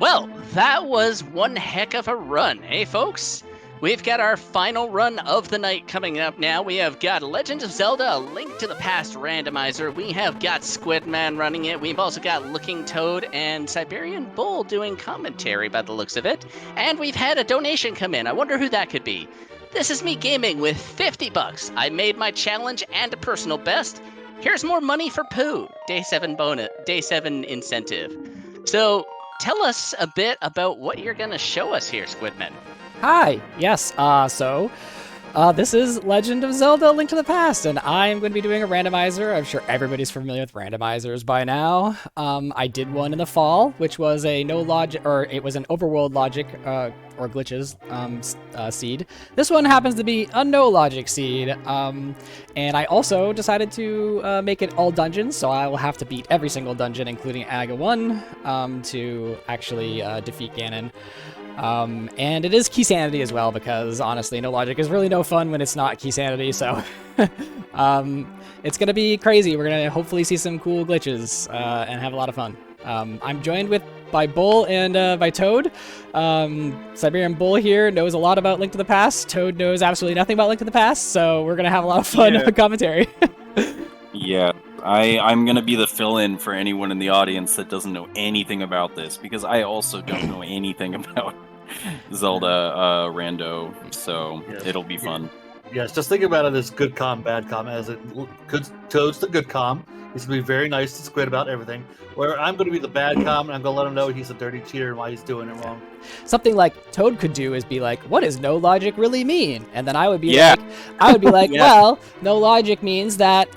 Well, that was one heck of a run, eh, folks? We've got our final run of the night coming up now. We have got Legend of Zelda: A Link to the Past Randomizer. We have got Squidman running it. We've also got Looking Toad and Siberian Bull doing commentary by the looks of it. And we've had a donation come in. I wonder who that could be. This is me gaming with 50 bucks. I made my challenge and a personal best. Here's more money for Pooh. Day 7 bonus, Day 7 incentive. So, tell us a bit about what you're going to show us here, Squidman. Hi, yes, this is Legend of Zelda: A Link to the Past, and I'm going to be doing a randomizer. I'm sure everybody's familiar with randomizers by now. I did one in the fall, which was a no logic, or it was an overworld logic, or glitches, seed. This one happens to be a no logic seed, and I also decided to make it all dungeons, so I will have to beat every single dungeon, including Aga 1, to actually defeat Ganon. And it is key sanity as well, because honestly, no logic is really no fun when it's not key sanity, so it's gonna be crazy. We're gonna hopefully see some cool glitches and have a lot of fun. I'm joined by Bull and by Toad. Siberian Bull here knows a lot about Link to the Past. Toad knows absolutely nothing about Link to the Past, so we're gonna have a lot of fun commentary. Yeah, I'm gonna be the fill-in for anyone in the audience that doesn't know anything about this, because I also don't know anything about Zelda Rando, so it'll be fun. Yes, just think about it as good com, bad com. As it Toad's the good com. He's gonna be very nice to Squid about everything. Where I'm gonna be the bad com, and I'm gonna let him know he's a dirty cheater and why he's doing it wrong. Something like Toad could do is be like, "What does no logic really mean?" And then I would be like, "Well, no logic means that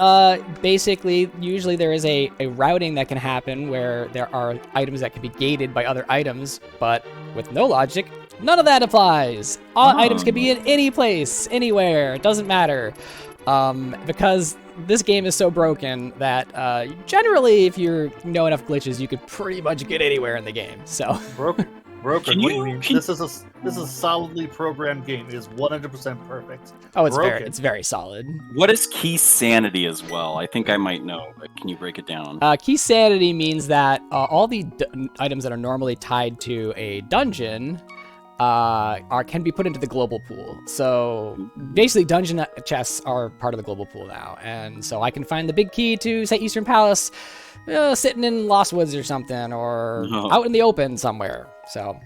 basically, usually there is a routing that can happen where there are items that can be gated by other items, but with no logic, none of that applies. All items can be in any place, anywhere. It doesn't matter, because." This game is so broken that generally, if you know enough glitches, you could pretty much get anywhere in the game. So broken. What do you mean? This is a solidly programmed game. It is 100% perfect. Oh, it's very solid. What is key sanity as well? I think I might know, but can you break it down? Key sanity means that all the items that are normally tied to a dungeon can be put into the global pool. So basically dungeon chests are part of the global pool now, and so I can find the big key to, say, Eastern Palace sitting in Lost Woods or something, or out in the open somewhere. So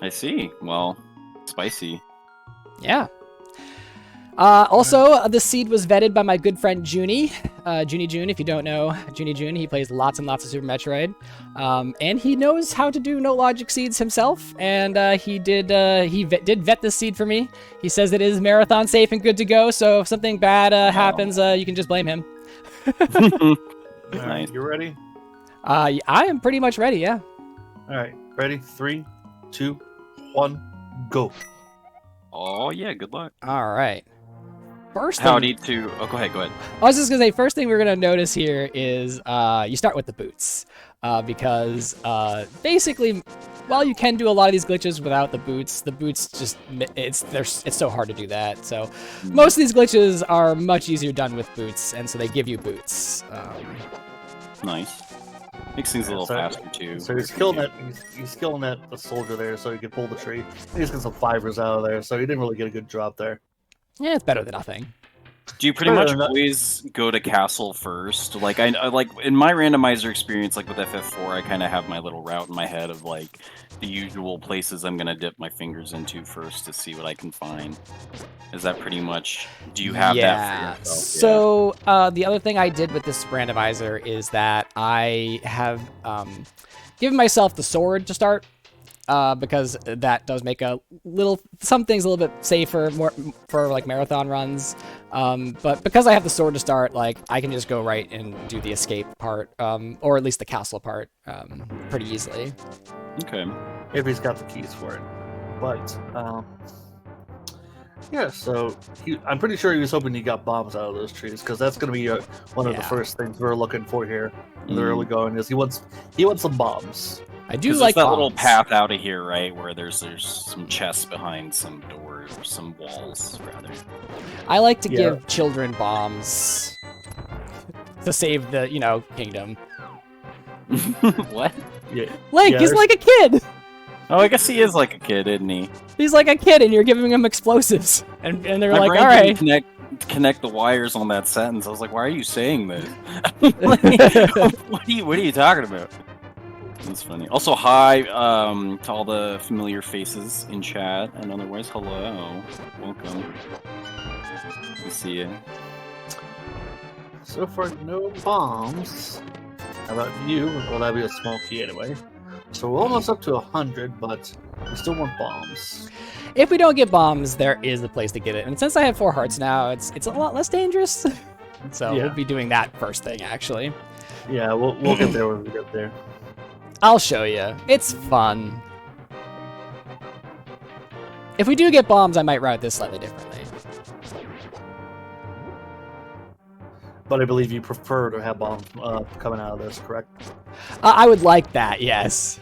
I see. Well, spicy. Yeah. Also, the seed was vetted by my good friend Junie. Junie June, if you don't know Junie June, he plays lots and lots of Super Metroid. And he knows how to do no logic seeds himself. And he did vet this seed for me. He says it is marathon safe and good to go. So if something bad happens, you can just blame him. All right, you ready? I am pretty much ready, yeah. All right, ready? 3, 2, 1, go. Oh, yeah, good luck. All right. First go ahead. I was just gonna say, first thing we're gonna notice here is you start with the boots, because basically, while you can do a lot of these glitches without the boots just it's so hard to do that. So most of these glitches are much easier done with boots, and so they give you boots. Nice. Makes things a little faster too. So he's killing that the soldier there, so he can pull the tree. And he's getting some fibers out of there, so he didn't really get a good drop there. Yeah, it's better than nothing. Do you pretty much always go to castle first? Like I like in my randomizer experience, like with FF4, I kind of have my little route in my head of like the usual places I'm gonna dip my fingers into first to see what I can find. Is that pretty much? Do you have that for yourself? So the other thing I did with this randomizer is that I have given myself the sword to start. Because that does make some things a little bit safer, more for like marathon runs. But because I have the sword to start, like I can just go right and do the escape part, or at least the castle part, pretty easily. Okay. If he's got the keys for it, but yeah. So I'm pretty sure he was hoping he got bombs out of those trees, because that's going to be one of the first things we're looking for here in the early going. Is he wants some bombs. I do like that bombs. Little path out of here, right, where there's some chests behind some doors, or some walls, rather. I like to give children bombs to save the, kingdom. What? Yeah. Link, Yeah, he's there's- like a kid. Oh, I guess he is like a kid, isn't he? He's like a kid, and you're giving him explosives, and they're My like, brain all right. didn't connect the wires on that sentence. I was like, why are you saying this? What are you talking about? That's funny. Also, hi to all the familiar faces in chat, and otherwise, hello, welcome. Good to see you. So far, no bombs. How about you? Well, that'd be a small key anyway. So we're almost up to 100, but we still want bombs. If we don't get bombs, there is a place to get it. And since I have 4 hearts now, it's a lot less dangerous. So Yeah. we'll be doing that first thing, actually. Yeah, we'll get there when we get there. I'll show you. It's fun. If we do get bombs, I might route this slightly differently. But I believe you prefer to have bombs coming out of this, correct? I would like that, yes.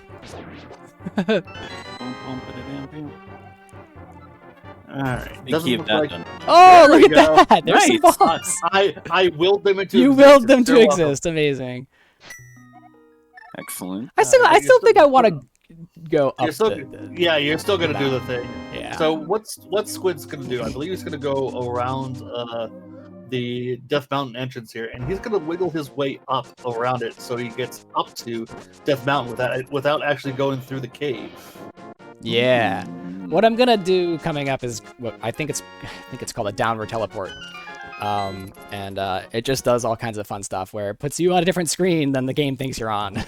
Alright. They keep that done. Oh, There look we at go. that! There's some Nice. bombs. I willed them into You existence. willed them to You're welcome. exist. Amazing. Excellent. I still you're think I still- want to go up. You're still, Yeah. you're still gonna do the thing. Yeah. So what's Squid's gonna do? I believe he's gonna go around the Death Mountain entrance here, and he's gonna wiggle his way up around it so he gets up to Death Mountain without actually going through the cave. Yeah. What I'm gonna do coming up is what I think it's called a downward teleport. And it just does all kinds of fun stuff where it puts you on a different screen than the game thinks you're on.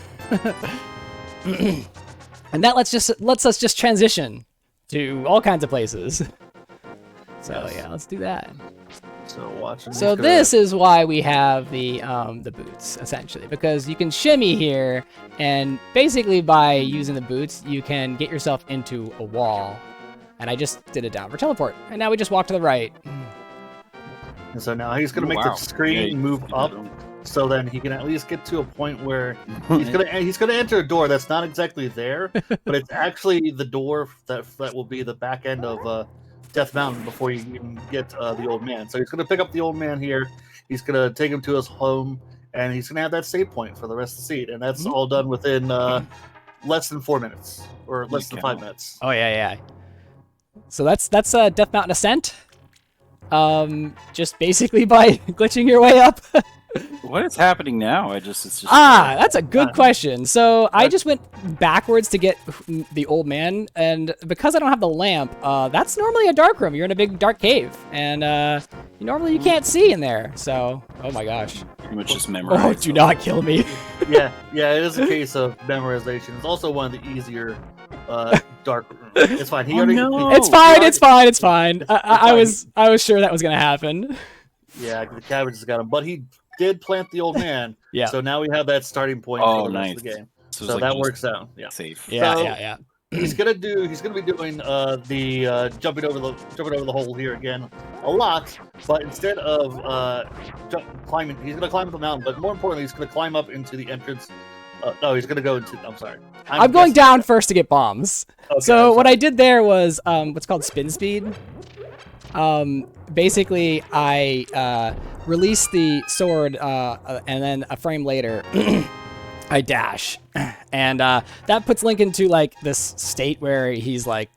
And that lets us just transition to all kinds of places. So Yes. yeah, let's do that. So watch. So this is why we have the boots, essentially, because you can shimmy here, and basically by using the boots, you can get yourself into a wall. And I just did a downward teleport, and now we just walk to the right. And so now he's gonna make Wow. the screen Yeah, move up, so then he can at least get to a point where he's gonna enter a door that's not exactly there, but it's actually the door that will be the back end of Death Mountain before you even get the old man. So he's gonna pick up the old man here. He's gonna take him to his home, and he's gonna have that save point for the rest of the seat, and that's all done within less than 4 minutes or less than 5 minutes. Oh yeah. So that's Death Mountain Ascent. Just basically by glitching your way up. What is happening now? It's just. That's a good question. So I just went backwards to get the old man, and because I don't have the lamp, that's normally a dark room. You're in a big dark cave, and normally you can't see in there. So, oh my gosh. Pretty much just memorize. Oh, do not kill me. Yeah, it is a case of memorization. It's also one of the easier dark rooms. It's fine. It's fine. I was sure that was gonna happen. Yeah, the cabbage has got him, but he did plant the old man. Yeah. So now we have that starting point for the rest of the game. So, So it's like that just works out. Yeah. safe. Yeah. He's gonna be doing the jumping over the hole here again a lot, but instead of climbing, he's gonna climb up the mountain. But more importantly, he's gonna climb up into the entrance. No, he's gonna go into. I'm sorry. I'm going down first to get bombs. Okay, So I'm what sorry. I did there was what's called spin speed. Basically, I release the sword, and then a frame later, I dash, and that puts Link into like this state where he's like,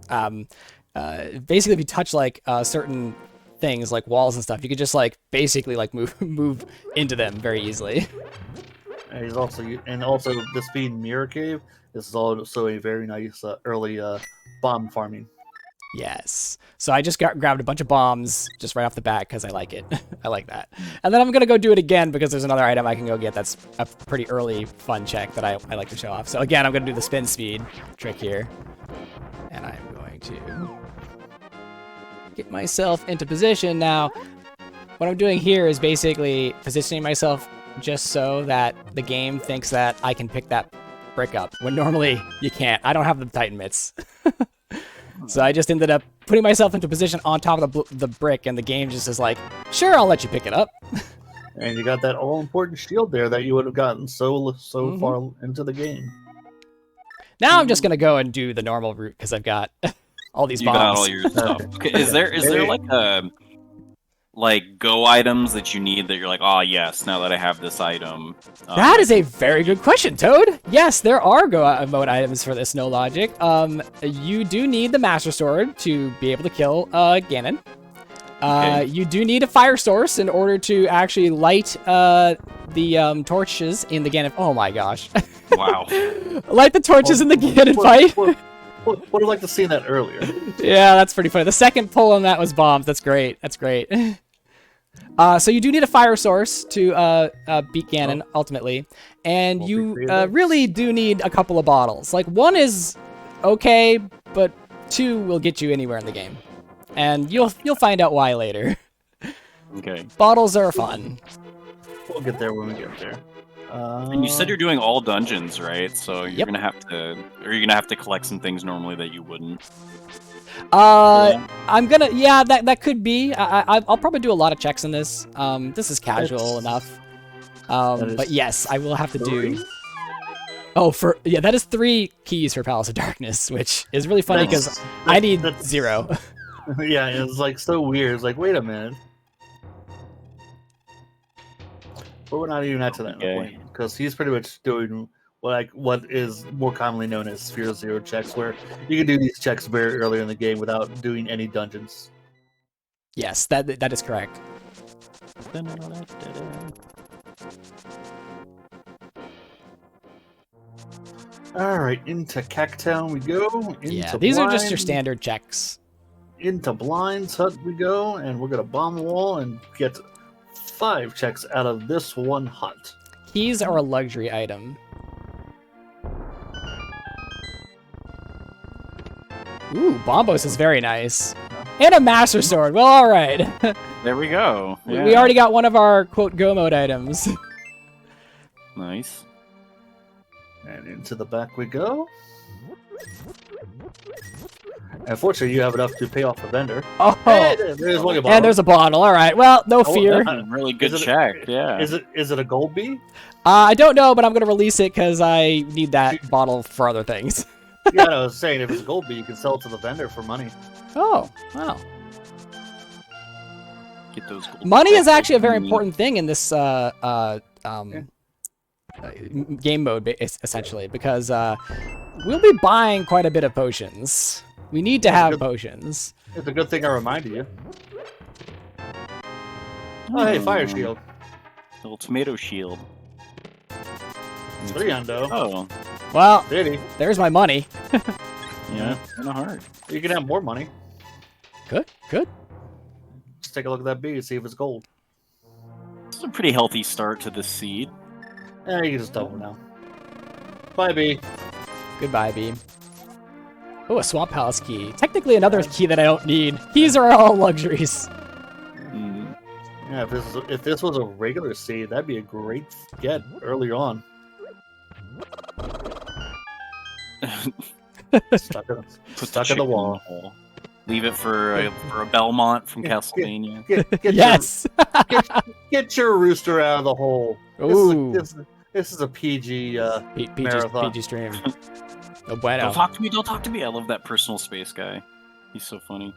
basically, if you touch like certain things like walls and stuff, you could just like basically like move into them very easily. And he's also the speed mirror cave. This is also a very nice early bomb farming. Yes. So I just grabbed a bunch of bombs just right off the bat because I like it. I like that. And then I'm going to go do it again because there's another item I can go get that's a pretty early fun check that I like to show off. So again, I'm going to do the spin speed trick here. And I'm going to get myself into position. Now, what I'm doing here is basically positioning myself just so that the game thinks that I can pick that brick up when normally you can't. I don't have the Titan mitts. So I just ended up putting myself into position on top of the brick, and the game just is like, sure, I'll let you pick it up. And you got that all-important shield there that you would have gotten so far into the game. Now I'm just going to go and do the normal route because I've got all these You bombs. got all your stuff. Okay, is there like like go items that you need that you're like, oh yes, now that I have this item. That is a very good question, Toad. Yes, there are go mode items for this, no logic. You do need the Master Sword to be able to kill Ganon. Okay. You do need a fire source in order to actually light the torches in the Ganon. Oh my gosh! Wow. Light the torches in the Ganon fight. Would have liked to seen that earlier. Yeah, that's pretty funny. The second pull on that was bombs. That's great. That's great. So you do need a fire source to beat Ganon ultimately, and Won't you be creative. really do need a couple of bottles. Like 1 is okay, but 2 will get you anywhere in the game, and you'll find out why later. Okay. Bottles are fun. We'll get there when we get there. And you said you're doing all dungeons, right? So you're Yep. gonna have to, or you're gonna have to collect some things normally that you wouldn't. I'm gonna, yeah, that could be. I'll probably do a lot of checks in this. This is casual enough. But yes, I will have to do. Oh, yeah, that is 3 keys for Palace of Darkness, which is really funny because I need 0. Yeah, it's like so weird. It's like, wait a minute. But we're not even at to that point because he's pretty much doing what is more commonly known as Sphere Zero checks, where you can do these checks very early in the game without doing any dungeons. Yes, that is correct. All right, into Cactown we go. Yeah, these are just your standard checks. Into Blind's Hut we go, and we're gonna bomb the wall and get 5 checks out of this one hut. Keys are a luxury item. Ooh, Bombos is very nice. And a Master Sword. Well, all right. There we go. Yeah. We already got one of our, quote, go mode items. Nice. And into the back we go. Unfortunately, you have enough to pay off the vendor. Oh, Hey, there's one bottle. and there's a bottle. All right. Well, no fear. Really good Is it- check. Yeah. Is it a gold bee? I don't know, but I'm going to release it because I need that bottle for other things. Yeah, I was saying if it's a gold bee, you can sell it to the vendor for money. Oh, wow. Get those gold Money is checks actually a very that you need. important thing in this game mode, essentially, because we'll be buying quite a bit of potions. We need to have potions. It's a good thing I reminded you. Oh, hey, fire shield. Little tomato shield. 3 hundo. Oh, Well, Diddy. there's my money. yeah. Kind of hard. You can have more money. Good. Just take a look at that bee and see if it's gold. This is a pretty healthy start to the seed. You can just double now. Bye, bee. Goodbye, Beam. Oh, a Swamp Palace key. Technically another key that I don't need. Keys are all luxuries. Mm. Yeah, if this was a regular seed, that'd be a great get early on. Stuck in the wall. hole. Leave it for a Belmont from Castlevania. Get Yes. get your rooster out of the hole. Ooh. This is a PG. PG stream. Oh, bueno. Don't talk to me. Don't talk to me. I love that personal space guy. He's so funny.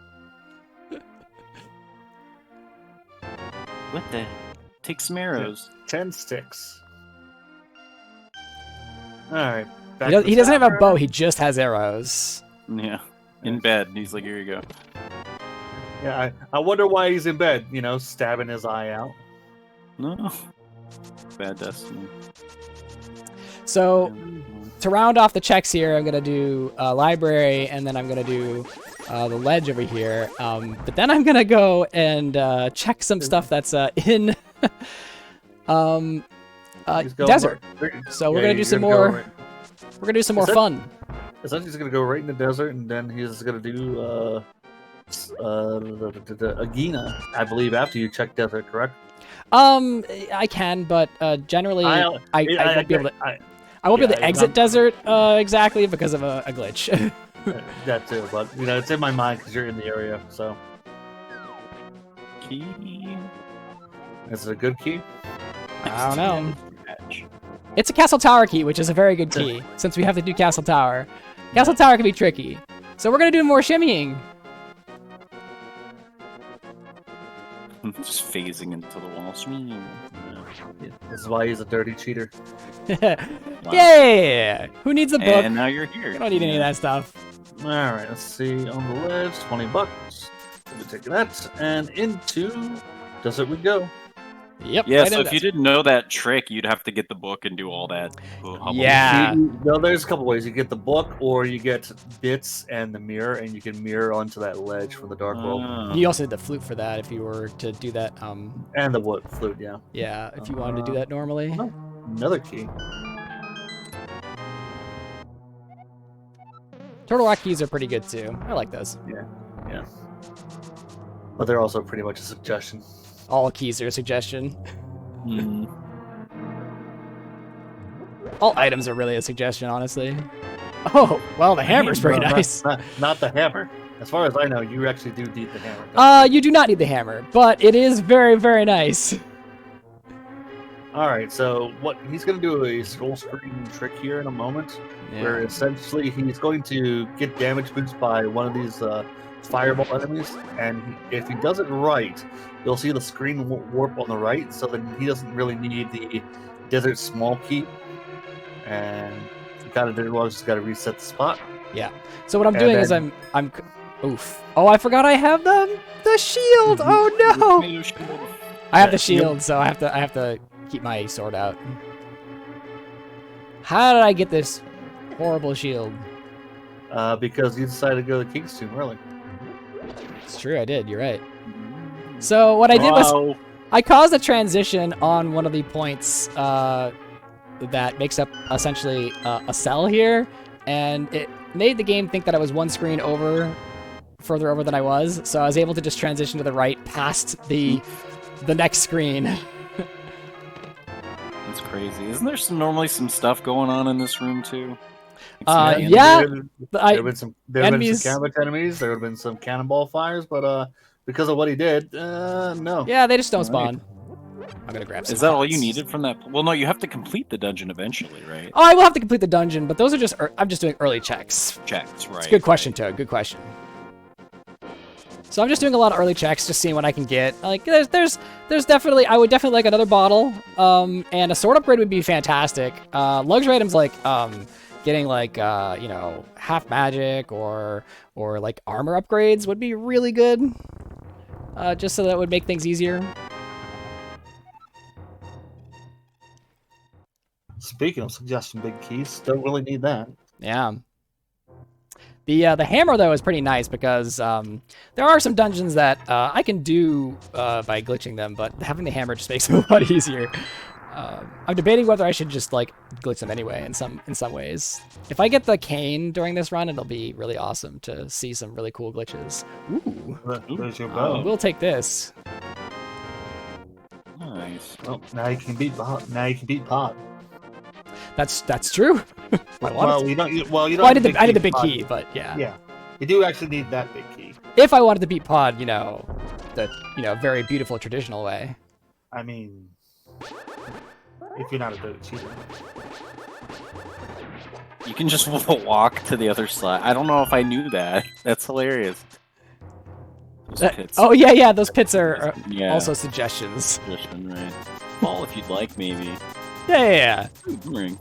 What the? Take some arrows. 10 sticks. All right. He doesn't have a bow. He just has arrows. Yeah. In bed. He's like, here you go. Yeah, I wonder why he's in bed. You know, stabbing his eye out. No. Bad destiny. So, to round off the checks here, I'm going to do library, and then I'm going to do the ledge over here. But then I'm going to go and check some stuff that's in desert. So we're going to do some more. We're going to do some more fun. Essentially, he's going to go right in the desert, and then he's going to do Agina, I believe, after you check desert, correct? I can, but generally, I won't be able to. I won't be able to exit desert exactly because of a glitch. That too, but you know, it's in my mind because you're in the area. So, Key. is it a good key? I don't know. It's a Castle Tower key, which is a very good key, since we have to do Castle Tower. Castle Tower can be tricky. So we're going to do more shimmying. Just phasing into the wall. Yeah, this is why he's a dirty cheater. Yeah! Who needs a book? And now you're here. You don't need any of that stuff. All right, let's see. On the ledge, $20. We'll be taking that, and into desert we go. Yep. Yeah, right so into if you that. didn't know that trick, you'd have to get the book and do all that. Yeah. Well, there's a couple ways. You get the book, or you get bits and the mirror, and you can mirror onto that ledge from the dark world. You also need the flute for that if you were to do that. And the wood flute, yeah. Yeah, if you wanted to do that normally. Oh, another key. Turtle Rock keys are pretty good too. I like those. Yeah. But they're also pretty much a suggestion. All keys are a suggestion. Mm. All items are really a suggestion, honestly. Oh, well, the hammer's pretty No, nice. Not the hammer. As far as I know, you actually do need the hammer. You do not need the hammer, but it is very, very nice. All right, so what he's going to do a scroll screen trick here in a moment, where essentially he's going to get damage boost by one of these fireball enemies, and if he does it right, you'll see the screen warp on the right, so then he doesn't really need the desert small key, and he kind of did it well. Just got to reset the spot. Yeah. So what I'm doing is I'm oof. Oh, I forgot I have them. The shield. Oh no. I have the shield, so I have to keep my sword out. How did I get this horrible shield? Because you decided to go to King's Tomb early. It's true, I did. You're right. So what I did was I caused a transition on one of the points that makes up essentially a cell here, and it made the game think that I was one screen further over than I was. So I was able to just transition to the right past the next screen. That's crazy. Isn't there normally some stuff going on in this room too? Yeah. There have been some cabbage enemies. There have been some cannonball fires, but because of what he did, no. Yeah, they just don't spawn. I'm gonna grab some. Is that all pots. you needed from that? Well, no, you have to complete the dungeon eventually, right? Oh, I will have to complete the dungeon, but those are just I'm just doing early checks. Checks, right? It's a good question, Toad. Good question. So I'm just doing a lot of early checks, just seeing what I can get. Like, there's definitely, I would definitely like another bottle, and a sword upgrade would be fantastic. Luxury items like getting like you know, half magic or like armor upgrades would be really good. Just so that would make things easier. Speaking of suggestion big keys, don't really need that. Yeah. The hammer, though, is pretty nice because there are some dungeons that I can do by glitching them, but having the hammer just makes it a lot easier. I'm debating whether I should just like glitch them anyway in some ways. If I get the cane during this run, it'll be really awesome to see some really cool glitches. Ooh. There's your bow. We'll take this. Nice. Well, now you can beat Pot. Now you can beat Pot. That's true. You don't. Well, I did the big key, but yeah. Yeah, you do actually need that big key. If I wanted to beat Pod, you know, the very beautiful traditional way. I mean, if you're not a good cheater. You can just walk to the other side. I don't know if I knew that. That's hilarious. Those pits. Oh yeah, those pits are Yeah. also suggestions. Suggestion, right? Ball if you'd like, maybe. Yeah. Boomerang.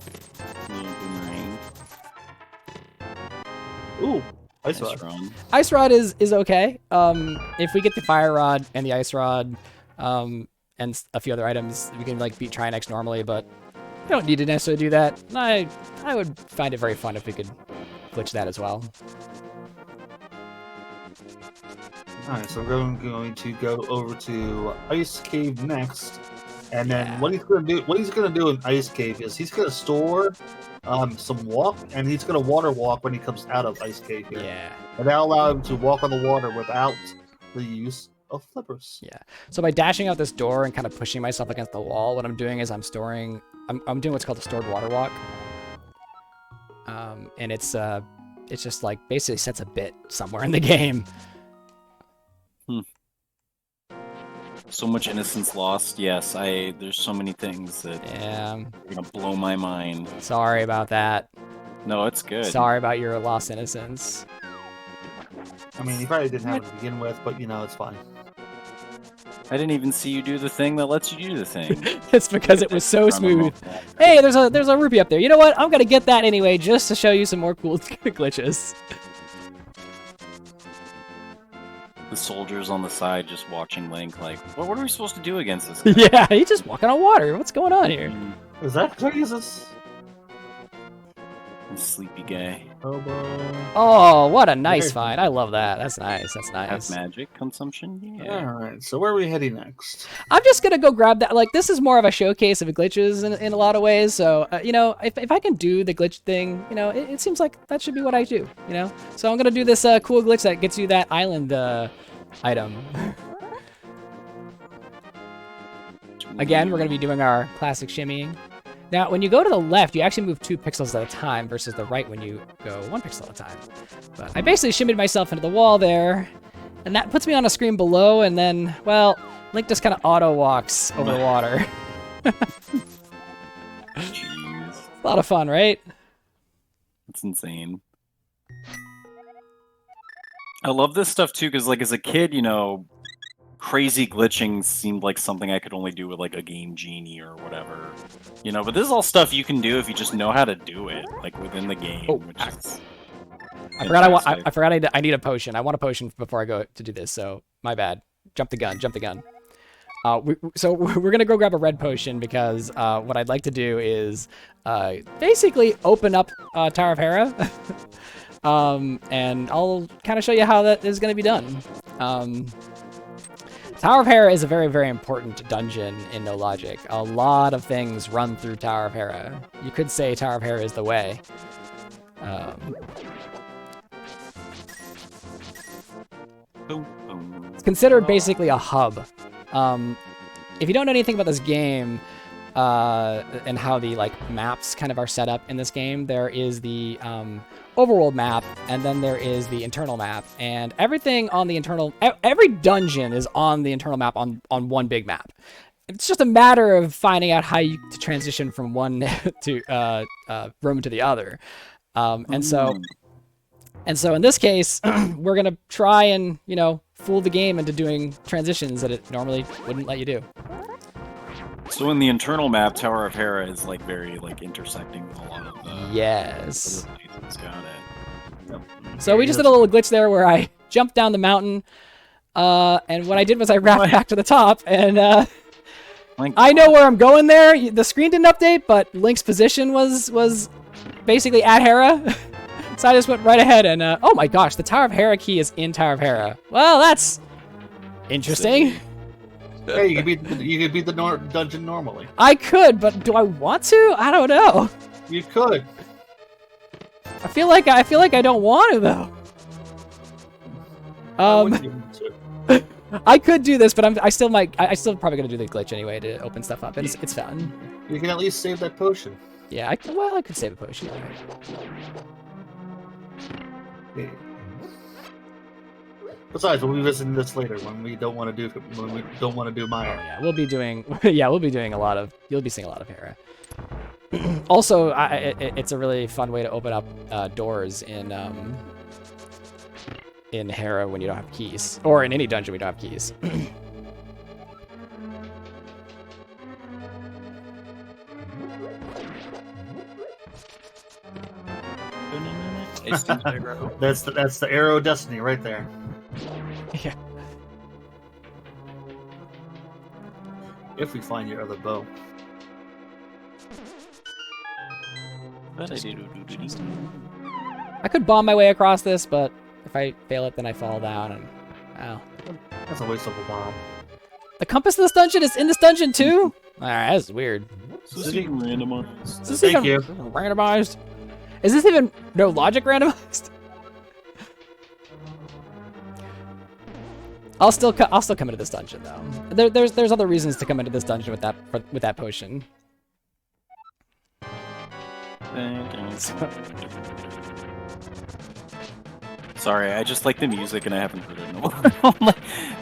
Little boomerang. Ooh, ice Nice rod. run. Ice Rod is okay. If we get the Fire Rod and the Ice Rod, and a few other items, we can like beat Trinex normally, but we don't need to necessarily do that. I would find it very fun if we could glitch that as well. Alright, so we're going to go over to Ice Cave next. And then what he's gonna do in Ice Cave is he's gonna store some walk, and he's gonna water walk when he comes out of Ice Cave here. Yeah. And that'll allow him to walk on the water without the use of flippers. Yeah. So by dashing out this door and kind of pushing myself against the wall, what I'm doing is I'm doing what's called a stored water walk. And it's just like basically sets a bit somewhere in the game. So much innocence lost. Yes, there's so many things that are gonna blow my mind. Sorry about that. No, it's good. Sorry about your lost innocence. I mean, he probably didn't have it to begin with, but you know, it's fine. I didn't even see you do the thing that lets you do the thing. It's because it was so smooth. Hey, there's a rupee up there. You know what? I'm gonna get that anyway, just to show you some more cool glitches. The soldiers on the side just watching Link like, what are we supposed to do against this guy? Yeah, he's just walking on water. What's going on here? Is that Jesus? Sleepy guy. Oh, what a nice find. I love that. That's nice. That's nice. Have magic consumption? Yeah. Alright, so where are we heading next? I'm just gonna go grab that. Like, this is more of a showcase of glitches in a lot of ways. So, you know, if I can do the glitch thing, you know, it seems like that should be what I do, you know? So I'm gonna do this cool glitch that gets you that island item. Again, we're gonna be doing our classic shimmying. Now, when you go to the left, you actually move 2 pixels at a time versus the right when you go 1 pixel at a time. But I basically shimmied myself into the wall there, and that puts me on a screen below, and then, well, Link just kind of auto-walks over water. Jeez. A lot of fun, right? That's insane. I love this stuff, too, because, like, as a kid, you know, crazy glitching seemed like something I could only do with, like, a Game Genie or whatever. You know, but this is all stuff you can do if you just know how to do it, like, within the game, which is... I forgot I need a potion. I want a potion before I go to do this, so my bad. Jump the gun. So we're going to go grab a red potion because what I'd like to do is basically open up Tower of Hera. And I'll kind of show you how that is going to be done. Tower of Hera is a very, very important dungeon in No Logic. A lot of things run through Tower of Hera. You could say Tower of Hera is the way. It's considered basically a hub. If you don't know anything about this game and how the maps kind of are set up in this game, there is the overworld map, and then there is the internal map, and everything on the internal, every dungeon is on the internal map on one big map. It's just a matter of finding out how you to transition from one to room to the other, and so in this case, we're gonna try and fool the game into doing transitions that it normally wouldn't let you do. So in the internal map, Tower of Hera is very intersecting with a lot of the... Yes. Got it. Yep. So we just did a little glitch there where I jumped down the mountain, and what I did was I wrapped back to the top, and I know where I'm going there. The screen didn't update, but Link's position was basically at Hera. So I just went right ahead and, oh my gosh, the Tower of Hera key is in Tower of Hera. Well, that's interesting. Hey, you could beat the dungeon normally. I could, but do I want to? I don't know. You could. I feel like I don't want to though. I could do this, but I still probably gonna do the glitch anyway to open stuff up. It's fun. You can at least save that potion. Yeah, I could save a potion. Yeah. Besides, we'll be visiting this later when we don't want to do Maya. Oh, yeah, we'll be doing a lot of. You'll be seeing a lot of Hera. Also, it's a really fun way to open up doors in Hera when you don't have keys, or in any dungeon we don't have keys. That's the arrow of destiny right there. Yeah. If we find your other bow. I could bomb my way across this, but if I fail it, then I fall down, and That's a waste of a bomb. The compass of this dungeon is in this dungeon too? Alright, that's weird. Is this even randomized? Is this Thank even you. randomized? Is this even No Logic randomized? I'll still come into this dungeon though. There's other reasons to come into this dungeon with that potion. Sorry, I just like the music and I haven't heard it in a while.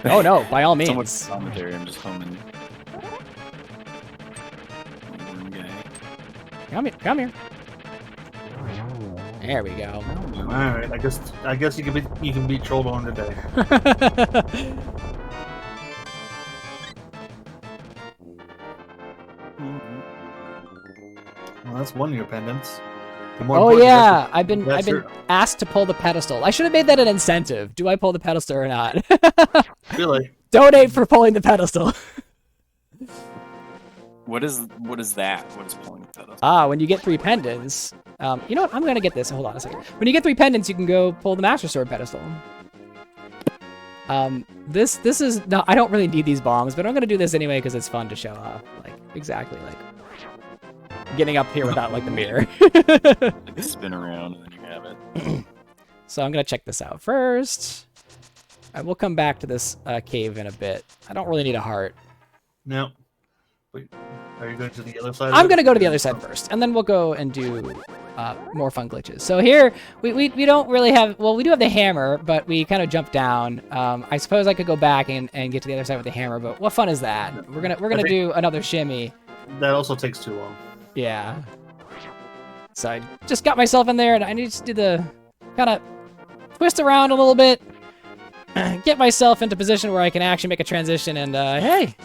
Oh no, by all means. So much commentary, I'm just humming. Come here. There we go. All right, I guess you can be trolled on today. Well, that's one of your pendants. Oh yeah, I've been asked to pull the pedestal. I should have made that an incentive. Do I pull the pedestal or not? Really? Donate for pulling the pedestal. What is that? What is pulling the pedestal? When you get 3 pendants, you know what? I'm gonna get this. Hold on a second. When you get 3 pendants, you can go pull the Master Sword pedestal. This is not. I don't really need these bombs, but I'm gonna do this anyway because it's fun to show off. Like exactly like getting up here without like the mirror. Like spin around and then you have it. So I'm gonna check this out first. We'll come back to this cave in a bit. I don't really need a heart. No. Wait, are you going to the other side? I'm gonna go to the other side first, and then we'll go and do more fun glitches. So here we don't really have. Well, we do have the hammer, but we kind of jump down. I suppose I could go back and get to the other side with the hammer, but what fun is that? We're gonna do another shimmy. That also takes too long. Yeah. So I just got myself in there, and I need to do the kind of twist around a little bit, get myself into position where I can actually make a transition, and hey,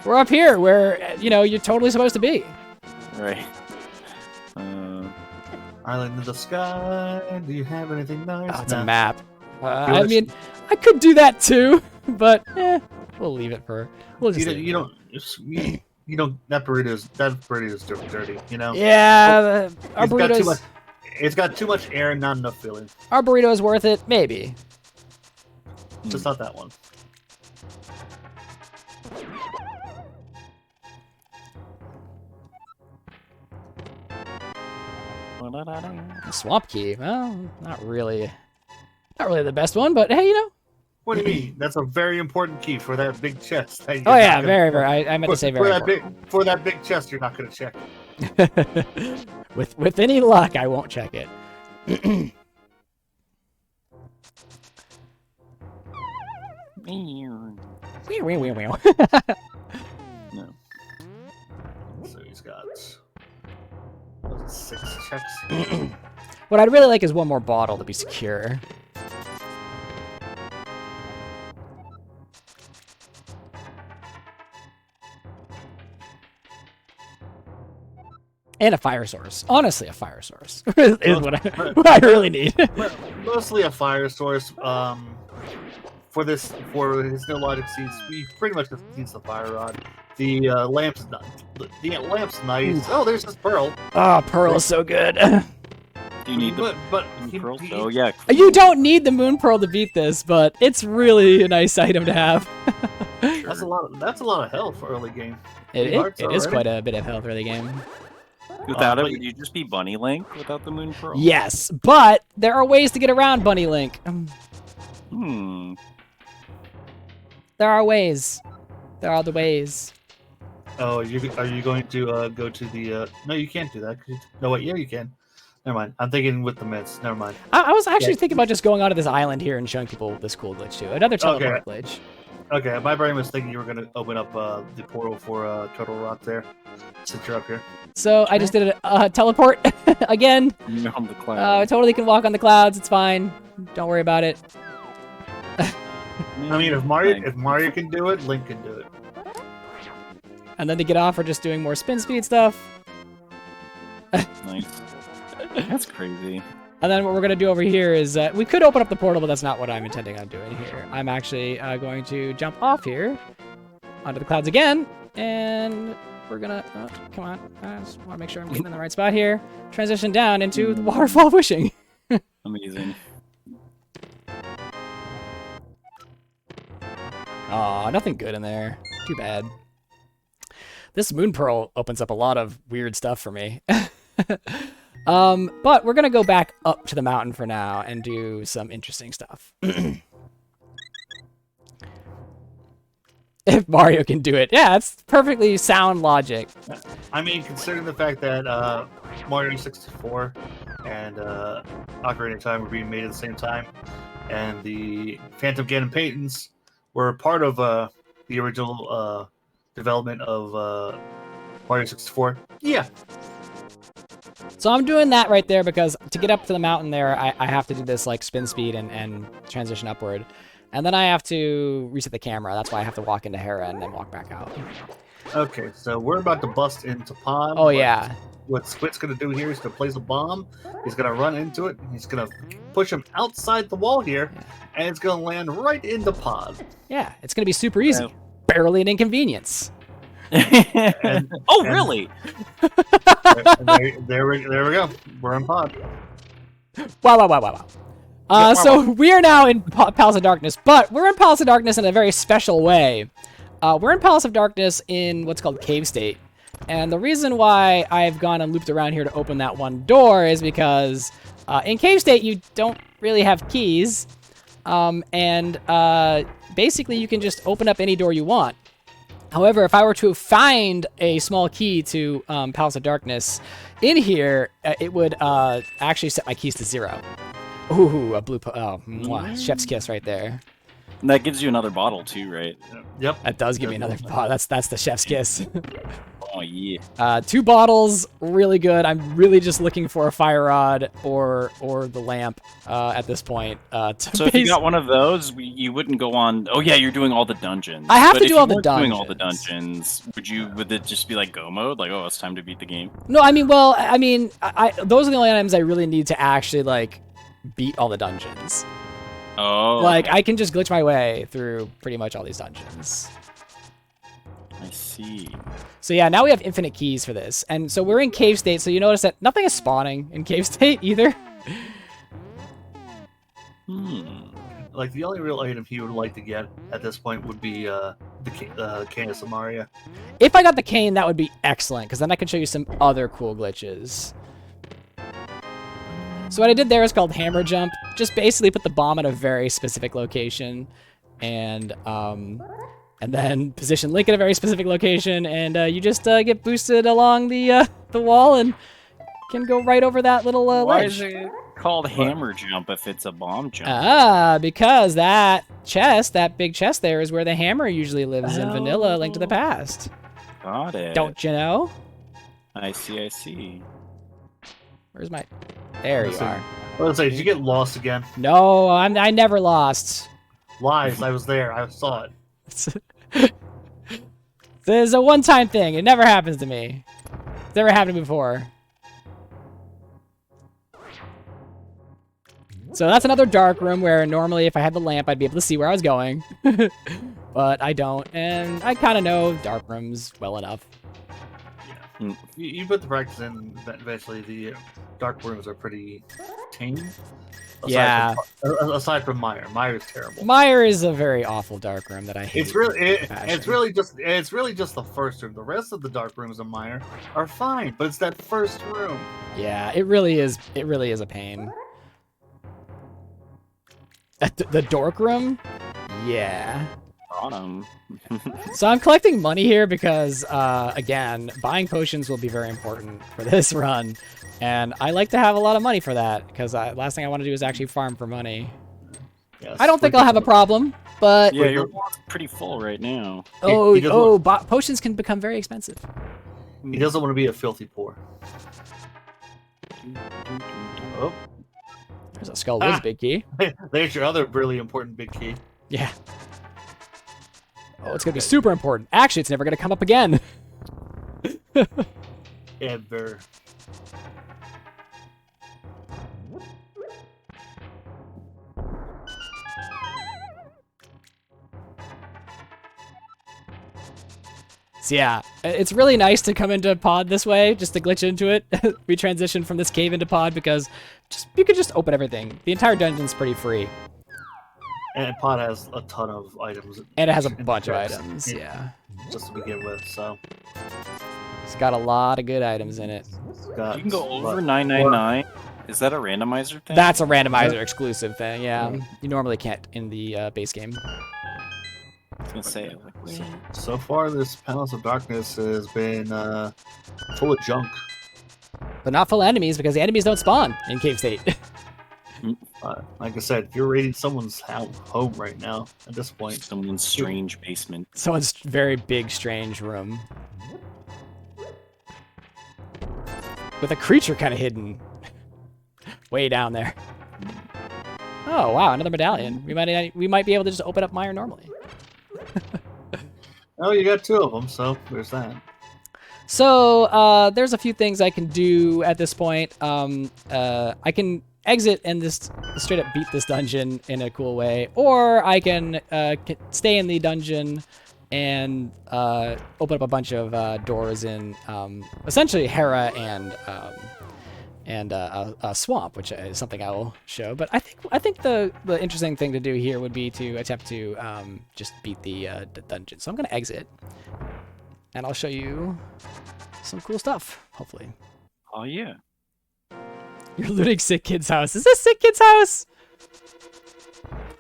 we're up here where, you know, you're totally supposed to be. Right. Island in the sky, do you have anything nice? Oh, it's a map. I mean, I could do that too, but we'll leave it for... We'll just you don't, that burrito's dirty, you know? Yeah, our burrito's... It's got too much air and not enough filling. Our burrito is worth it, maybe. Just not that one. Swamp key. Well, not really the best one, but hey, you know. What do you mean? That's a very important key for that big chest. Oh yeah, very. I meant to say very important. For that big chest, you're not going to check it. With any luck, I won't check it. No. So he's got 6 checks. What I'd really like is one more bottle to be secure. And a fire source. Honestly, a fire source is what I really need. Mostly a fire source. For his neurologic seeds, we pretty much just needs the fire rod. The lamp's not. The lamp's nice. Oh, there's this pearl. Oh, pearl is so good. Do you need the pearl? Oh yeah. You don't need the moon pearl to beat this, but it's really a nice item to have. That's a lot of health for early game. It is quite a bit of health early game. Without it, would you just be Bunny Link without the moon pearl? Yes, but there are ways to get around Bunny Link. There are ways. There are the ways. Oh, are you going to go to the? No, you can't do that. No, wait, yeah, you can. Never mind. I'm thinking with the mitts. Never mind. I was actually thinking about just going onto this island here and showing people this cool glitch too. Another teleport glitch. Okay, my brain was thinking you were going to open up the portal for Turtle Rock there, since you're up here. So I just did a teleport again. On the clouds. I totally can walk on the clouds. It's fine. Don't worry about it. I mean, if Mario can do it, Link can do it. And then to get off, we're just doing more spin speed stuff. Nice. That's crazy. And then what we're going to do over here is, we could open up the portal, but that's not what I'm intending on doing here. I'm actually going to jump off here onto the clouds again, and we're going to, come on, I just want to make sure I'm getting in the right spot here. Transition down into the Waterfall of Wishing. Amazing. Aw, nothing good in there. Too bad. This moon pearl opens up a lot of weird stuff for me. But we're gonna go back up to the mountain for now and do some interesting stuff. If Mario can do it. Yeah, it's perfectly sound logic. I mean, considering the fact that Mario 64 and Ocarina of Time were being made at the same time, and the Phantom Ganon patents were part of the original development of Mario 64. Yeah. So I'm doing that right there because to get up to the mountain there, I have to do this like spin speed and transition upward. And then I have to reset the camera. That's why I have to walk into Hera and then walk back out. Okay, so we're about to bust into Pond. Oh, yeah. what Squid's going to do here is to place a bomb. He's going to run into it. He's going to push him outside the wall here, and it's going to land right in the pod. Yeah, it's going to be super easy. Barely an inconvenience. Really? There we go. We're in pod. Wow. So we are now in Palace of Darkness, but we're in Palace of Darkness in a very special way. We're in Palace of Darkness in what's called Cave State. And the reason why I've gone and looped around here to open that one door is because in Cave State, you don't really have keys. Basically, you can just open up any door you want. However, if I were to find a small key to Palace of Darkness in here, it would actually set my keys to 0. Ooh, a blue... mwah, chef's kiss right there. And that gives you another bottle too, right? Yep. That does give me another bottle. That's the chef's kiss. Oh, yeah. 2 bottles, really good. I'm really just looking for a fire rod or the lamp at this point. So if you got one of those, you wouldn't go on... Oh, yeah, you're doing all the dungeons. I have to do all the dungeons. Doing all the dungeons, would it just be like go mode? Like, oh, it's time to beat the game? No, I mean, those are the only items I really need to actually, like, beat all the dungeons. Oh. Like, I can just glitch my way through pretty much all these dungeons. I see. So yeah, now we have infinite keys for this. And so we're in Cave State, so you notice that nothing is spawning in Cave State either. Like, the only real item he would like to get at this point would be the Cane of Samaria. If I got the cane, that would be excellent, because then I can show you some other cool glitches. So what I did there is called hammer jump. Just basically put the bomb at a very specific location, and then position Link at a very specific location, and you just get boosted along the wall and can go right over that little ledge. Why is it called hammer jump if it's a bomb jump? Because that chest, that big chest there, is where the hammer usually lives in vanilla Link to the Past. Got it. Don't you know? I see. Where's my... There you are. I was say, did you get lost again? No, I never lost. Lies. I was there. I saw it. This is a one-time thing. It never happens to me. It's never happened to me before. So that's another dark room where normally if I had the lamp, I'd be able to see where I was going. But I don't, and I kind of know dark rooms well enough. Yeah. You put the practice in, and eventually the dark rooms are pretty tame. Aside from Meyer. Meyer is terrible. Meyer is a very awful dark room that I hate. It's really just the first room. The rest of the dark rooms in Meyer are fine, but it's that first room. Yeah, it really is. It really is a pain. The dork room? Yeah. So I'm collecting money here because, again, buying potions will be very important for this run. And I like to have a lot of money for that, because last thing I want to do is actually farm for money. Yes, I don't think I'll have a problem, but... Yeah, you're pretty full right now. Potions can become very expensive. He doesn't want to be a filthy poor. Oh. There's a Skull Woods big key. There's your other really important big key. Yeah. Oh, it's going to be super important. Actually, it's never going to come up again. Ever. So yeah, it's really nice to come into pod this way, just to glitch into it. We transitioned from this cave into pod because you could just open everything. The entire dungeon's pretty free. And pod has a ton of items. And it has a bunch of items, yeah. Just to begin with, so. It's got a lot of good items in it. You can go over 999. Is that a randomizer thing? That's a randomizer exclusive thing, yeah. You normally can't in the base game. I was gonna say, so far, this Palace of Darkness has been full of junk. But not full of enemies, because the enemies don't spawn in Cave State. Like I said, if you're raiding someone's home right now, at this point. Someone's strange basement. Someone's very big, strange room. With a creature kind of hidden. Way down there. Oh, wow, another medallion. We might be able to just open up Meyer normally. Oh, you got 2 of them, so there's that. So there's a few things I can do at this point. I can exit and just straight up beat this dungeon in a cool way, or I can stay in the dungeon and open up a bunch of doors in essentially Hera and a swamp, which is something I will show. But I think the interesting thing to do here would be to attempt to just beat the dungeon. So I'm gonna exit, and I'll show you some cool stuff, hopefully. Oh yeah. You're looting Sick Kid's house. Is this Sick Kid's house?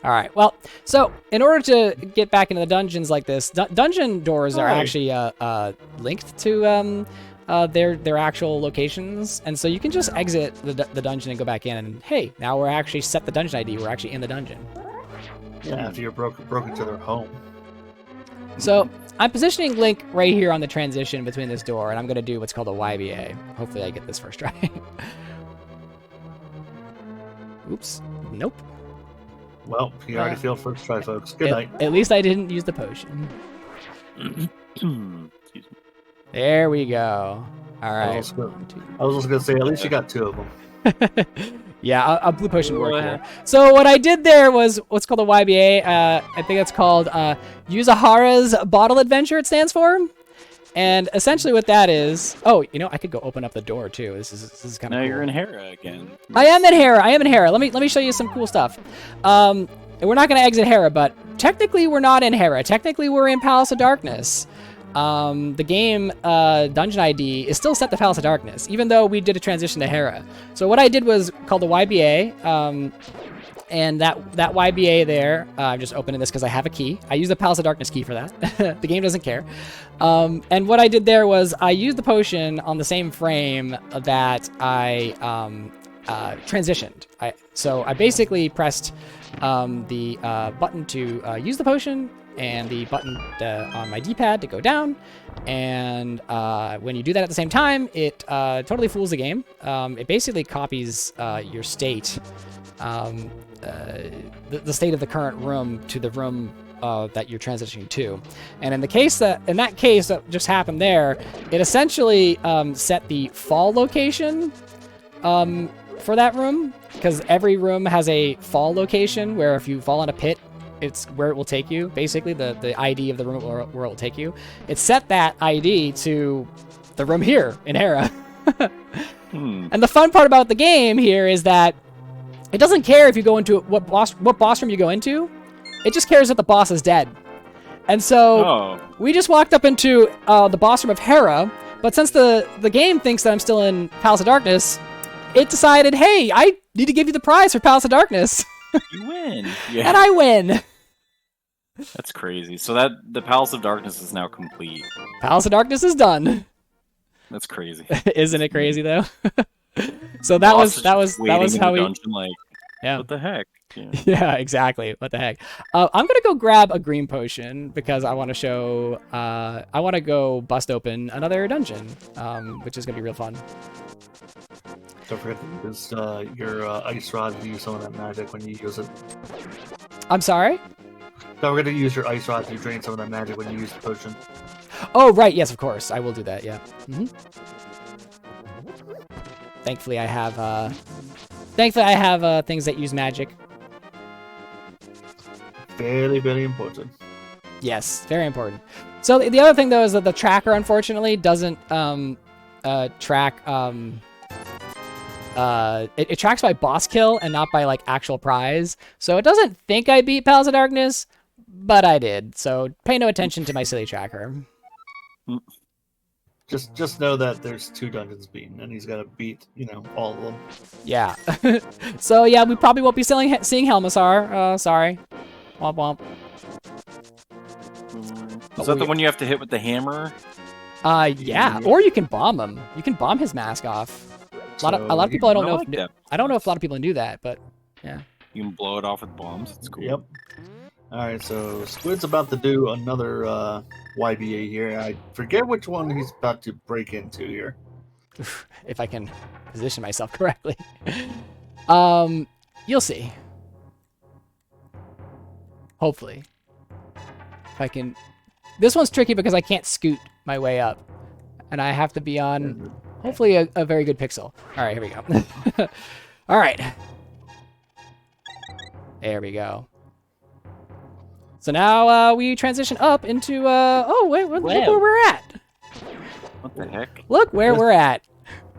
All right. Well, so in order to get back into the dungeons like this, dungeon doors are actually linked to their actual locations, and so you can just exit the dungeon and go back in, and hey, now we're actually set the dungeon ID. We're actually in the dungeon. Yeah, after you're broken to their home. So I'm positioning Link right here on the transition between this door, and I'm going to do what's called a YBA. Hopefully I get this first try. Oops. Nope. Well, you already failed first try, folks. Good night. At least I didn't use the potion. There we go. All right. I was just going to say, at least you got 2 of them. Yeah, a blue potion worked here. So what I did there was what's called a YBA. I think it's called Yuzahara's Bottle Adventure, it stands for. And essentially what that is... Oh, you know, I could go open up the door, too. This is kind of cool. Now you're in Hera again. I am in Hera. Let me show you some cool stuff. We're not going to exit Hera, but technically we're not in Hera. Technically we're in Palace of Darkness. The game dungeon ID is still set to Palace of Darkness, even though we did a transition to Hera. So what I did was called the YBA, and that YBA there, I'm just opening this because I have a key. I use the Palace of Darkness key for that. The game doesn't care. And what I did there was I used the potion on the same frame that I transitioned. So I basically pressed the button to use the potion, and the button on my D-pad to go down, and when you do that at the same time, it totally fools the game. It basically copies your state, the state of the current room to the room that you're transitioning to. And in that case that just happened there, it essentially set the fall location for that room, because every room has a fall location where if you fall in a pit, it's where it will take you, basically, the ID of the room where it will take you. It set that ID to the room here in Hera. And the fun part about the game here is that it doesn't care if you go into what boss room you go into. It just cares that the boss is dead. And so we just walked up into the boss room of Hera, but since the game thinks that I'm still in Palace of Darkness, it decided, hey, I need to give you the prize for Palace of Darkness. You win. Yeah. And I win. That's crazy. So that the Palace of Darkness is now complete. Palace of Darkness is done. That's crazy. Isn't it crazy though? So that was how we dungeon, like, yeah. What the heck? Yeah. Yeah, exactly. What the heck? I'm gonna go grab a green potion because I want to show. I want to go bust open another dungeon, which is gonna be real fun. Don't forget to use your ice rod to use some of that magic when you use it. I'm sorry? Don't forget to use your ice rod to drain some of that magic when you use the potion. Oh, right. Yes, of course. I will do that, yeah. Thankfully, I have things that use magic. Very, very important. Yes, very important. So the other thing, though, is that the tracker, unfortunately, doesn't track... it tracks by boss kill and not by like actual prize. So it doesn't think I beat Palace of Darkness, but I did. So pay no attention to my silly tracker. Just know that there's 2 dungeons beaten, and he's got to beat, all of them. Yeah. So yeah, we probably won't be seeing Helmasar. Sorry. Womp womp. Is that the one you have to hit with the hammer? Yeah. Or you can bomb him. You can bomb his mask off. A lot of people I don't know if a lot of people can do that, but yeah. You can blow it off with bombs. It's cool. Yep. All right, so Squid's about to do another YBA here. I forget which one he's about to break into here. If I can position myself correctly. You'll see. Hopefully. If I can... This one's tricky because I can't scoot my way up. and I have to be on hopefully a very good pixel. All right, here we go. All right. There we go. So now we transition up into, oh, wait, look where we're at. What the heck? Look where we're at.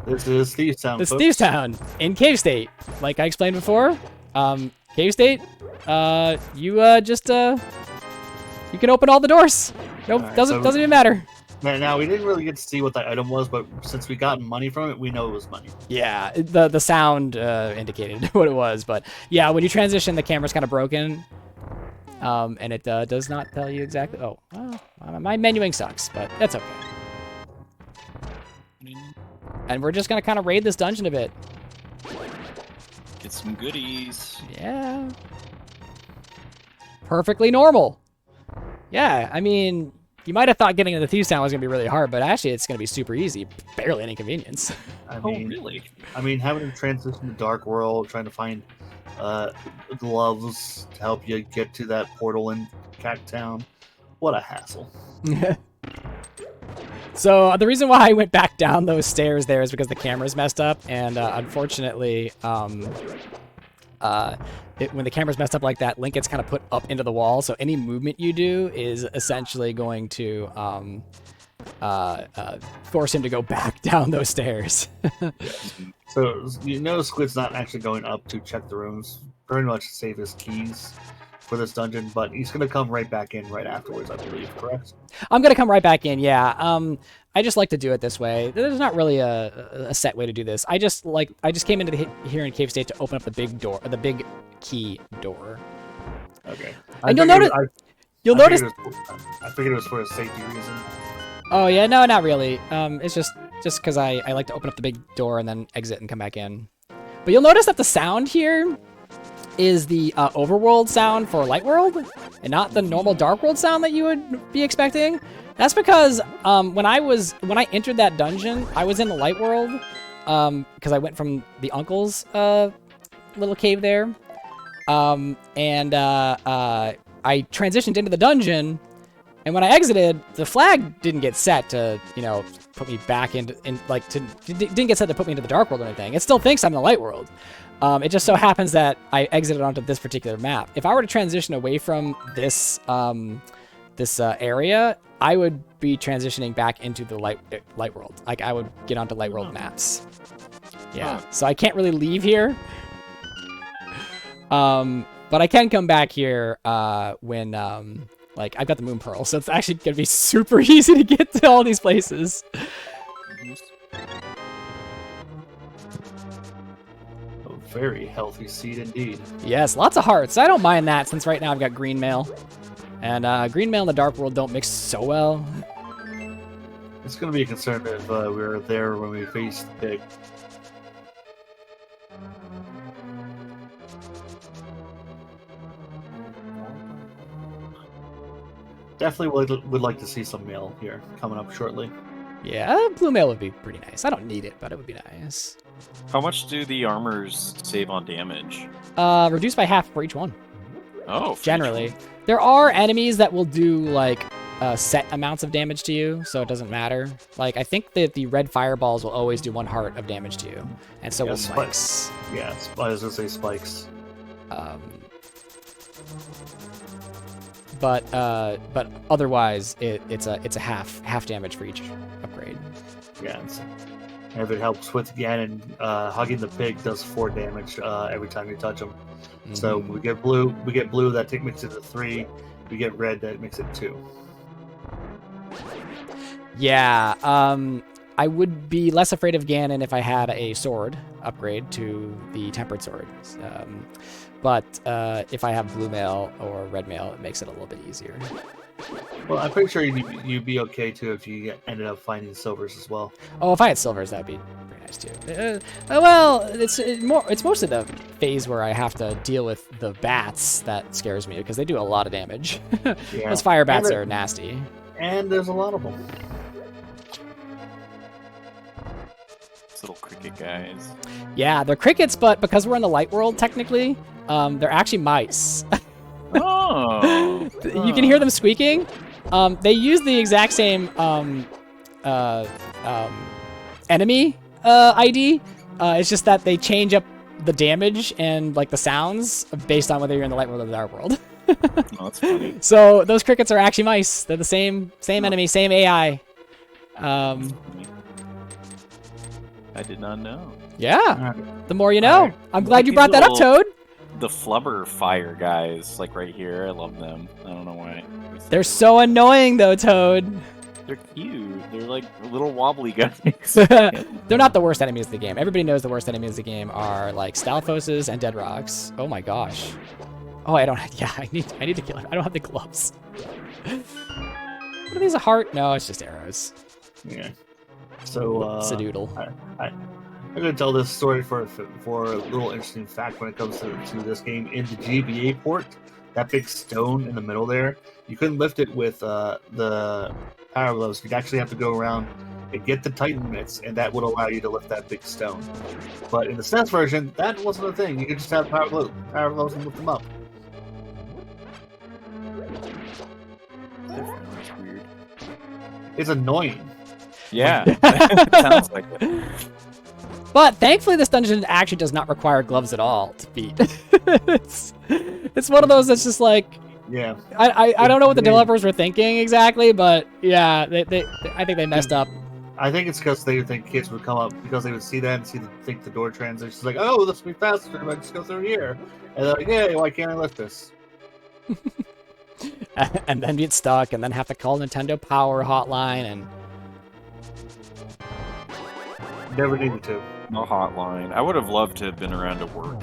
This is Thieves Town. This Thieves Town in Cave State. Like I explained before, Cave State, you can open all the doors. Nope, Right, doesn't so even matter. Now, we didn't really get to see what that item was, but since we got money from it, we know it was money. Yeah, the sound indicated what it was, but yeah, when you transition, the camera's kind of broken, and it does not tell you exactly. Oh, well, my menuing sucks, but that's okay. And we're just gonna kind of raid this dungeon a bit. Get some goodies. Yeah. Perfectly normal. Yeah, I mean, you might have thought getting into the Thieves Town was going to be really hard, but actually it's going to be super easy. Barely an inconvenience. I mean, really? I mean, having to transition to Dark World, trying to find gloves to help you get to that portal in Cat Town. What a hassle. So the reason why I went back down those stairs there is because the camera's messed up, and unfortunately, when the camera's messed up like that, Link gets kind of put up into the wall, so any movement you do is essentially going to force him to go back down those stairs. So, you know, Squid's not actually going up to check the rooms, pretty much to save his keys for this dungeon, but he's going to come right back in right afterwards, I believe, correct? I'm going to come right back in, yeah. I just like to do it this way. There's not really a set way to do this. I just came into here in Cave State to open up the big door, the big key door. Okay. And you'll notice. I figured it was for a safety reason. Oh yeah, no, not really. It's just because I like to open up the big door and then exit and come back in. But you'll notice that the sound here is the overworld sound for Light World, and not the normal Dark World sound that you would be expecting. That's because when I entered that dungeon, I was in the Light World because I went from the uncle's little cave there, and I transitioned into the dungeon. And when I exited, the flag didn't get set to, put me back didn't get set to put me into the Dark World or anything. It still thinks I'm in the Light World. It just so happens that I exited onto this particular map. If I were to transition away from this area, I would be transitioning back into the Light World. Like, I would get onto Light World maps. Yeah, so I can't really leave here. But I can come back here when, I've got the Moon Pearl, so it's actually going to be super easy to get to all these places. A very healthy seed indeed. Yes, lots of hearts. I don't mind that, since right now I've got green mail. And green mail and the Dark World don't mix so well. It's going to be a concern if we were there when we faced Pig. Definitely would like to see some mail here coming up shortly. Yeah, blue mail would be pretty nice. I don't need it, but it would be nice. How much do the armors save on damage? Reduced by half for each one. Oh, generally. There are enemies that will do, set amounts of damage to you, so it doesn't matter. I think that the red fireballs will always do 1 heart of damage to you, and so will spikes. Yeah, I was going to say spikes. But otherwise, it's a half damage for each upgrade. Yeah, and if it helps with Ganon, hugging the pig does 4 damage every time you touch him. Mm-hmm. So we get blue that makes it a 3. We get red that makes it 2. Yeah, I would be less afraid of Ganon if I had a sword upgrade to the tempered sword. But if I have blue mail or red mail, it makes it a little bit easier. Well, I'm pretty sure you'd be okay too if you ended up finding silvers as well. Oh, if I had silvers, that'd be pretty nice too. Well, it's mostly the phase where I have to deal with the bats that scares me, because they do a lot of damage. Yeah. Those fire bats are nasty. And there's a lot of them. These little cricket guys. Yeah, they're crickets, but because we're in the Light World, technically, they're actually mice. Oh! You can hear them squeaking. They use the exact same enemy ID. It's just that they change up the damage and like the sounds based on whether you're in the light world or the dark world. Oh, that's funny. So those crickets are actually mice. They're the same enemy, same AI. I did not know. Yeah. The more you know. I'm glad you brought that up, Toad. The flubber fire guys, like right here, I love them. I don't know why. They're so annoying though, Toad. They're cute. They're like little wobbly guys. They're not the worst enemies of the game. Everybody knows the worst enemies of the game are like Stalfoses and Dead Rocks. Oh my gosh. Oh, I don't. Yeah, I need to kill him. I don't have the gloves. What are these? A heart? No, it's just arrows. Yeah. So It's a doodle. I'm gonna tell this story for a little interesting fact when it comes to this game. In the GBA port, that big stone in the middle there, you couldn't lift it with the power gloves. You'd actually have to go around and get the Titan mitts, and that would allow you to lift that big stone. But in the SNES version, that wasn't a thing. You could just have power gloves and lift them up. That's weird. It's annoying. Yeah, sounds like it. But thankfully, this dungeon actually does not require gloves at all to beat. it's one of those that's just like, Yeah. I don't know what the developers were thinking exactly, but yeah, I think they messed up. I think it's because they think kids would come up because they would see that and think the door transitions like, oh, this will be faster. I just go through here, and they're like, hey, why can't I lift this? And then get stuck, and then have to call Nintendo Power Hotline, and Never needed to. No hotline. I would have loved to have been around to work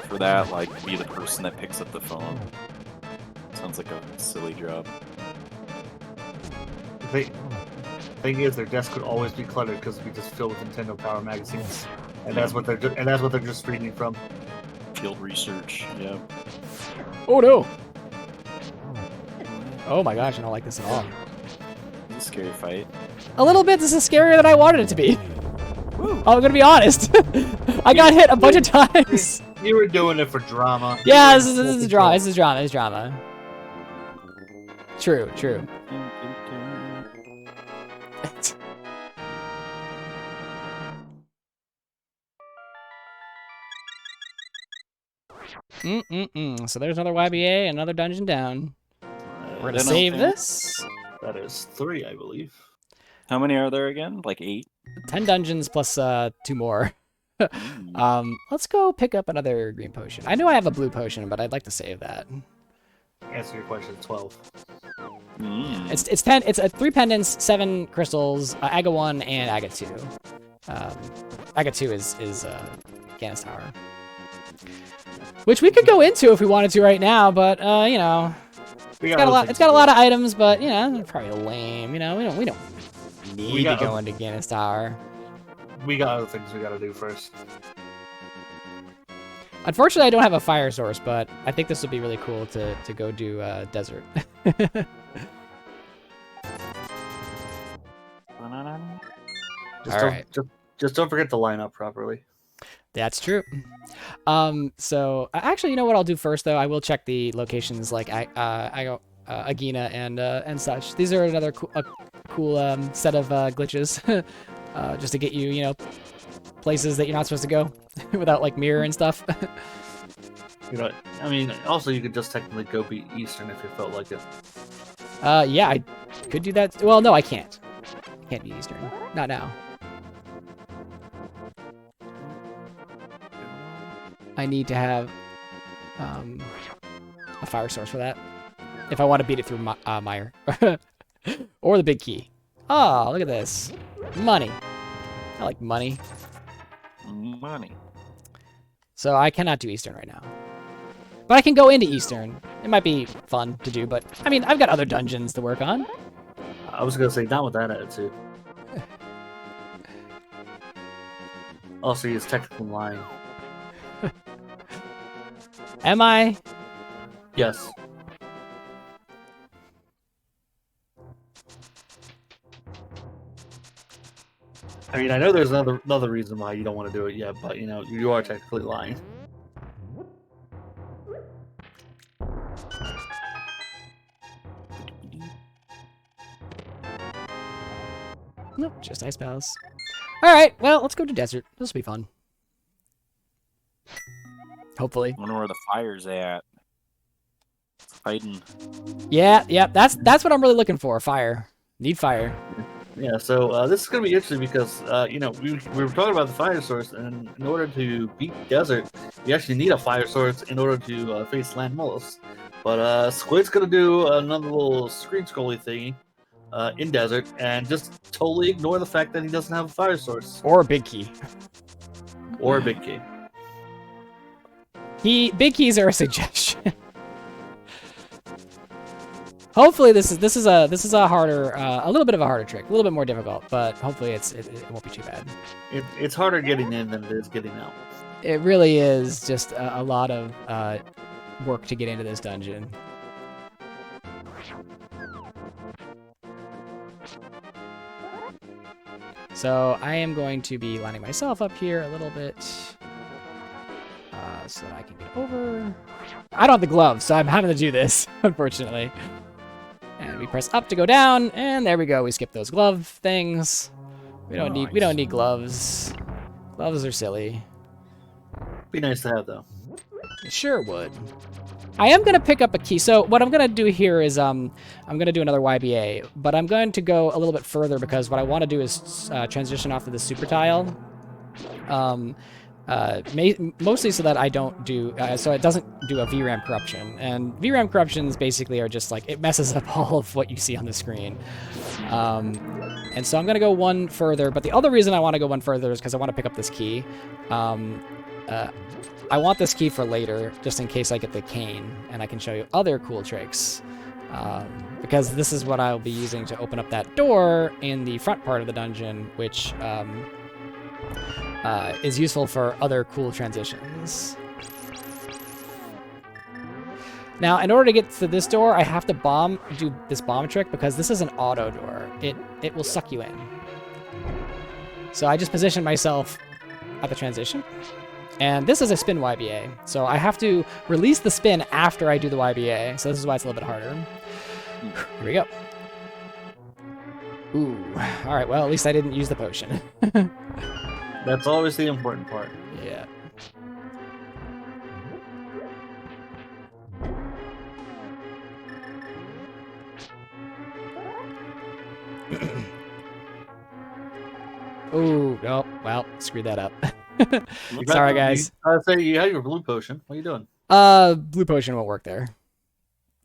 for that, like be the person that picks up the phone. Sounds like a silly job. The thing is, their desk would always be cluttered because we just fill with Nintendo Power magazines, and that's what they're just reading from. Field research, yeah. oh no! Oh my gosh, I don't like this at all. It's a scary fight. A little bit. This is scarier than I wanted it to be. I'm gonna be honest. I got hit a bunch of times. You were doing it for drama. Yeah, this is drama. This is drama. It's drama. True. So there's another YBA, another dungeon down. We're gonna save this. That is 3, I believe. How many are there again? Like 8? 10 dungeons plus 2 more. Let's go pick up another green potion. I know I have a blue potion, but I'd like to save that. Answer your question. 12. It's 10. It's 3 pendants, 7 crystals, Aga 1 and Aga 2. Aga 2 is Ganis Tower, which we could go into if we wanted to right now, but you know, it's got a lot of items, but you know, it's probably lame. You know, we don't need to go into Ganis Tower. We got other things we gotta do first. Unfortunately, I don't have a fire source, but I think this would be really cool to go do desert. Just don't forget to line up properly. That's true. So actually, you know what I'll do first though? I will check the locations like Agina and such. These are another cool set of glitches, just to get you, you know, places that you're not supposed to go without like mirror and stuff. You know, I mean, also you could just technically go beat Eastern if you felt like it. Yeah, I could do that. Well, no, I can't. Can't be Eastern. Not now. I need to have a fire source for that if I want to beat it through Mire. Or the big key. Oh, look at this. Money. I like money. Money. So I cannot do Eastern right now. But I can go into Eastern. It might be fun to do, but I mean, I've got other dungeons to work on. I was gonna say, not with that attitude. Also, he's technically lying. Am I? Yes. I mean, I know there's another reason why you don't want to do it yet, but you know, you are technically lying. Nope, just Ice Palace. Alright, well, let's go to Desert. This will be fun. Hopefully. I wonder where the fire's at. Fighting. Yeah, that's what I'm really looking for. Fire. Need fire. Yeah, so this is going to be interesting because, you know, we were talking about the fire source, and in order to beat Desert, you actually need a fire source in order to face Land Mollusk. But Squid's going to do another little screen scrolly thingy in Desert and just totally ignore the fact that he doesn't have a fire source. Or a big key. Or a big key. Big keys are a suggestion. Hopefully this is a harder, a little bit of a harder trick, a little bit more difficult, but hopefully it won't be too bad. It's harder getting in than it is getting out. It really is just a lot of work to get into this dungeon. So I am going to be lining myself up here a little bit so that I can get over. I don't have the gloves, so I'm having to do this, unfortunately. And we press up to go down, and there we go. We skip those glove things. We don't need gloves. Gloves are silly. Be nice to have though. It sure would. I am gonna pick up a key. So what I'm gonna do here is I'm gonna do another YBA, but I'm going to go a little bit further because what I want to do is transition off to the super tile. Mostly so that I don't do, so it doesn't do a VRAM corruption. And VRAM corruptions basically are just like, it messes up all of what you see on the screen. And so I'm going to go one further, but the other reason I want to go one further is because I want to pick up this key. I want this key for later, just in case I get the cane, and I can show you other cool tricks. Because this is what I'll be using to open up that door in the front part of the dungeon, which is useful for other cool transitions. Now, in order to get to this door, I have to do this bomb trick because this is an auto door. It will suck you in. So I just position myself at the transition. And this is a spin YBA. So I have to release the spin after I do the YBA. So this is why it's a little bit harder. Here we go. Ooh. All right, well, at least I didn't use the potion. That's always the important part. Yeah. Ooh, oh, well, screwed that up. Sorry, guys. I say you have your blue potion. What are you doing? Blue potion won't work there.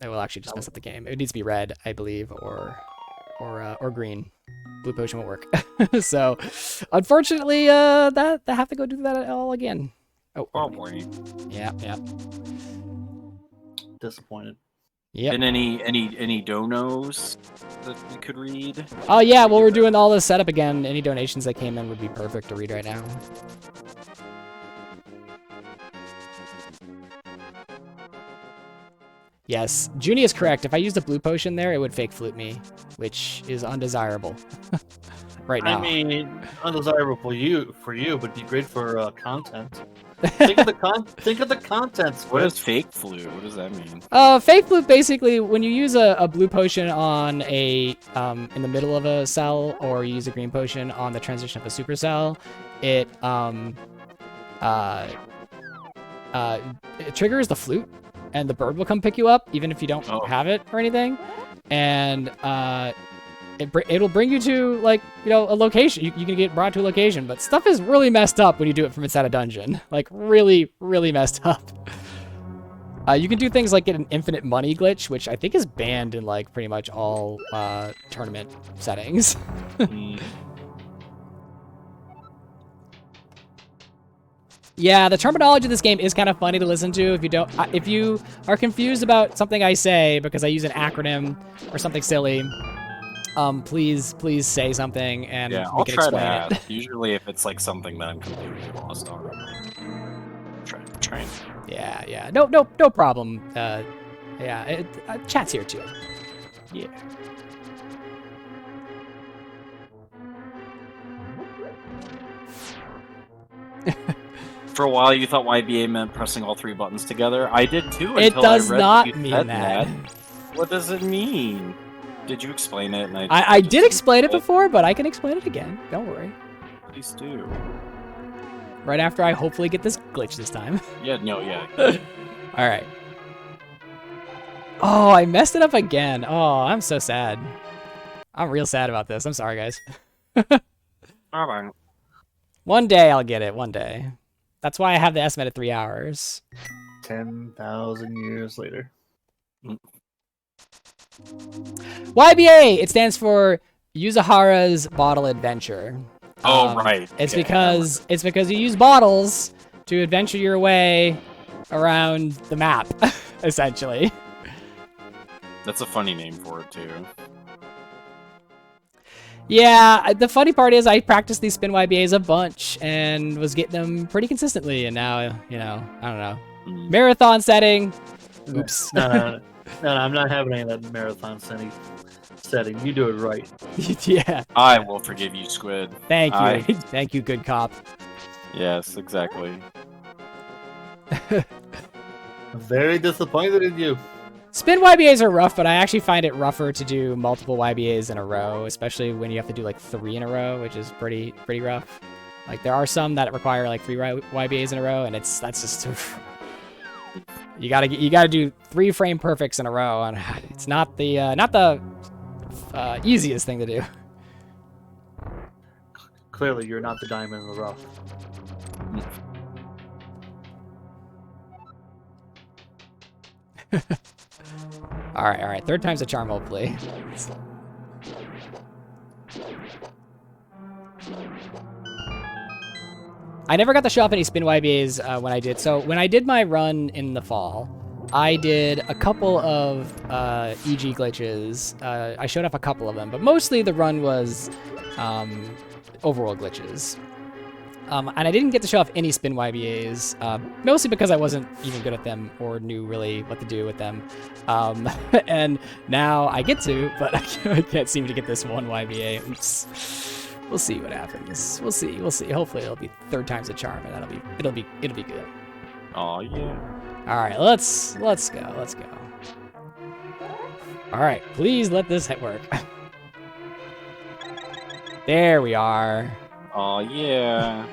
It will actually just mess up the game. It needs to be red, I believe, or green. Blue potion won't work. So, unfortunately, I have to go do that all again. Oh, boy. Yeah. Disappointed. Yep. And any donos that we could read? Oh yeah, well we're doing all this setup again. Any donations that came in would be perfect to read right now. Yes, Junie is correct. If I used a blue potion there, it would fake flute me, which is undesirable right now. I mean, undesirable for you, but it'd be great for content. Think of the contents. What is fake flute? What does that mean? Fake flute basically when you use a blue potion on a in the middle of a cell, or you use a green potion on the transition of a supercell, it triggers the flute, and the bird will come pick you up even if you don't have it or anything, and it'll bring you to, like, you know, a location. You can get brought to a location, but stuff is really messed up when you do it from inside a dungeon. Like, really, really messed up. You can do things like get an infinite money glitch, which I think is banned in, like, pretty much all tournament settings. Yeah, the terminology of this game is kind of funny to listen to. If you are confused about something I say because I use an acronym or something silly, please say something and we can explain it. Usually if it's like something that I'm completely lost on. Trying. Yeah. No problem. Chat's here too. Yeah. For a while, you thought YBA meant pressing all three buttons together. I did too. It does not mean that. What does it mean? Did you explain it? And I did explain it before, but I can explain it again. Don't worry. Please do. Right after I hopefully get this glitch this time. Yeah, no, yeah. All right. Oh, I messed it up again. Oh, I'm so sad. I'm real sad about this. I'm sorry, guys. Alright. One day I'll get it. One day. That's why I have the estimate at 3 hours. 10,000 years later. YBA! It stands for Yuzahara's Bottle Adventure. Oh, right. It's because you use bottles to adventure your way around the map, essentially. That's a funny name for it, too. Yeah, the funny part is I practiced these spin YBAs a bunch and was getting them pretty consistently, and now, you know, I don't know. Marathon setting. Oops. No, I'm not having any of that marathon setting. You do it right. Yeah. I will forgive you, Squid. Thank you. Thank you, good cop. Yes, exactly. I'm very disappointed in you. Spin YBAs are rough, but I actually find it rougher to do multiple YBAs in a row, especially when you have to do like 3 in a row, which is pretty rough. Like there are some that require like 3 YBAs in a row, and that's just you gotta do 3 frame perfects in a row, and it's not the easiest thing to do. Clearly, you're not the diamond in the rough. All right. 3rd time's a charm, hopefully. I never got to show off any spin YBAs when I did. So when I did my run in the fall, I did a couple of EG glitches. I showed off a couple of them, but mostly the run was overworld glitches. And I didn't get to show off any spin YBAs, mostly because I wasn't even good at them or knew really what to do with them. And now I get to, but I can't seem to get this one YBA. Oops. We'll see what happens. We'll see. Hopefully it'll be 3rd time's a charm, and it'll be good. Oh yeah. All right, let's go. All right, please let this work. There we are. Oh yeah.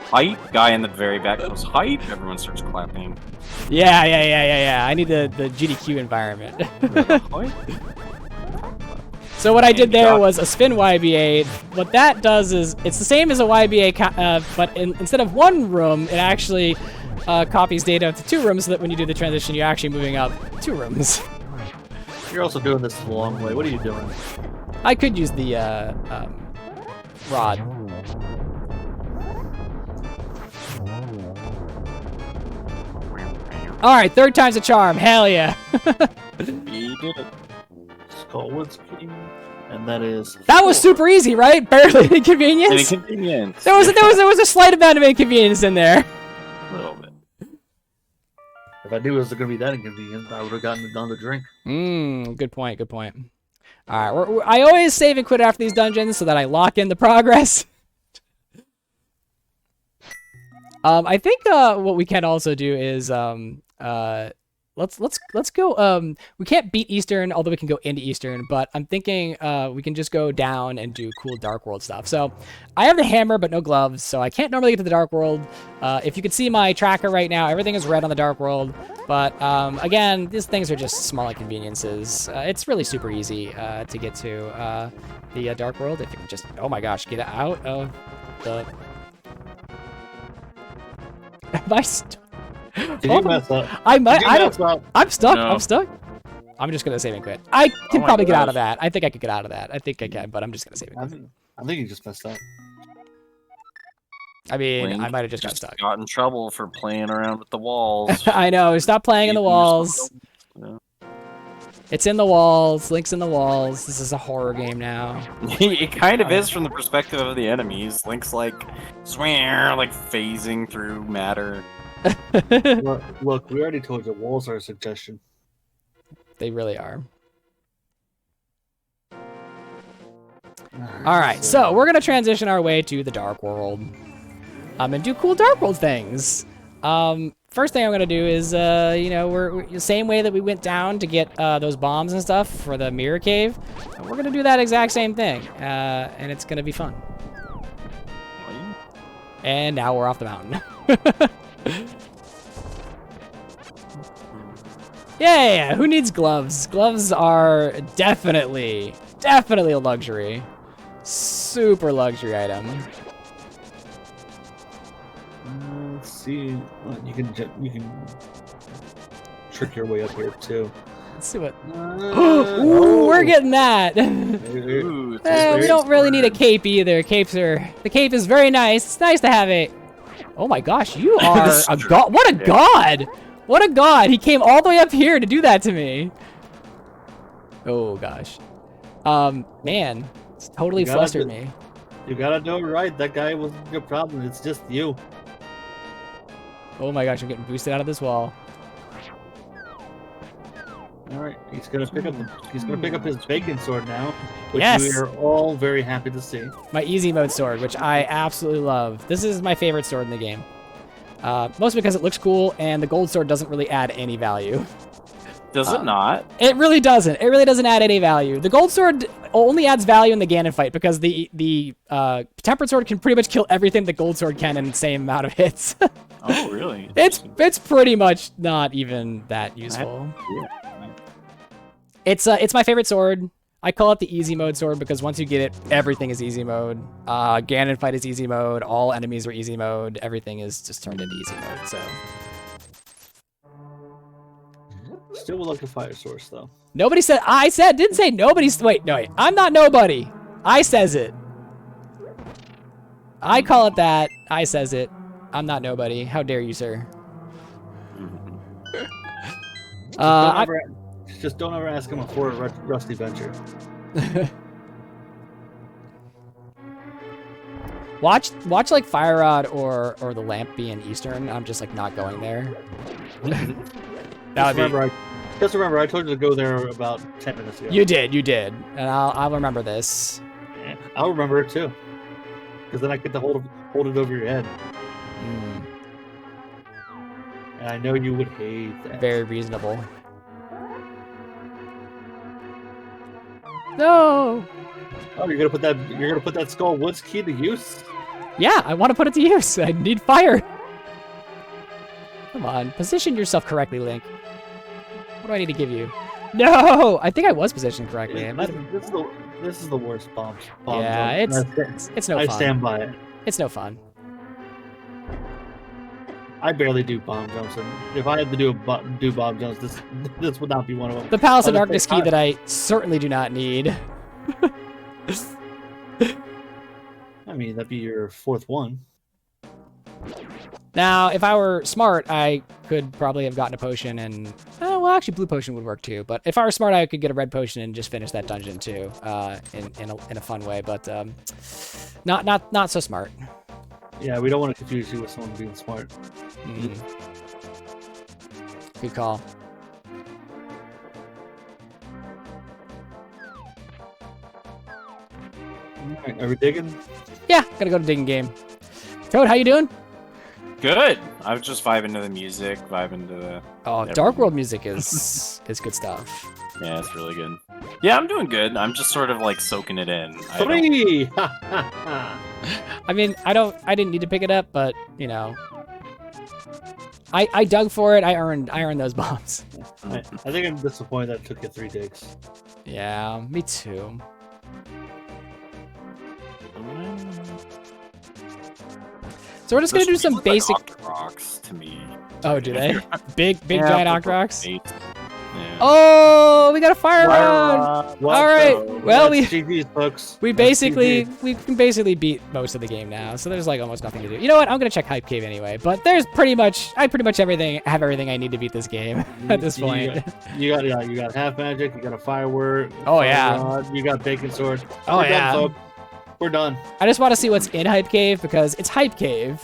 Hype! Guy in the very back goes hype. Everyone starts clapping. Yeah. I need the GDQ environment. Hype. So what I did there was a spin YBA. What that does is it's the same as a YBA, but instead of 1 room, it actually copies data to 2 rooms, so that when you do the transition, you're actually moving up 2 rooms. You're also doing this the long way. What are you doing? I could use the rod. All right, 3rd time's a charm. Hell yeah. He did it. Skullwood's King, and that is. That was super easy, right? Barely an inconvenience. There was a slight amount of inconvenience in there. A little bit. If I knew it was going to be that inconvenient, I would have gotten it done to drink. Good point. All right, I always save and quit after these dungeons so that I lock in the progress. I think what we can also do is let's go. We can't beat Eastern, although we can go into Eastern. But I'm thinking we can just go down and do cool Dark World stuff. So I have the hammer, but no gloves, so I can't normally get to the Dark World. If you could see my tracker right now, everything is red on the Dark World. But again, these things are just small inconveniences. It's really super easy to get to the Dark World if you can just, oh my gosh, get out of the. Am I stuck? Did you mess up? I might. I don't. Up? I'm stuck. No. I'm stuck. I'm just gonna save and quit. I can probably get out of that. I think I could get out of that. I think I can, but I'm just gonna save and quit. I think you just messed up. I mean, Link I might have just got stuck. Got in trouble for playing around with the walls. I know. Stop playing in the walls. Yeah. It's in the walls. Link's in the walls. This is a horror game now. It kind of is from the perspective of the enemies. Link's like, swear, like phasing through matter. Look, we already told you walls are a suggestion. They really are. All right, so we're gonna transition our way to the Dark World, and do cool Dark World things. first thing I'm gonna do is, you know, we're the same way that we went down to get those bombs and stuff for the mirror cave. We're gonna do that exact same thing, and it's gonna be fun. And now we're off the mountain. Yeah, who needs gloves? Gloves are definitely a luxury. Super luxury item. Let's see. You can trick your way up here too. Let's see what. Ooh, we're getting that. Ooh, We don't really need a cape either. The cape is very nice. It's nice to have it. Oh my gosh, you are a god. What a god! What a god! He came all the way up here to do that to me. Oh gosh. Man, it's totally flustered me. You gotta do it right. That guy wasn't your problem. It's just you. Oh my gosh, I'm getting boosted out of this wall. All right, he's gonna pick up his bacon sword now, which Yes! we are all very happy to see. My easy mode sword, which I absolutely love. This is my favorite sword in the game. Mostly because it looks cool, and the gold sword doesn't really add any value. Does it not? It really doesn't. It really doesn't add any value. The gold sword only adds value in the Ganon fight because the tempered sword can pretty much kill everything the gold sword can in the same amount of hits. Oh, really? It's pretty much not even that useful. It's my favorite sword. I call it the easy mode sword because once you get it, everything is easy mode. Ganon fight is easy mode. All enemies are easy mode. Everything is just turned into easy mode. So Still would like a fire source though. nobody said. Didn't say nobody's. Wait, no, wait. I'm not nobody. I says it. I call it that. I says it. I'm not nobody. How dare you, sir? Just don't ever ask him for a rusty venture. Watch like Fire Rod or the lamp be in Eastern. I'm just like not going there. Just remember, I told you to go there about 10 minutes ago. You did, and I'll remember this. Yeah, I'll remember it too, because then I get to hold it over your head. And I know you would hate that. Very reasonable. No. Oh, you're gonna put that Skull Woods key to use? Yeah, I want to put it to use. I need fire. Come on, position yourself correctly, Link. What do I need to give you? No, I think I was positioned correctly. This is the worst bomb. Yeah, jump. it's no fun. I stand by it. It's no fun. I barely do bomb jumps, and if I had to do bomb jumps, this would not be one of them. The Palace of Darkness key that I certainly do not need. I mean, that'd be your fourth one. Now, if I were smart, I could probably have gotten a potion and... well, actually, blue potion would work too. But if I were smart, I could get a red potion and just finish that dungeon too, in a fun way. But not so smart. Yeah, we don't want to confuse you with someone being smart. Good call. Alright, are we digging? Yeah, gotta go to digging game. Toad, how you doing? Good. I was just vibing to the music, vibing to the... Oh, Dark World music is good stuff. Yeah, it's really good. Yeah, I'm doing good. I'm just sort of like soaking it in. 3! I mean, I didn't need to pick it up, but you know, I dug for it. I earned those bombs. I think I'm disappointed that it took you 3 digs. Yeah, me too. So we're just gonna do some basic rocks to me. Oh, do they? Big Yeah, giant but Octrox? Yeah. Oh, we got a fire rod! All right, well GG's, folks. we can basically beat most of the game now, so there's like almost nothing to do. You know what? I'm gonna check Hype Cave anyway, but there's pretty much have everything I need to beat this game at this point. You got half magic. You got a firework. Oh yeah. Rod, you got bacon sword. Oh yeah. Done, we're done. I just want to see what's in Hype Cave because it's Hype Cave.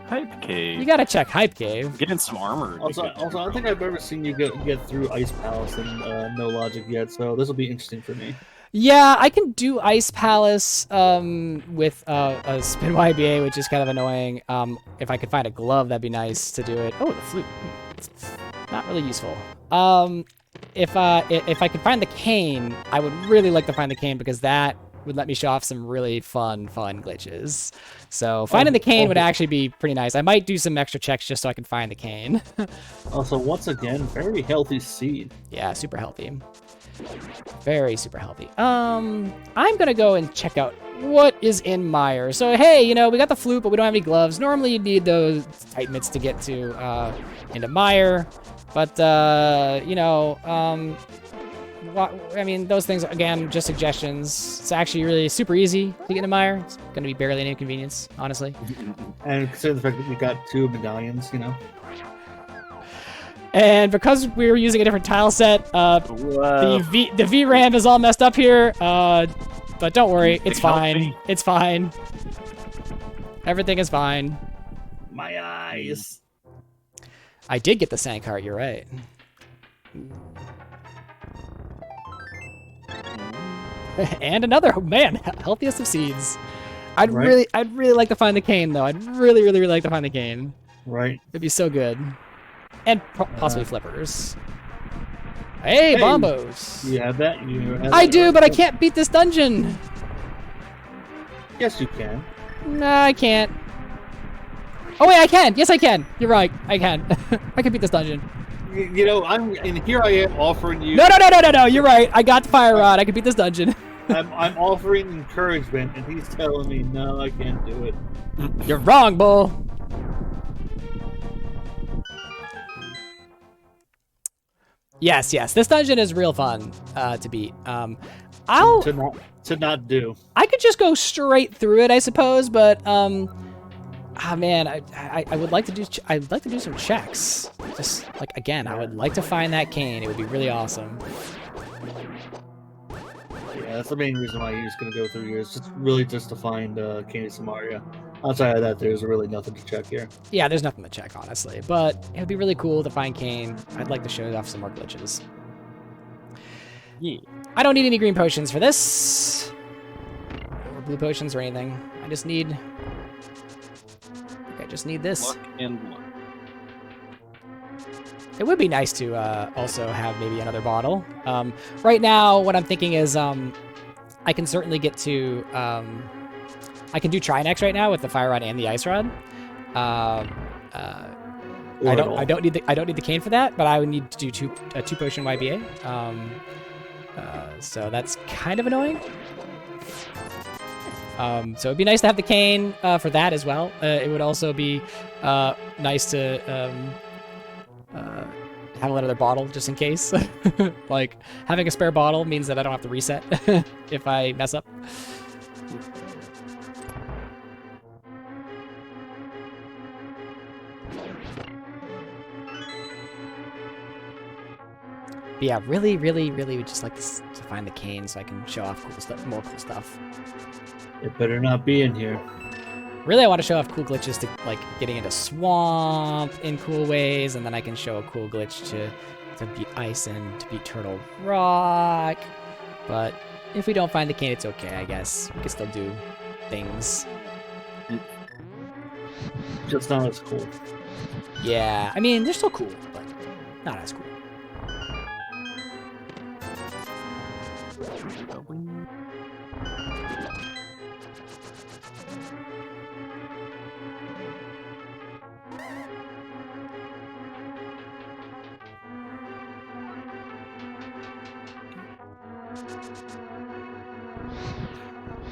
Hype Cave. You gotta check Hype Cave. Getting some armor. Also, I don't think I've ever seen you get through Ice Palace and no logic yet, so this will be interesting for me. Yeah, I can do Ice Palace with a spin YBA, which is kind of annoying. If I could find a glove, that'd be nice to do it. Oh, the flute. Not really useful. If I could find the cane, I would really like to find the cane because that would let me show off some really fun glitches. So finding the cane would actually be pretty nice. I might do some extra checks just so I can find the cane. Also, once again, very healthy seed. Yeah, super healthy. Very super healthy. I'm gonna go and check out what is in Mire. So hey, you know, we got the flute, but we don't have any gloves. Normally you'd need those tight mitts to get to into Mire. But you know, I mean, those things, again, just suggestions. It's actually really super easy to get into Mire. It's going to be barely any inconvenience, honestly. And consider the fact that we got 2 medallions, you know. And because we were using a different tile set, the VRAM is all messed up here. But don't worry, it's fine. It's fine. Everything is fine. My eyes. I did get the sand cart, you're right. And another, man, healthiest of seeds. I'd really like to find the cane though. I'd really like to find the cane. Right. It'd be so good. And possibly flippers. Hey, bombos. You have that? I do, but I can't beat this dungeon. Yes, you can. Nah, I can't. Oh wait, I can. Yes, I can. You're right. I can. I can beat this dungeon. You know, and here I am offering you. No. You're right. I got the fire rod. I can beat this dungeon. I'm offering encouragement, and he's telling me, no, I can't do it. You're wrong, bull. Yes. This dungeon is real fun to beat. To not do. I could just go straight through it, I suppose, but man, I would like to do. I'd like to do some checks. Just like again, I would like to find that cane. It would be really awesome. Yeah, that's the main reason why he's gonna go through here. It's just to find Cane Samaria. Outside of that, there's really nothing to check here. Yeah, there's nothing to check, honestly. But it would be really cool to find cane. I'd like to show off some more glitches. Yeah. I don't need any green potions for this, or blue potions or anything. I just need this. Luck and luck. It would be nice to also have maybe another bottle. Right now, what I'm thinking is I can certainly get to... I can do Trinex right now with the fire rod and the ice rod. I don't need the cane for that, but I would need to do a 2-potion YBA. So that's kind of annoying. So it'd be nice to have the cane for that as well. It would also be nice to have another bottle just in case. Like having a spare bottle means that I don't have to reset if I mess up. But yeah, really would just like to find the cane so I can show off cool stuff, more cool stuff. It better not be in here. Really, I want to show off cool glitches to like getting into swamp in cool ways, and then I can show a cool glitch to beat ice and to beat turtle rock. But if we don't find the cane, it's okay, I guess. We can still do things. Just not as cool. Yeah, I mean, they're still cool, but not as cool.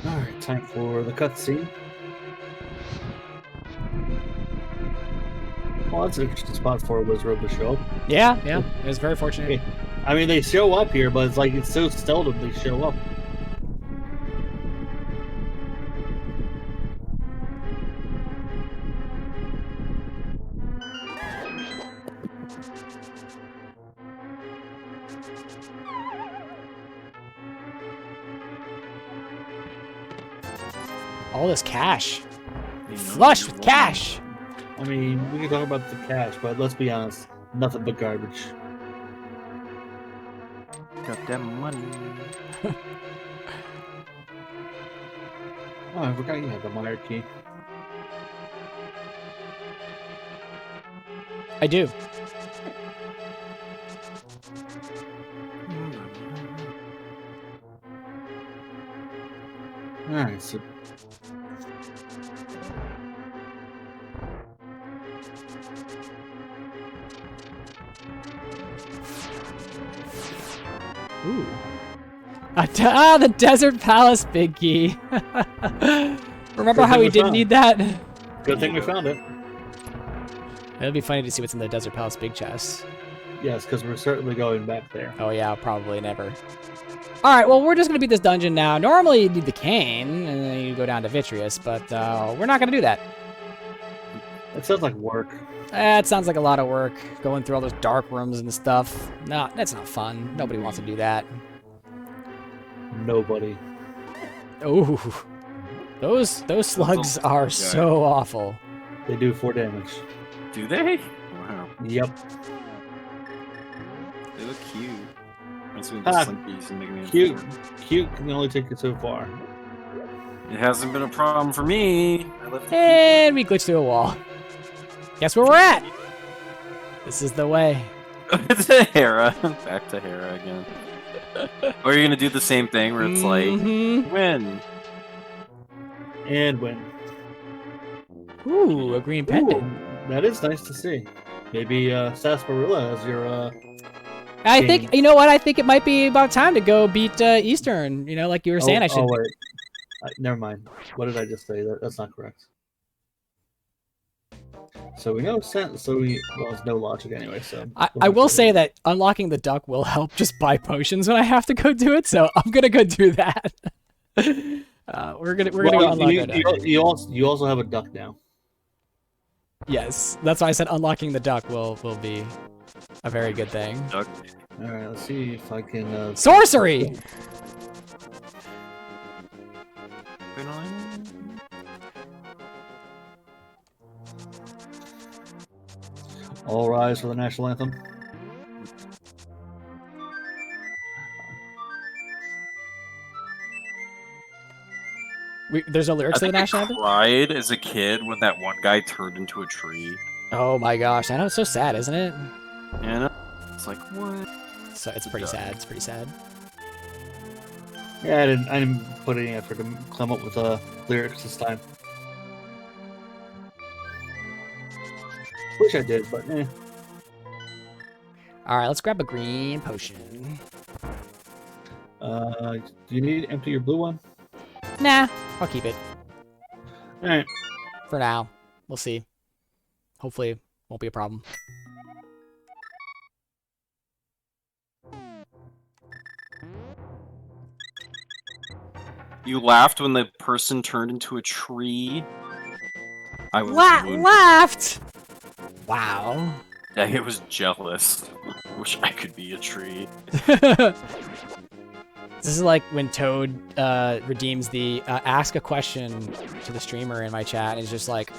Alright, time for the cutscene. Well, that's an interesting spot for a wizard to show up. Yeah, it was very fortunate. I mean, they show up here, but it's like it's so seldom they show up. All this cash. Flush with cash. I mean, we can talk about the cash, but let's be honest, nothing but garbage. Got that money. Oh, I forgot you had the Meyer key. I do. Alright, so Ooh. The Desert Palace Big Key. Remember how we didn't need that? good thing we found it. It'll be funny to see what's in the Desert Palace Big Chest. Yes, because we're certainly going back there. Oh yeah, probably never. Alright, well, we're just going to beat this dungeon now. Normally you need the cane, and then you go down to Vitreous, but we're not going to do that. It sounds like work. It sounds like a lot of work, going through all those dark rooms and stuff. No, that's not fun. Nobody wants to do that. Nobody. Ooh. Those slugs are so awful. They do 4 damage. Do they? Wow. Yep. They look cute. Reminds me of the Slinkies and Mega Man 4. Cute can only take you so far. It hasn't been a problem for me. And we glitched through a wall. Guess where we're at? This is the way. To Hera. Back to Hera again. Or you're gonna do the same thing where it's like, win. And win. Ooh, a green pendant. Ooh, that is nice to see. Maybe Sarsaparilla as your I think, you know what, I think it might be about time to go beat Eastern, you know, like you were saying I should. Oh, wait. Never mind. What did I just say? That's not correct. So we know well, there's no logic anyway, so... I will say that unlocking the duck will help just buy potions when I have to go do it, so I'm gonna go do that. We're gonna go unlock our duck. You also have a duck now. Yes, that's why I said unlocking the duck will be a very good thing. Duck. Alright, let's see if I can... Sorcery! All rise for the national anthem. There's no lyrics to the national anthem? I cried as a kid when that one guy turned into a tree. Oh my gosh, I know, it's so sad, isn't it? And it's like, what? So it's pretty sad. It's pretty sad. Yeah, I didn't put any effort to come up with lyrics this time. Wish I did, but eh. All right, let's grab a green potion. Do you need to empty your blue one? Nah, I'll keep it All right. for now. We'll see. Hopefully, it won't be a problem. You laughed when the person turned into a tree. I was laughed. Wow. I was jealous. Wish I could be a tree. This is like when Toad redeems the ask a question to the streamer in my chat, and he's just like,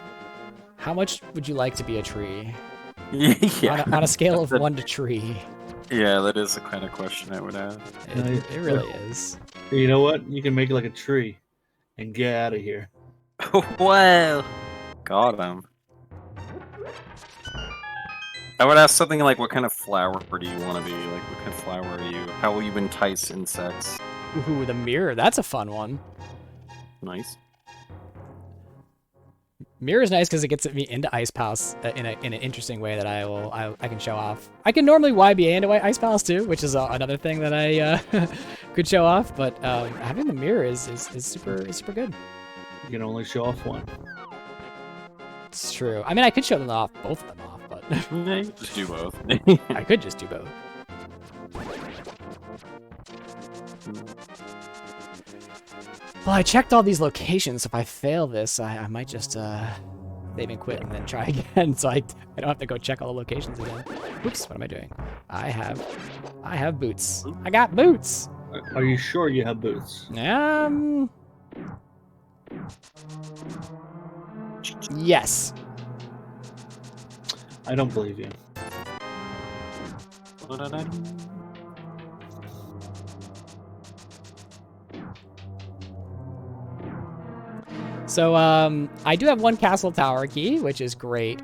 how much would you like to be a tree? Yeah. On a scale of 1 to tree. Yeah, that is the kind of question I would ask. It really is. You know what? You can make it like a tree and get out of here. Wow. Got him. I would ask something like, what kind of flower do you want to be? Like, what kind of flower are you? How will you entice insects? Ooh, the mirror. That's a fun one. Nice. Mirror is nice because it gets me into Ice Palace in an interesting way that I can show off. I can normally YBA into Ice Palace too, which is another thing that I could show off. But having the mirror is super good. You can only show off one. It's true. I mean, I could show them off, both of them off, but Just do both. I could just do both. Well, I checked all these locations. So if I fail this, I might just save and quit and then try again. So I don't have to go check all the locations again. Oops, what am I doing? I have boots. I got boots. Are you sure you have boots? Yes. I don't believe you. So I do have one castle tower key, which is great.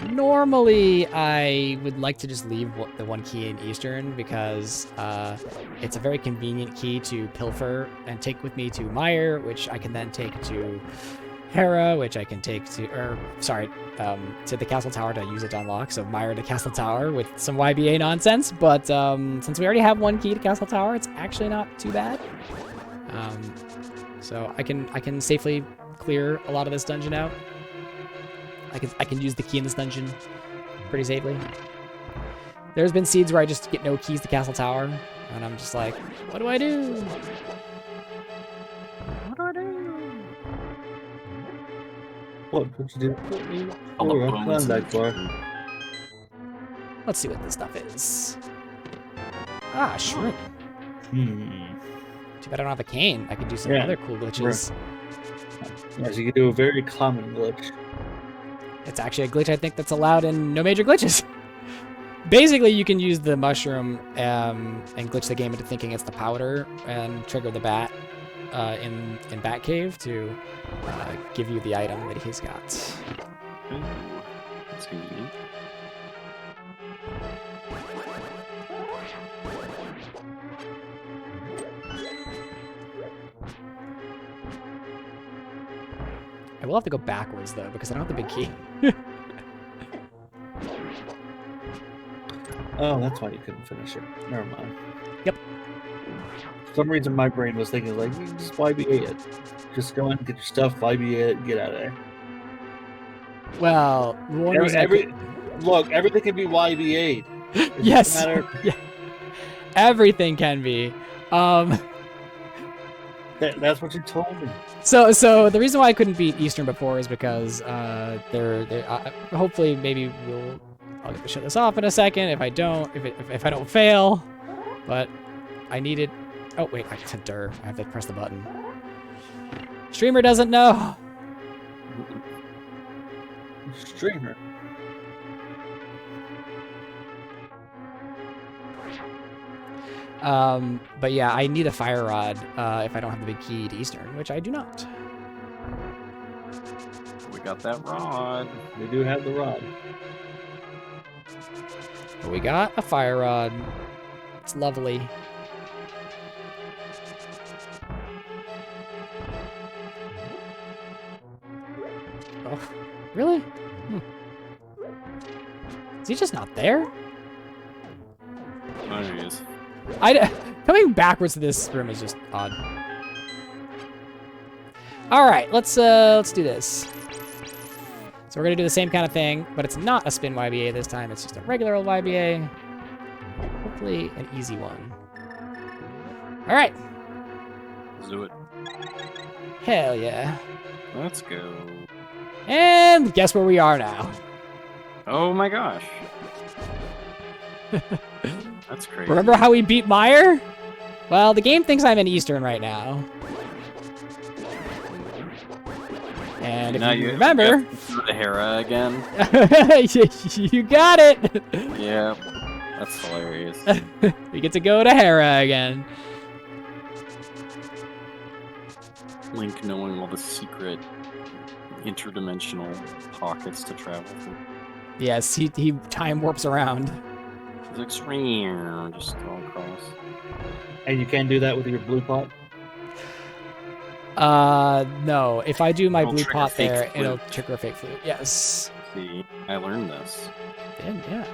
Normally, I would like to just leave the one key in Eastern because it's a very convenient key to pilfer and take with me to Meyer, which I can then take to Hera, which I can take to, to the Castle Tower to use it to unlock. So Meyer to Castle Tower with some YBA nonsense. But since we already have one key to Castle Tower, it's actually not too bad. So I can safely clear a lot of this dungeon out. I can use the key in this dungeon pretty safely. There's been seeds where I just get no keys to Castle Tower, and I'm just like, what do I do? What do I do? What would you do? Let's see what this stuff is. Ah, shrimp. Too bad I don't have a cane. I could do some other cool glitches. Yes, you can do a very common glitch. It's actually a glitch I think that's allowed in No Major Glitches. Basically, you can use the mushroom and glitch the game into thinking it's the powder and trigger the bat in Batcave to give you the item that he's got. Ooh, that's convenient. I will have to go backwards though because I don't have the big key. Oh, that's why you couldn't finish it. Never mind. Yep. For some reason, my brain was thinking like, you just YBA it. Just go in, get your stuff, YBA it, get out of there. Well, one reason look, everything can be YBA'd. Yes. Yeah. Everything can be. That's what you told me. So the reason why I couldn't beat Eastern before is because hopefully maybe I'll get to shut this off in a second if I don't fail, but I needed. Oh wait, I said I have to press the button. Streamer doesn't know. Streamer. But yeah, I need a fire rod if I don't have the big key to Eastern, which I do not. We got that rod. We do have the rod. But we got a fire rod. It's lovely. Oh, really? Is he just not there? Oh, he is. Coming backwards to this room is just odd. All right, let's do this. So we're gonna do the same kind of thing, but it's not a spin YBA this time. It's just a regular old YBA. Hopefully an easy one. All right. Let's do it. Hell yeah. Let's go. And guess where we are now. Oh my gosh. That's crazy. Remember how we beat Meyer? Well, the game thinks I'm in Eastern right now. And if you remember... The Hera again. You got it! Yeah, that's hilarious. We get to go to Hera again. Link knowing all the secret interdimensional pockets to travel through. Yes, he time warps around. It's like, just all across. And you can't do that with your blue pot? No. If I do my It'll blue trigger pot fake there, flute. it'll trigger a fake flute. Yes. See, I learned this. Yeah.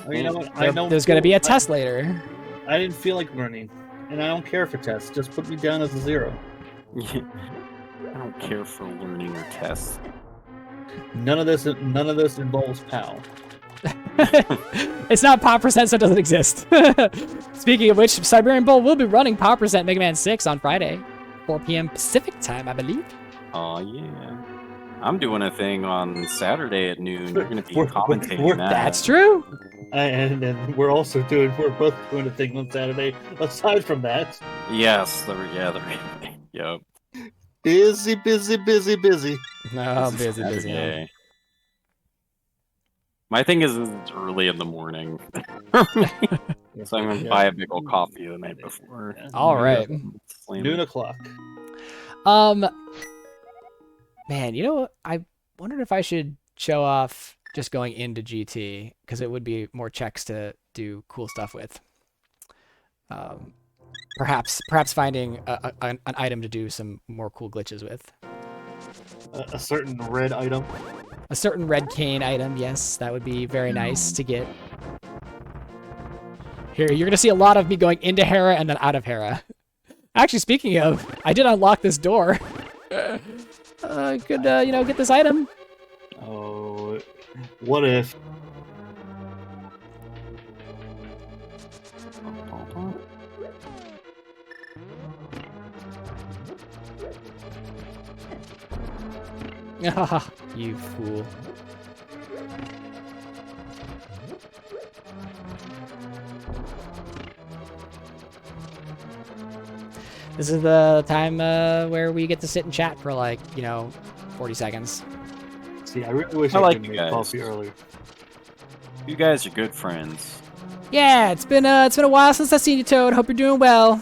You know what? There's gonna be a test later. I didn't feel like learning, and I don't care for tests. Just put me down as a 0. I don't care for learning or tests. None of this involves PAL. It's not POW%, so it doesn't exist. Speaking of which, Siberian Bowl will be running POW% Mega Man 6 on Friday, 4 p.m. Pacific time, I believe. Oh yeah. I'm doing a thing on Saturday at noon. You're gonna be commentating that. That's true. And we're both doing a thing on Saturday. Aside from that, Yes, yep. busy. No, busy. Yeah. My thing is it's early in the morning. So I'm gonna buy a big old coffee the night before. All right. Slam Noon it. o'clock. Man, you know what? I wondered if I should show off just going into GT, because it would be more checks to do cool stuff with. Perhaps finding an item to do some more cool glitches with. A certain red item. A certain red cane item, yes, that would be very nice to get. Here, you're gonna see a lot of me going into Hera and then out of Hera. Actually, speaking of, I did unlock this door. Could you know, get this item. Oh, what if? You fool. This is the time where we get to sit and chat for like, you know, 40 seconds. See, I really wish I I like could you make guys. coffee earlier. You guys are good friends. Yeah, it's been a while since I've seen you, Toad. Hope you're doing well.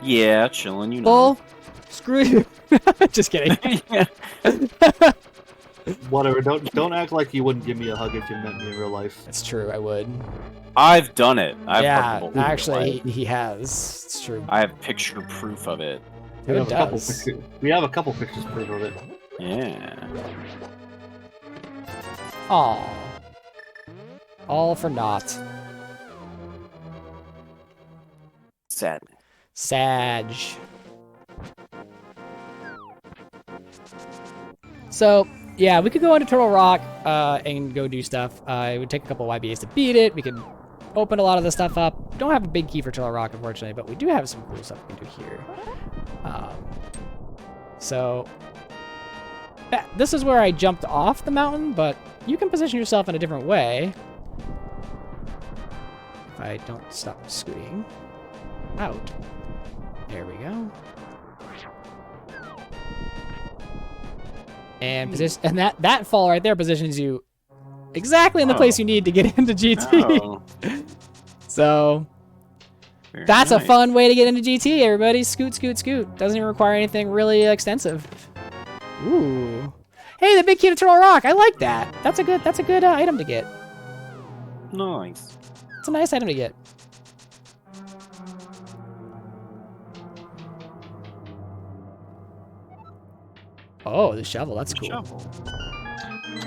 Yeah, chilling, you know. Bull, screw you. Just kidding. Yeah. Whatever. Don't act like you wouldn't give me a hug if you met me in real life. That's true. I would. I've done it. I've Yeah, hugged Bull in real actually, life. he has. It's true. I have picture proof of it. We It have a couple does. pictures. We have a couple pictures proof of it. Yeah. Aw. All for naught. Sad. Sag. So, yeah, we could go into Turtle Rock and go do stuff. It would take a couple YBAs to beat it. We could open a lot of the stuff up. Don't have a big key for Turtle Rock, unfortunately, but we do have some cool stuff we can do here. So, this is where I jumped off the mountain, but you can position yourself in a different way. If I don't stop scooting out. There we go. And that fall right there positions you exactly in the place you need to get into GT. Oh, So very that's a nice. fun way to get into GT, everybody. Scoot, scoot, scoot. Doesn't even require anything really extensive. Ooh. Hey, the big key to Turtle Rock. I like that. That's a good item to get. Nice. It's a nice item to get. Oh, the shovel. That's cool. Shovel.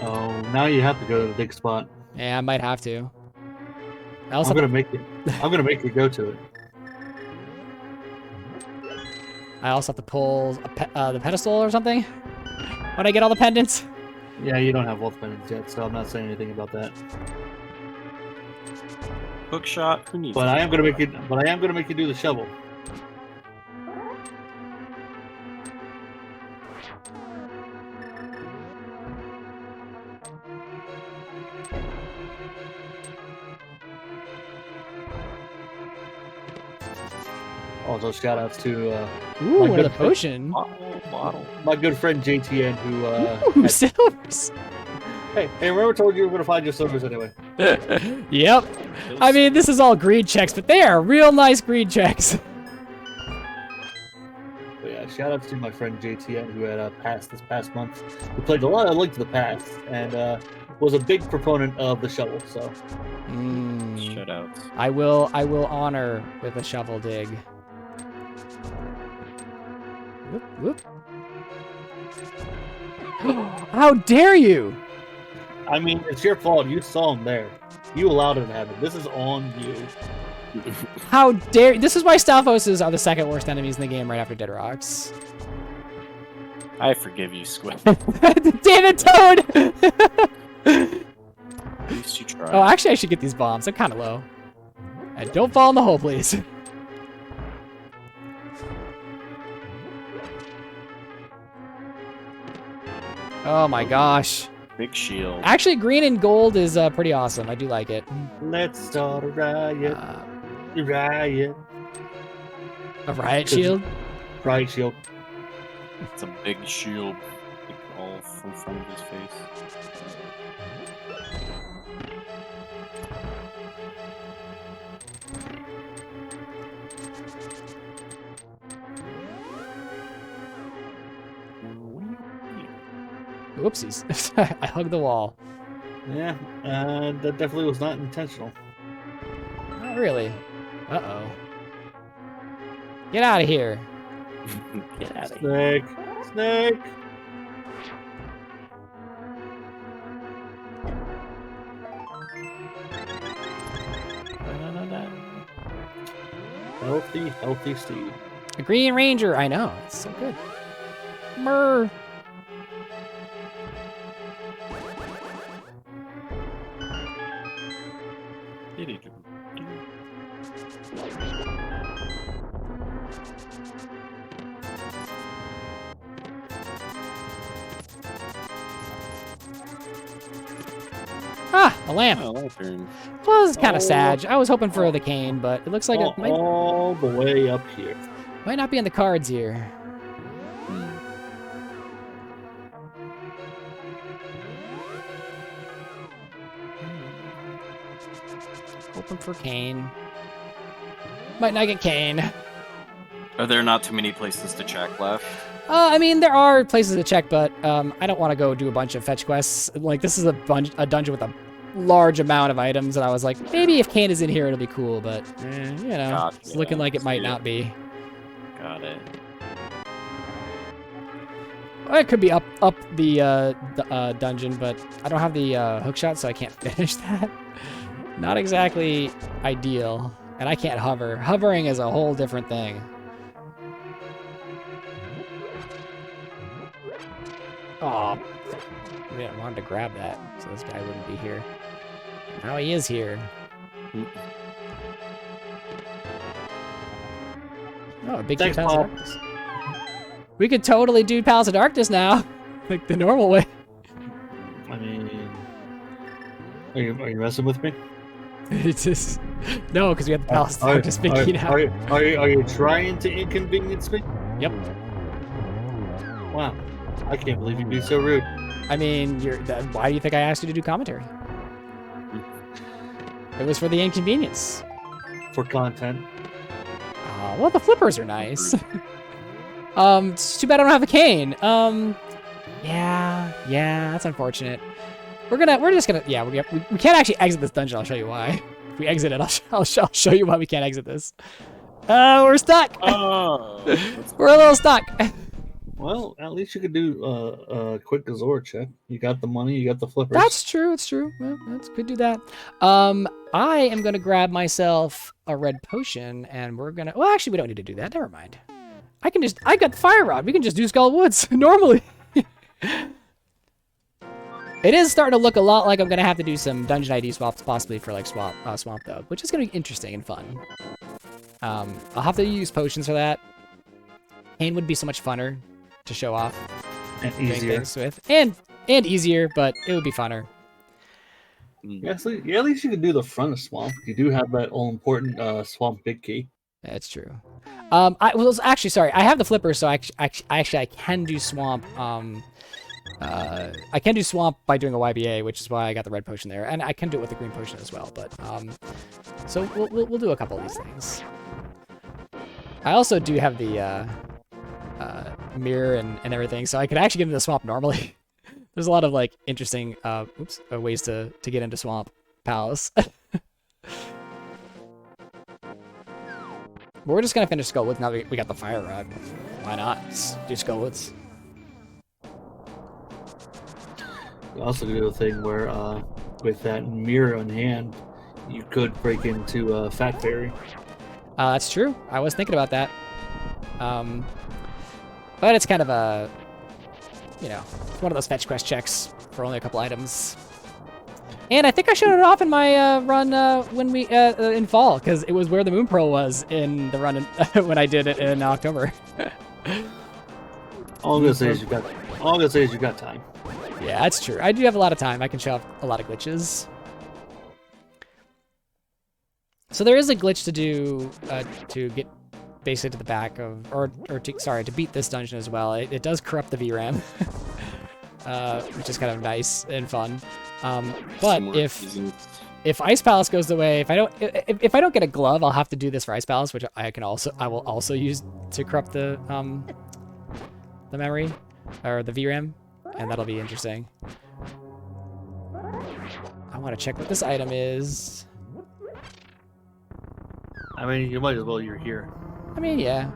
Oh, now you have to go to the big spot. Yeah, I might have to. I I'm also gonna make you go to it. have to pull the pedestal or something when I get all the pendants. Yeah, you don't have wolf pendants yet, so I'm not saying anything about that. Hook shot. Who needs? But I am gonna make it. you. But I am gonna make you do the shovel. Also, shout outs to Ooh, My another good- potion. Bottle. my good friend JTN, who Ooh, had- silvers. hey, remember I told you we were gonna find your silvers anyway. Yep. I mean, this is all greed checks, but they are real nice greed checks. But yeah, shout outs to my friend JTN, who had passed this past month. Who played a lot of Link to the Past and was a big proponent of the shovel. So Shut outs. I will honor with a shovel dig. Whoop, whoop. How dare you! I mean, it's your fault. You saw him there. You allowed it to happen. This is on you. How dare! This is why Stalfoses are the second worst enemies in the game, right after Dead Rocks. I forgive you, Squid. Damn it, Toad! At least you tried. Oh, actually, I should get these bombs. They're kind of low. And don't fall in the hole, please. Oh my gosh. Big shield. Actually, green and gold is pretty awesome. I do like it. Let's start a riot. Riot. A riot shield? Riot shield. It's a big shield, like, all in front of his face. Whoopsies. I hugged the wall. Yeah, that definitely was not intentional. Not really. Uh-oh. Get out of here. Get out of here. Snake! Healthy Steve. A Green Ranger. I know. It's so good. Murr. Ah, a lamp. Oh, lantern. Well, it's kind of sad. I was hoping for the cane, but it looks like it might, all the way up here. might not be in the cards here. Hoping for cane. Might not get cane. Are there not too many places to check left? I mean, there are places to check, but I don't want to go do a bunch of fetch quests. Like, this is a dungeon with a large amount of items, and I was like, maybe if Kane is in here, it'll be cool, but, you know, Gotcha. it's looking like it might not be. Got it. Well, it could be up the dungeon, but I don't have the hookshot, so I can't finish that. Not exactly ideal, and I can't hover. Hovering is a whole different thing. Aw. Yeah, I wanted to grab that, so this guy wouldn't be here. Now he is here. Oh, a big Thanks, Palace of Paul. Darkness. We could totally do Palace of Darkness now, like the normal way. I mean, are you messing with me? It's just no, because we have the Palace of Darkness picking out. Are you trying to inconvenience me? Yep. Wow, I can't believe you'd be so rude. I mean, why do you think I asked you to do commentary? It was for the inconvenience. For content. Well, the flippers are nice. It's too bad I don't have a cane. Yeah, that's unfortunate. We can't actually exit this dungeon. I'll show you why. If we exit it, I'll show you why we can't exit this. We're stuck. Oh, We're a little stuck. Well, at least you could do a quick Azor check. You got the money, you got the flippers. That's true. It's true. Well, could do that. I am gonna grab myself a red potion, and we're gonna. Well, actually, we don't need to do that. Never mind. I got the fire rod. We can just do Skull Woods normally. It is starting to look a lot like I'm gonna have to do some dungeon ID swaps, possibly for like Swamp though, which is gonna be interesting and fun. I'll have to use potions for that. Cane would be so much funner to show off and doing easier. things with, and easier, but it would be funner. Yeah, at least you could do the front of Swamp. You do have that all important Swamp big key. That's true. I was actually sorry. I have the flipper, so I can do Swamp. I can do Swamp by doing a YBA, which is why I got the red potion there, and I can do it with the green potion as well. But so we'll do a couple of these things. I also do have the mirror and everything, so I could actually get into the Swamp normally. There's a lot of like interesting ways to get into Swamp Palace. We're just gonna finish Skullwoods now that we got the fire rod. Why not? Let's do Skullwoods. You also do a thing where, with that mirror in hand, you could break into Fat Fairy. That's true. I was thinking about that. But it's kind of a, it's one of those fetch quest checks for only a couple items. And I think I showed it off in my run when we in fall, because it was where the Moon Pearl was in the run when I did it in October. All I'm gonna say is you got time. Yeah, that's true. I do have a lot of time. I can show off a lot of glitches. So there is a glitch to do to get basically to the back of, to beat this dungeon as well. It does corrupt the VRAM, which is kind of nice and fun. But if Ice Palace goes away, if I don't get a glove, I'll have to do this for Ice Palace, which I will also use to corrupt the memory or the VRAM. and that'll be interesting. I want to check what this item is. I mean, you might as well. You're here. I mean, yeah.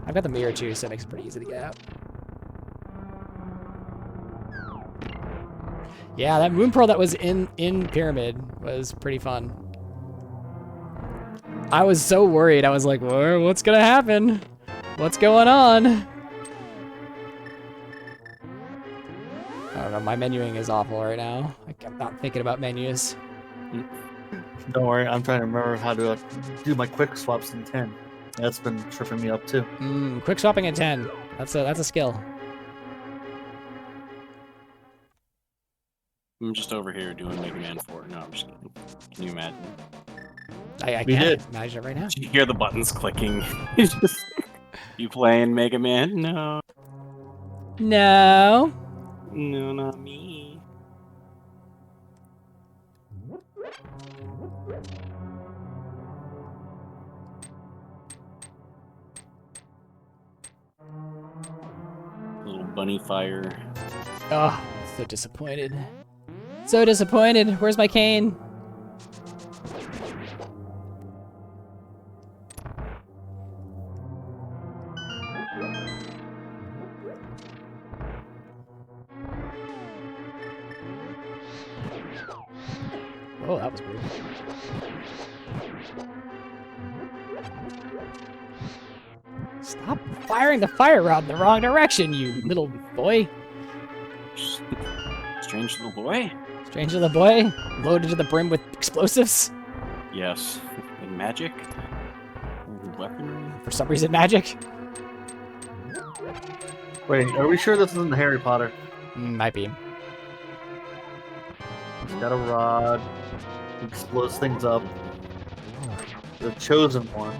I've got the mirror too, so it makes it pretty easy to get out. Yeah, that moon pearl that was in Pyramid was pretty fun. I was so worried. I was like, what's gonna happen? What's going on? I don't know, my menuing is awful right now. I'm not thinking about menus. Don't worry, I'm trying to remember how to do my quick swaps in 10. That's been tripping me up too. Quick swapping at 10. That's a skill. I'm just over here doing Mega Man 4. No, I'm just kidding. Can you imagine? I We can't did. imagine it right now. You hear the buttons clicking. You playing Mega Man? No. No. No, not me. Little bunny fire. Oh, so disappointed. So disappointed. Where's my cane? Oh, that was weird. Stop firing the fire rod in the wrong direction, you little boy. Strange little boy? Strange little boy, loaded to the brim with explosives. Yes. And magic? And weaponry? For some reason, magic. Wait, are we sure this isn't Harry Potter? Might be. He's got a rod. He explodes things up. The chosen one.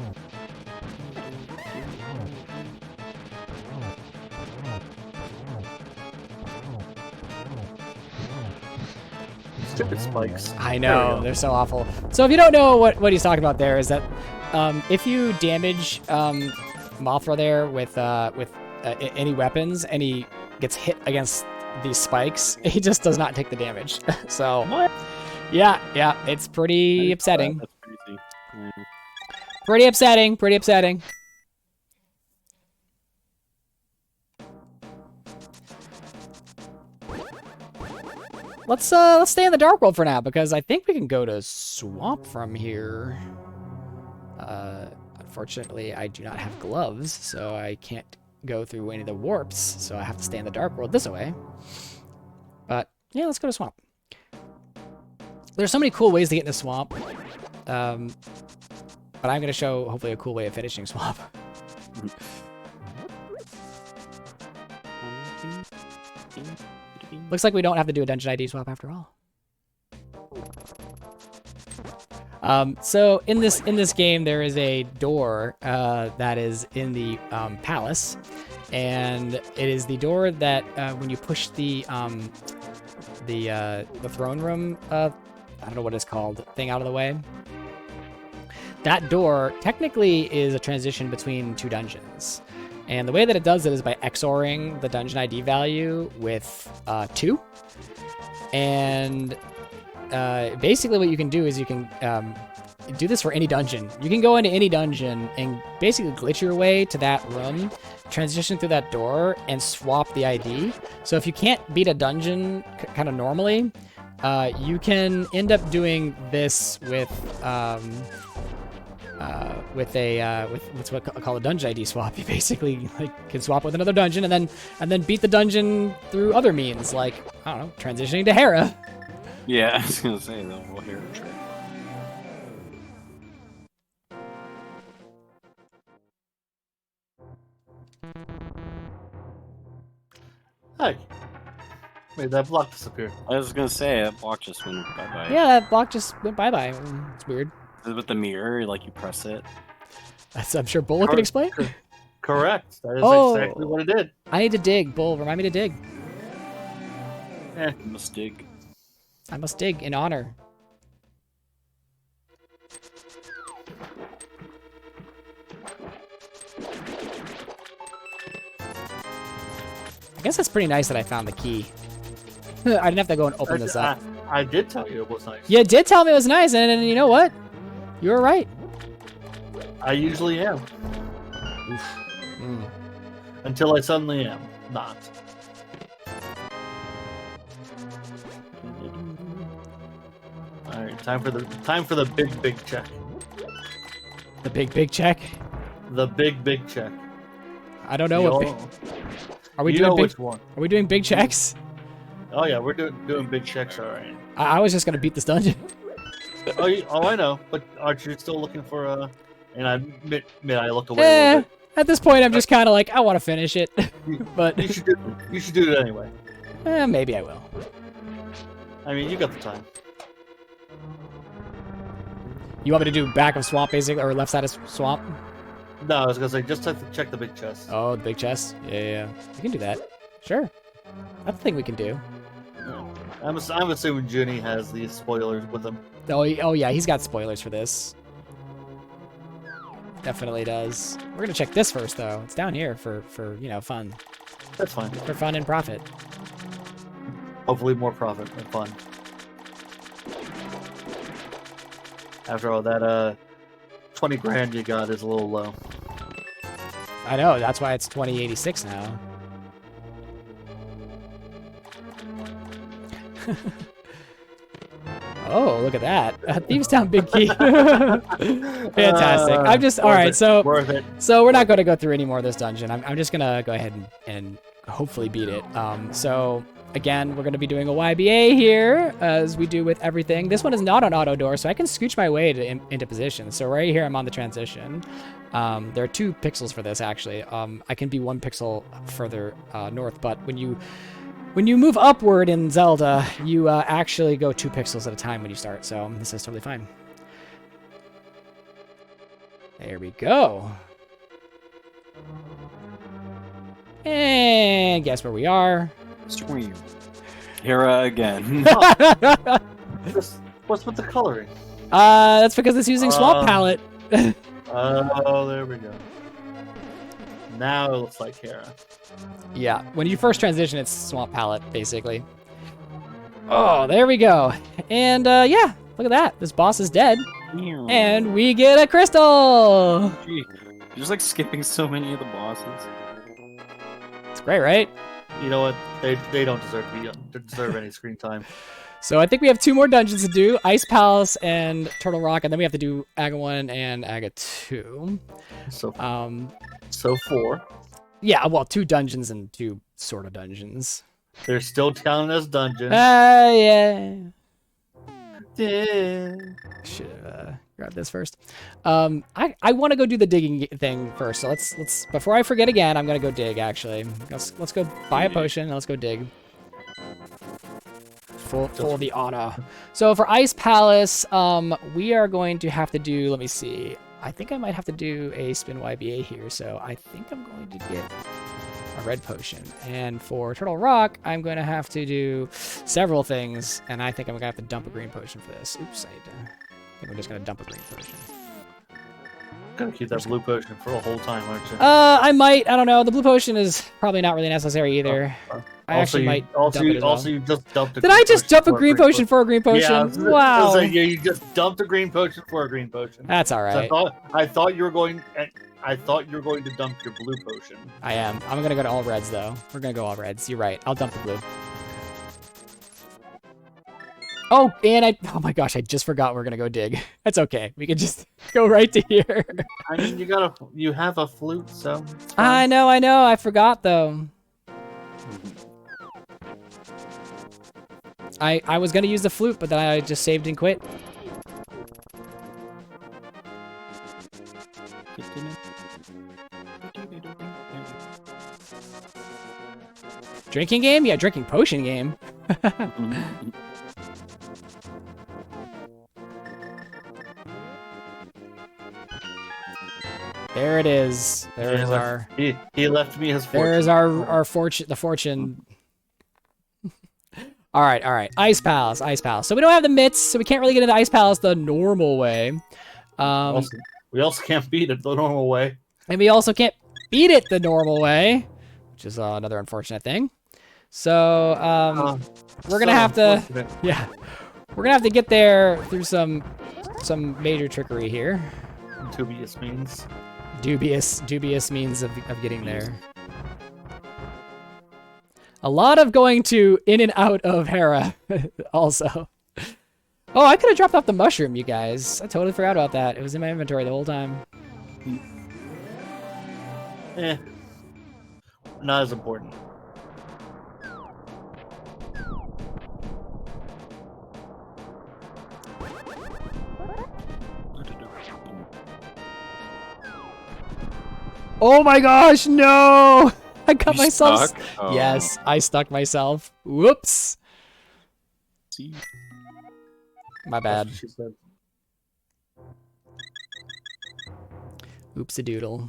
Stupid spikes. I There we know, go. they're so awful. So if you don't know what he's talking about there, is that if you damage Mothra there with any weapons and he gets hit against these spikes, he just does not take the damage. So What? yeah, it's pretty upsetting. That's crazy. Yeah. Pretty upsetting. Pretty upsetting. Let's stay in the Dark World for now because I think we can go to Swamp from here. Unfortunately, I do not have gloves, so I can't go through any of the warps. So I have to stay in the Dark World this way. But yeah, let's go to Swamp. There's so many cool ways to get into Swamp. But I'm going to show, hopefully, a cool way of finishing Swamp. Looks like we don't have to do a dungeon ID swap after all. So in this game, there is a door that is in the palace, and it is the door that when you push the throne room, I don't know what it's called, thing out of the way. That door technically is a transition between two dungeons. And the way that it does it is by XORing the dungeon ID value with 2. And basically what you can do is you can do this for any dungeon. You can go into any dungeon and basically glitch your way to that room, transition through that door, and swap the ID. So if you can't beat a dungeon kind of normally, you can end up doing this with what's what I call a dungeon ID swap. You basically can swap with another dungeon and then beat the dungeon through other means, like I don't know, transitioning to Hera. Yeah, I was gonna say the whole Hera trick. Hey, made that block disappear. I was gonna say that block just went bye bye. Yeah, that block just went bye-bye. It's weird. With the mirror, like you press it. That's, I'm sure Bull can explain. Correct. That is Oh. exactly what it did. I need to dig. Bull, remind me to dig. You must dig. I must dig in honor. guess it's pretty nice that I found the key. I didn't have to go and open this up. I did tell you it was nice. You did tell me it was nice, and you know what? You were right. I usually am. Until I suddenly am not. All right, time for the big check. The big check. The big check. I don't know what. Are we doing big? Which one? Are we doing big checks? Oh yeah, we're doing big checks, all right. I was just gonna beat this dungeon. Oh, I know, but aren't you still looking for And I admit I looked away a little bit. At this point, I'm just kind of like, I want to finish it, but you should do it anyway. Maybe I will. I mean, you got the time. You want me to do back of swamp, basically, or left side of swamp? No, I was gonna say just have to check the big chest. Oh, the big chest. Yeah. We can do that. Sure. That's the thing we can do. I'm assuming Junie has these spoilers with him. Oh yeah, he's got spoilers for this. Definitely does. We're gonna check this first, though. It's down here for fun. That's fine. For fun and profit. Hopefully more profit and fun. After all, that 20 grand you got is a little low. I know. That's why it's 2086 now. Oh, look at that. Thieves Town Big Key. Fantastic. I'm just, all right, so we're not going to go through any more of this dungeon. I'm just going to go ahead and hopefully beat it. So, again, we're going to be doing a YBA here, as we do with everything. This one is not an auto door, so I can scooch my way into position. So right here, I'm on the transition. There are 2 pixels for this, actually. I can be 1 pixel further north, but when you move upward in Zelda, you actually go 2 pixels at a time when you start, so this is totally fine. There we go. And guess where we are? Stream. Hera again. What's with the coloring? That's because it's using Swamp Palette. Oh, there we go. Now it looks like Hera. Yeah, when you first transition, it's Swamp Palette, basically. Oh, there we go. And, yeah, look at that. This boss is dead. And we get a crystal! Gee, you're just, like, skipping so many of the bosses. It's great, right? You know what? They don't deserve any screen time. So I think we have 2 more dungeons to do. Ice Palace and Turtle Rock, and then we have to do Aga 1 and Aga 2. So 4. Yeah, well, 2 dungeons and 2 sort of dungeons. They're still counted as dungeons. Yeah. Yeah. Should have grabbed this first. I want to go do the digging thing first. So let's before I forget again, I'm gonna go dig. Actually, let's go buy a potion and let's go dig. Full of the honor. So for Ice Palace, we are going to have to do. Let me see. I think I might have to do a spin YBA here. So I think I'm going to get a red potion. And for Turtle Rock, I'm going to have to do several things. And I think I'm going to have to dump a green potion for this. Oops, I think we're just going to dump a green potion. Gotta keep that blue potion for the whole time, aren't you? I might. I don't know. The blue potion is probably not really necessary either. I actually might dump it as well. You just dumped a Did I just dump a green potion for a green potion? Yeah, wow. You just dumped a green potion for a green potion. That's all right. So I thought you were going to dump your blue potion. I am. I'm gonna go to all reds though. We're gonna go all reds. You're right. I'll dump the blue. Oh, and oh my gosh, I just forgot we're gonna go dig. That's okay. We can just go right to here. I mean, you have a flute, so. I know. I forgot though. I was gonna use the flute, but then I just saved and quit. Drinking game? Yeah, drinking potion game. There it is. There is our. He left me his fortune. There is our fortune. The fortune. All right. Ice Palace. So we don't have the mitts, so we can't really get into Ice Palace the normal way. We also can't beat it the normal way. And we also can't beat it the normal way. which is another unfortunate thing. So we're gonna have to, yeah, we're gonna have to get there through some major trickery here. Dubious means. Dubious means of getting there. A lot of going to in and out of Hera, also. Oh, I could have dropped off the mushroom, you guys. I totally forgot about that. It was in my inventory the whole time. Not as important. Oh my gosh, no! I got myself. Stuck? Oh. Yes, I stuck myself. Whoops. See? My bad. She said. Oops-a-doodle.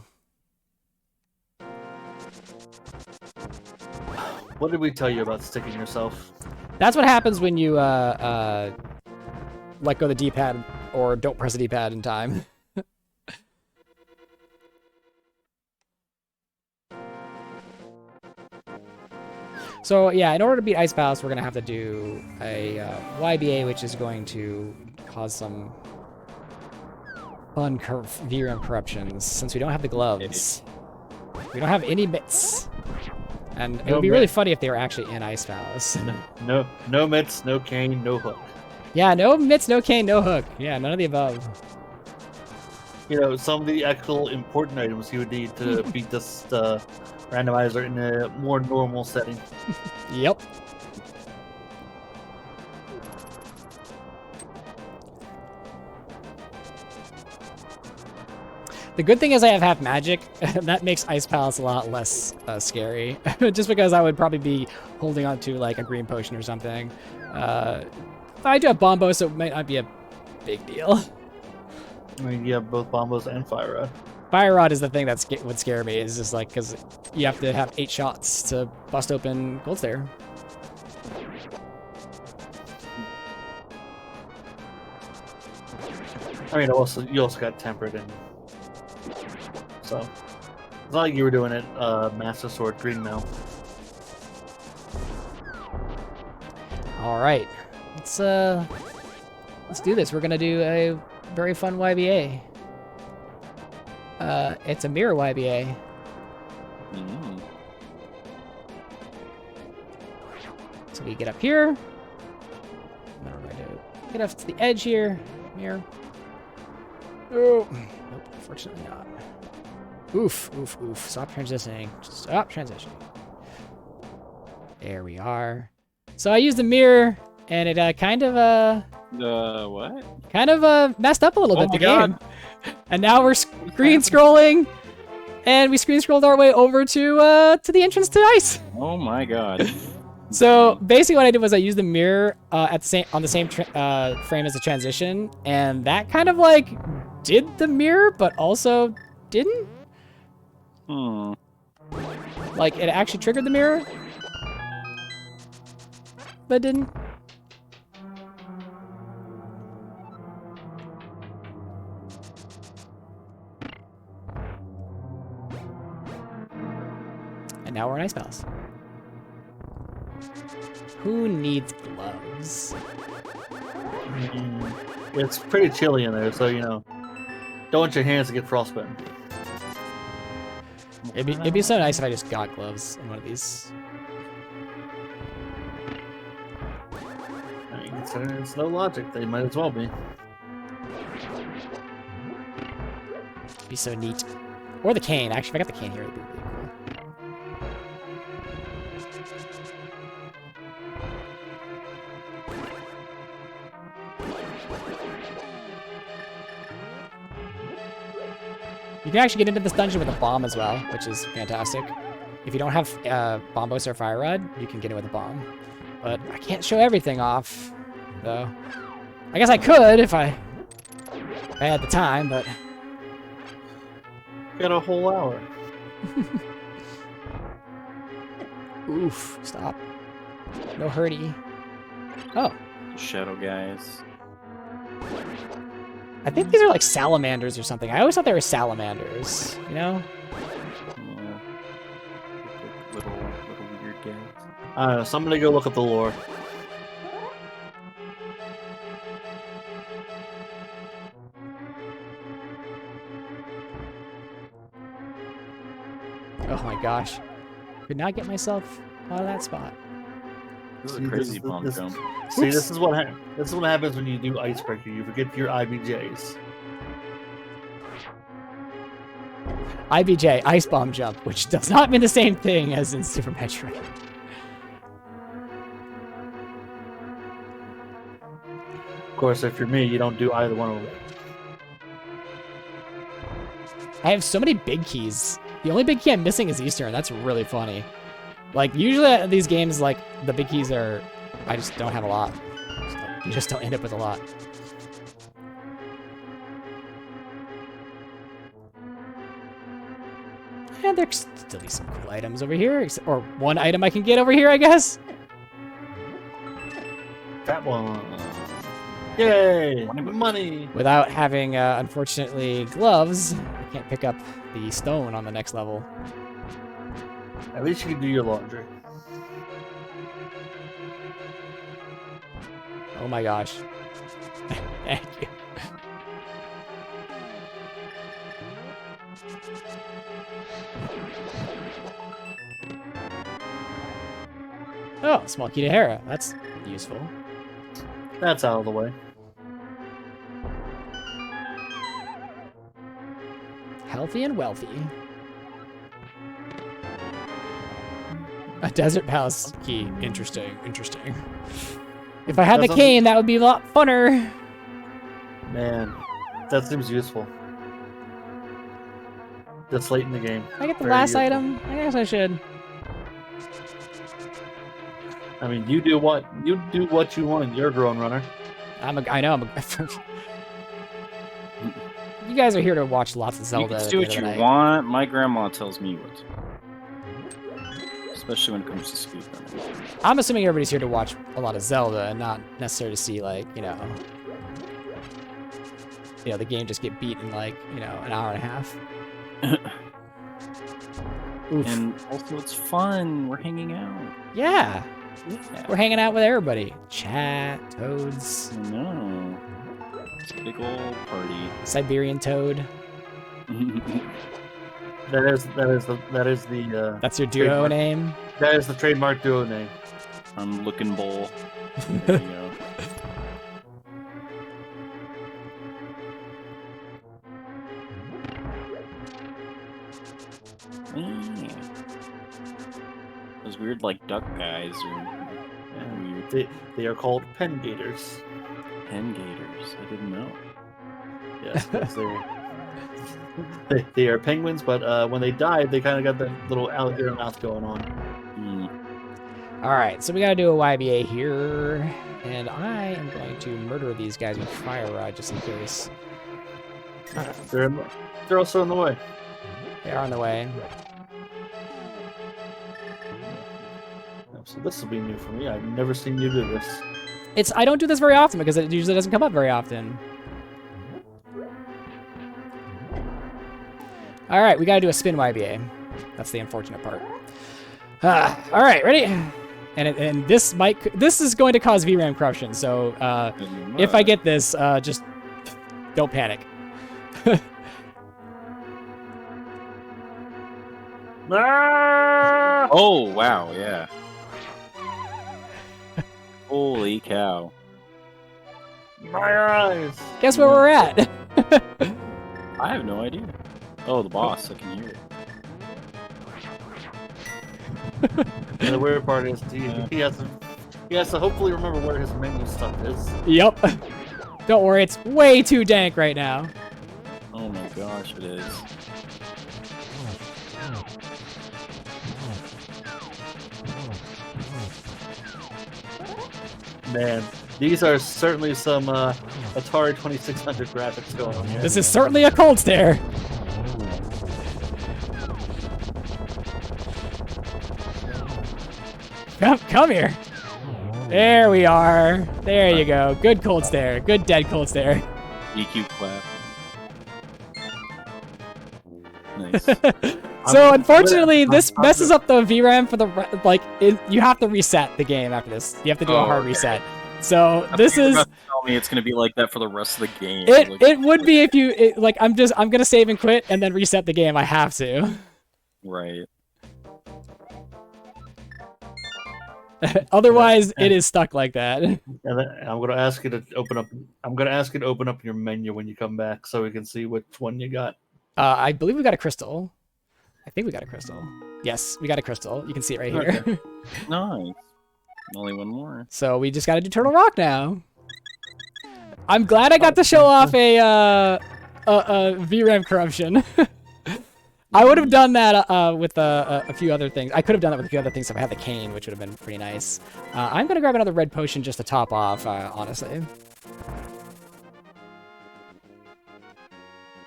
What did we tell you about sticking yourself? That's what happens when you let go of the D-pad or don't press the D-pad in time. So yeah, in order to beat Ice Palace, we're gonna have to do a YBA, which is going to cause some fun VRAM corruptions, since we don't have the gloves. We don't have any mitts. And it would be really funny if they were actually in Ice Palace. No mitts, no cane, no hook. Yeah, no mitts, no cane, no hook. Yeah, none of the above. You know, some of the actual important items you would need to beat this randomizer in a more normal setting. Yep. The good thing is I have half magic. That makes Ice Palace a lot less scary. Just because I would probably be holding on to like a green potion or something. I do have Bombo, so it might not be a big deal. I mean, you have both Bombos and Fire Rod. Fire Rod is the thing that would scare me. It's just like, because you have to have 8 shots to bust open Gold Stair. I mean, you also got Tempered, and so it's not like you were doing it Master Sword Green Mill. All right, let's do this. We're gonna do a very fun YBA. It's a mirror YBA. Mm. So we get up here. Now we're going to get up to the edge here. Mirror. Oh, nope, unfortunately not. Oof, oof, oof. Stop transitioning. Stop transitioning. There we are. So I used the mirror, and it kind of what? Kind of messed up a little bit my the game. God. And now we're screen scrolling, and we screen scrolled our way over to the entrance to ice. Oh my god. So basically, what I did was I used the mirror on the same frame as the transition, and that kind of like did the mirror, but also didn't. Like it actually triggered the mirror, but didn't. And now we're in Ice Palace. Who needs gloves? It's pretty chilly in there, so you know, don't want your hands to get frostbitten. It'd be so nice if I just got gloves in one of these. I mean, considering it's no logic, they might as well be. It'd be so neat. Or the cane. Actually, if I got the cane here, it'd be really cool. You can actually get into this dungeon with a bomb as well, which is fantastic. If you don't have Bombos or Fire Rod, you can get it with a bomb. But I can't show everything off, though. I guess I could if I had the time, but... Got a whole hour. Oof, stop. No hurty. Oh. Shadow guys. I think these are like salamanders or something. I always thought they were salamanders, you know? Yeah. So I'm gonna go look up the lore. Oh my gosh. Could not get myself out of that spot. This is a crazy bomb jump. See, this is what happens when you do Icebreaker. You forget your IBJs. IBJ, Ice Bomb Jump, which does not mean the same thing as in Super Metroid. Of course, if you're me, you don't do either one of them. I have so many big keys. The only big key I'm missing is Eastern. That's really funny. Like, usually at these games, like, the big keys are... I just don't have a lot. You just don't end up with a lot. And there's still be some cool items over here. Or one item I can get over here, I guess. That one. Yay! Money! Without having, unfortunately, gloves, I can't pick up the stone on the next level. At least you can do your laundry. Oh my gosh. Thank you. Oh, small key to Hera. That's useful. That's out of the way. Healthy and wealthy. A desert palace key. Interesting. Interesting. If I had the cane, that would be a lot funner. Man, that seems useful. That's late in the game. I get the Very last useful. item. I guess I should. I mean, you do what you want. You're a grown runner. I know. You guys are here to watch lots of Zelda. You can at do the what end you of the night. want. My grandma tells me what to do. Especially when it comes to speedrunning. I'm assuming everybody's here to watch a lot of Zelda and not necessarily to see, like, you know, the game just get beat in, like, an hour and a half. Oof. And also, it's fun. We're hanging out. Yeah. Yeah. We're hanging out with everybody. Chat, toads, I know. It's a big old party. Siberian toad. That is the That's your duo trademark. name? That is the trademark duo name. I'm looking bowl. There you go. Yeah. Those weird, like, duck guys are weird. They are called pen gators. Pen gators. I didn't know. Yes, they are penguins, but when they die, they kind of got the little alligator mouth going on. Alright, so we gotta do a YBA here. And I am going to murder these guys with Fire Rod just in case. They're also in the way. They are on the way. So this will be new for me. I've never seen you do this. I don't do this very often because it usually doesn't come up very often. Alright, we gotta do a spin YBA. That's the unfortunate part. Alright, ready? And this is going to cause VRAM corruption, so if I get this, just don't panic. Oh, wow, yeah. Holy cow. My eyes! Guess where we're at? I have no idea. Oh, the boss. I can hear it. And the weird part is he has to hopefully remember where his menu stuff is. Yep. Don't worry, it's way too dank right now. Oh my gosh, it is. Man, these are certainly some Atari 2600 graphics going on here. This is certainly a cold stare. Come here. There we are. There you go. Good cold stare. Good dead cold stare. EQ clap. Nice. So unfortunately, this messes up the VRAM for the you have to reset the game after this. You have to do a hard reset. So this is. Tell me it's gonna be like that for the rest of the game. It would be if you I'm gonna save and quit and then reset the game. I have to. Right. Otherwise, it is stuck like that. And then I'm gonna ask you to open up. I'm gonna ask you to open up your menu when you come back, so we can see which one you got. I believe we got a crystal. I think we got a crystal. Yes, we got a crystal. You can see it right here. Okay. Nice. Only one more. So we just got to do Turtle Rock now. I'm glad I got to show off a VRAM corruption. I would have done that with a few other things. I could have done that with a few other things if I had the cane, which would have been pretty nice. I'm going to grab another red potion just to top off, honestly.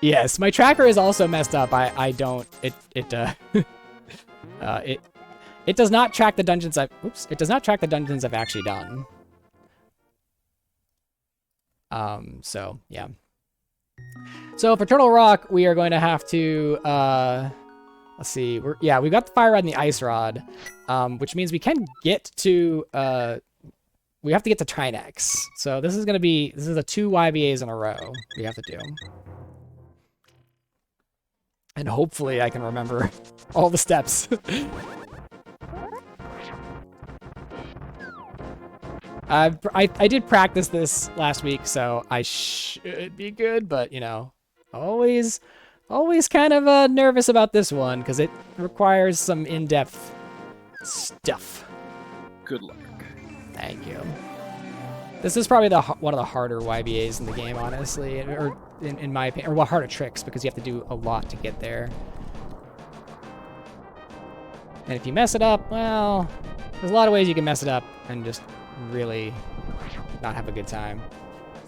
Yes, my tracker is also messed up. It does not track the dungeons it does not track the dungeons I've actually done. So yeah. So for Turtle Rock, we are going to have to let's see. We've got the fire rod and the ice rod, which means we can get to we have to get to Trinex. So this is a 2 YBAs in a row we have to do. And hopefully I can remember all the steps. I did practice this last week, so I should be good, but you know, always kind of nervous about this one because it requires some in-depth stuff. Good luck. Thank you. This is probably one of the harder YBAs in the game, honestly, or in my opinion, or harder tricks because you have to do a lot to get there. And if you mess it up, well, there's a lot of ways you can mess it up and just really not have a good time.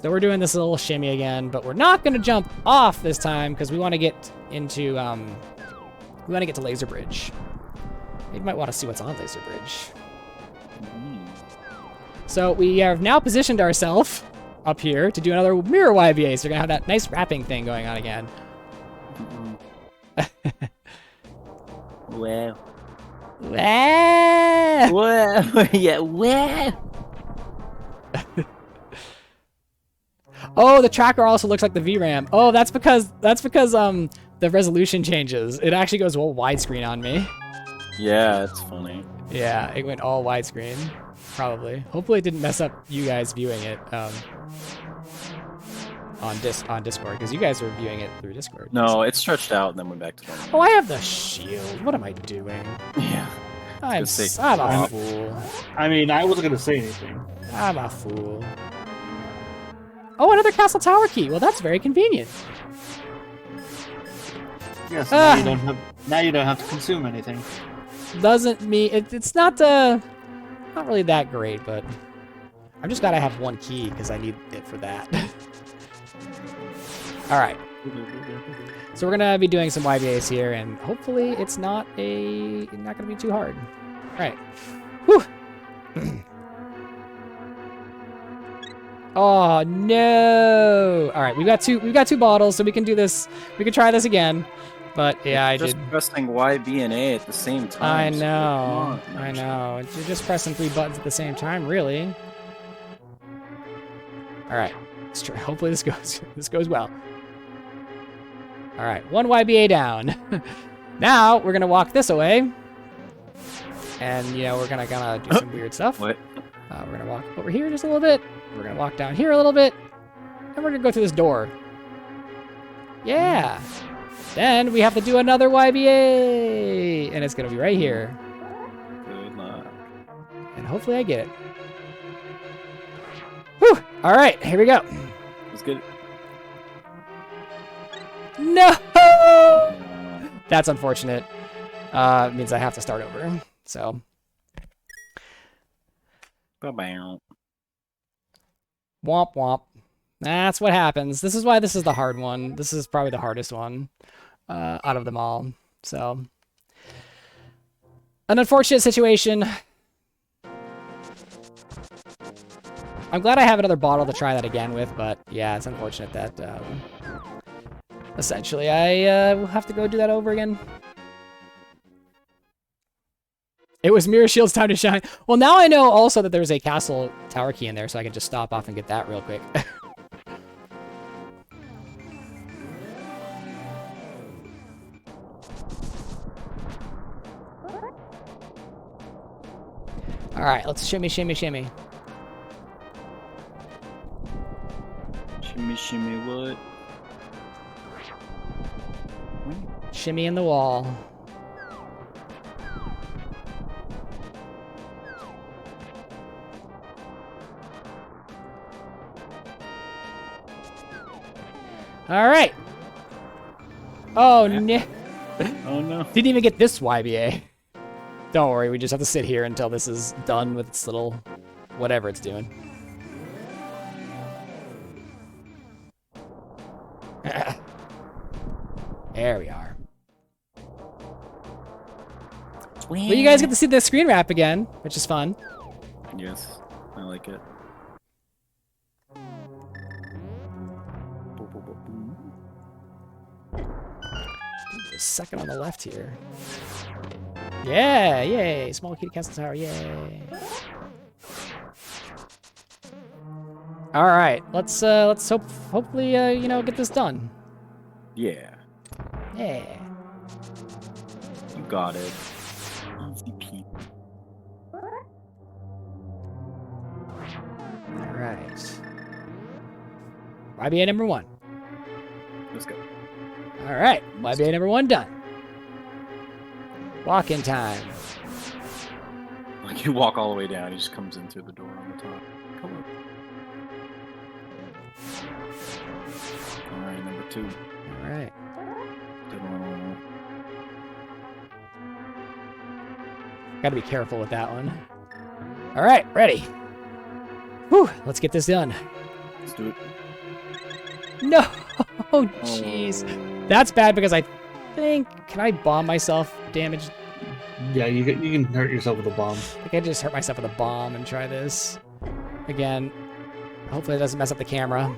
So we're doing this little shimmy again, but we're not going to jump off this time because we want to get into we want to get to Laser Bridge. You might want to see what's on Laser Bridge. So we have now positioned ourselves up here to do another mirror YBA. So we're gonna have that nice wrapping thing going on again. Wow. Wow. Wow. Yeah. Wow. Oh, the tracker also looks like the VRAM. Oh, that's because the resolution changes. It actually goes all widescreen on me. Yeah, it's funny. Yeah, it went all widescreen. Probably. Hopefully it didn't mess up you guys viewing it on Discord, because you guys are viewing it through Discord. No, it stretched out and then went back to normal. Oh, I have the shield. What am I doing? Yeah. I'm a fool. I mean, I wasn't gonna say anything. I'm a fool. Oh, another castle tower key. Well, that's very convenient. Yes. Now you don't have to consume anything. Doesn't mean it's not really that great, but I'm just glad I have one key because I need it for that. All right. So we're gonna be doing some YBAs here, and hopefully it's not gonna be too hard. All right. Whew. Oh no! All right, we've got two bottles, so we can do this. We can try this again. But yeah, I did. Just pressing Y, B, and A at the same time. I know. I know. You're just pressing 3 buttons at the same time, really. All right. Let's try. Hopefully this goes well. All right, 1 YBA down. Now we're gonna walk this away, and you know we're gonna do some weird stuff. What? We're gonna walk over here just a little bit. We're gonna walk down here a little bit, and we're gonna go through this door. Yeah. Then we have to do another YBA, and it's gonna be right here. Good luck. And hopefully I get it. Whew! All right, here we go. It's good. No! That's unfortunate. It means I have to start over. So. Bye-bye. Womp womp. That's what happens. This is why this is the hard one. This is probably the hardest one out of them all. So, an unfortunate situation. I'm glad I have another bottle to try that again with, but yeah, it's unfortunate that essentially I will have to go do that over again. It was Mirror Shield's time to shine. Well, now I know also that there's a castle tower key in there, so I can just stop off and get that real quick. All right, let's shimmy, shimmy, shimmy. Shimmy, shimmy, what? Shimmy in the wall. All right. Oh, no. Oh no. Didn't even get this YBA. Don't worry, we just have to sit here until this is done with its little whatever it's doing. There we are. Well, you guys get to see the screen wrap again, which is fun. Yes, I like it. The second on the left here. Yeah, yay! Small key to castle tower, yay! All right, let's hopefully you know, get this done. Yeah, Yeah. you got it. Easy peasy. All right. YBA number 1. Let's go. All right, YBA number 1 done. Walk-in time. Like you walk all the way down, he just comes in through the door on the top. Come on. All right, number 2. All right. Gotta be careful with that one. All right, ready. Whew, let's get this done. Let's do it. No! Oh, jeez. That's bad because I think... Can I bomb myself? Damage? Yeah, you can hurt yourself with a bomb. I think I just hurt myself with a bomb and try this. Again. Hopefully it doesn't mess up the camera.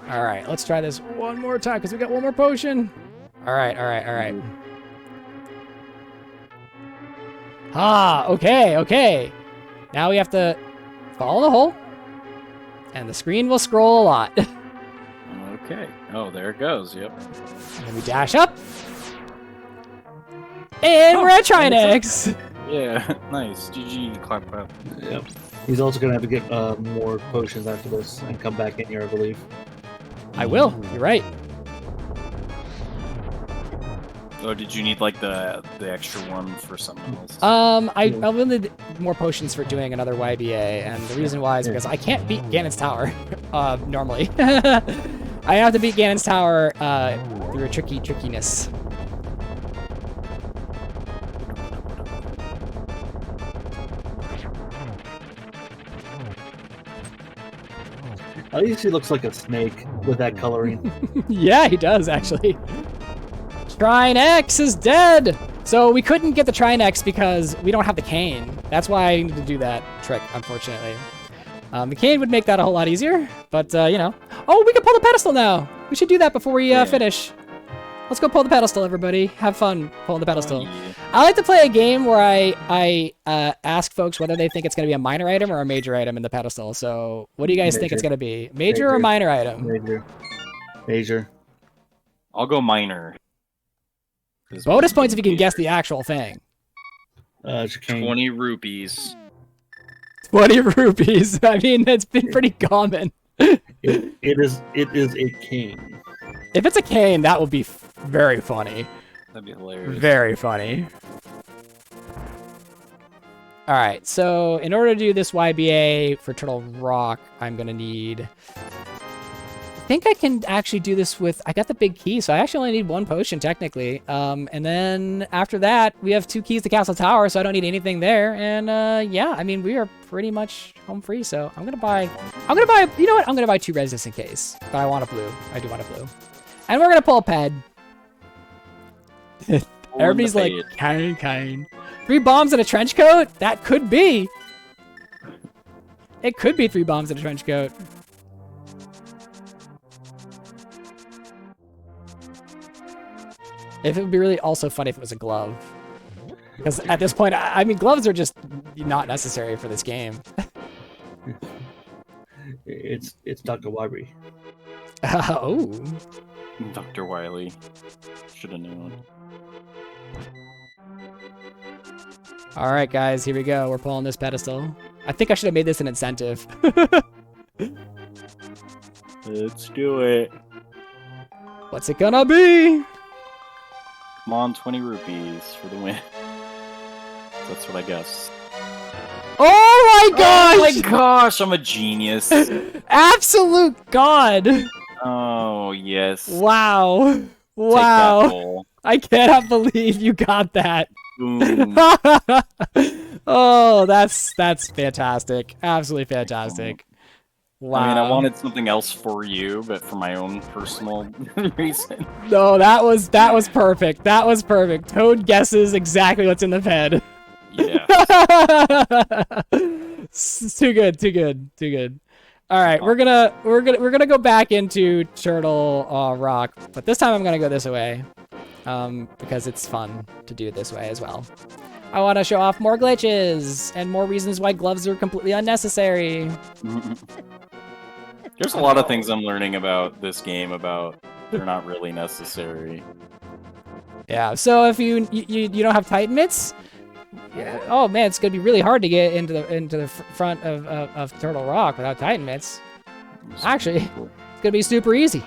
Alright, let's try this one more time because we got one more potion. Alright, alright, alright. Ah, okay, okay. Now we have to follow the hole. And the screen will scroll a lot. Okay. Oh, there it goes. Yep. And then we dash up. And we're at Trinex. Yeah. Nice. GG. Clap, clap. Yep. He's also gonna have to get more potions after this and come back in here, I believe. I will. You're right. Oh, did you need like the extra one for something else? I will need more potions for doing another YBA, and the reason why is because I can't beat Ganon's Tower normally. I have to beat Ganon's Tower through a trickiness. At least he looks like a snake with that coloring. Yeah, he does actually. Trine X is dead! So we couldn't get the Trine X because we don't have the cane. That's why I needed to do that trick, unfortunately. The cane would make that a whole lot easier, but, you know. Oh, we can pull the pedestal now! We should do that before we finish. Let's go pull the pedestal, everybody. Have fun pulling the pedestal. Yeah. I like to play a game where I ask folks whether they think it's going to be a minor item or a major item in the pedestal. So what do you guys think it's going to be? Major or minor item? Major. I'll go minor. Bonus points if you can guess the actual thing. 20 rupees. 20 rupees. I mean, that's been pretty common. It is a cane. If it's a cane, that would be very funny. That'd be hilarious. Very funny. All right, so in order to do this YBA for Turtle Rock, I'm gonna need... I think I can actually do this with... I got the big key, so I actually only need 1 potion, technically. And then after that, we have 2 keys to Castle Tower, so I don't need anything there. And yeah, I mean, we are pretty much home free, so I'm gonna buy... You know what? I'm gonna buy 2 res just in case. But I want a blue. I do want a blue. And we're gonna pull a ped. Everybody's like, kind. 3 bombs in a trench coat? That could be. It could be 3 bombs in a trench coat. If it would be really also funny if it was a glove. Because at this point, I mean, gloves are just not necessary for this game. It's Dr. Wyrie. Oh. Dr. Wily. Should have known. All right, guys, here we go. We're pulling this pedestal. I think I should have made this an incentive. Let's do it. What's it gonna be? Come on, 20 rupees for the win. That's what I guess. Oh my gosh! Oh my gosh, I'm a genius. Absolute god! Oh, yes. Wow. Take Wow. that goal. I cannot believe you got that. Boom. Oh, that's fantastic. Absolutely fantastic. Wow. I mean, I wanted something else for you, but for my own personal reason. No, that was perfect. That was perfect. Toad guesses exactly what's in the bed. Yeah. Too good, too good, too good. All right, we're gonna go back into Turtle Rock, but this time I'm gonna go this way, because it's fun to do it this way as well. I want to show off more glitches and more reasons why gloves are completely unnecessary. There's a lot of things I'm learning about this game about they're not really necessary. Yeah. So if you don't have Titan mitts, yeah, oh man, it's gonna be really hard to get into the front of Turtle Rock without Titan mitts. Actually, it's gonna be super easy.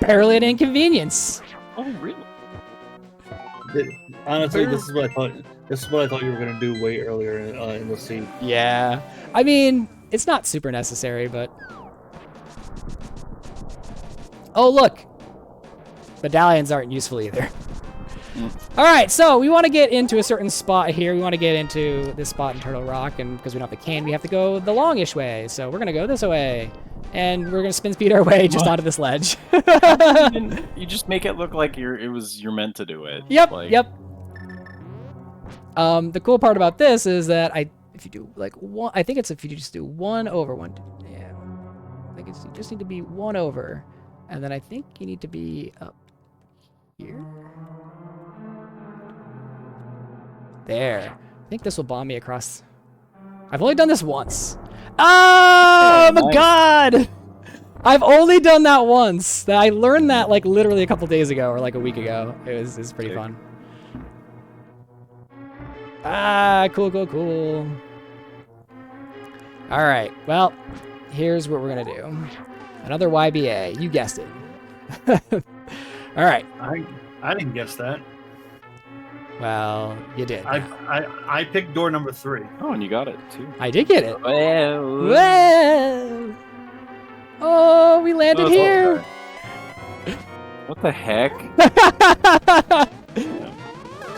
Barely an inconvenience. Oh, really? Honestly, this is what I thought. This is what I thought you were gonna do way earlier in the scene. Yeah. I mean, it's not super necessary, but. Oh look, medallions aren't useful either. All right, so we want to get into a certain spot here. We want to get into this spot in Turtle Rock, and because we don't have the cane, we have to go the longish way. So we're gonna go this way, and we're gonna spin speed our way just onto this ledge. You just make it look like you're meant to do it. Yep, like... yep. The cool part about this is that if you do like one, I think it's if you just do 1 over 1. Yeah, I think you just need to be 1 over, and then I think you need to be up here. There. I think this will bomb me across. I've only done this once. Oh my god! I've only done that once. I learned that like literally a couple days ago or like a week ago. It was pretty fun. Ah, cool, cool, cool. All right. Well, here's what we're gonna do. Another YBA. You guessed it. All right. I didn't guess that. Well, you did. I picked door number 3. Oh, and you got it too. I did get it. Well, Well. Oh, we landed here. what the heck?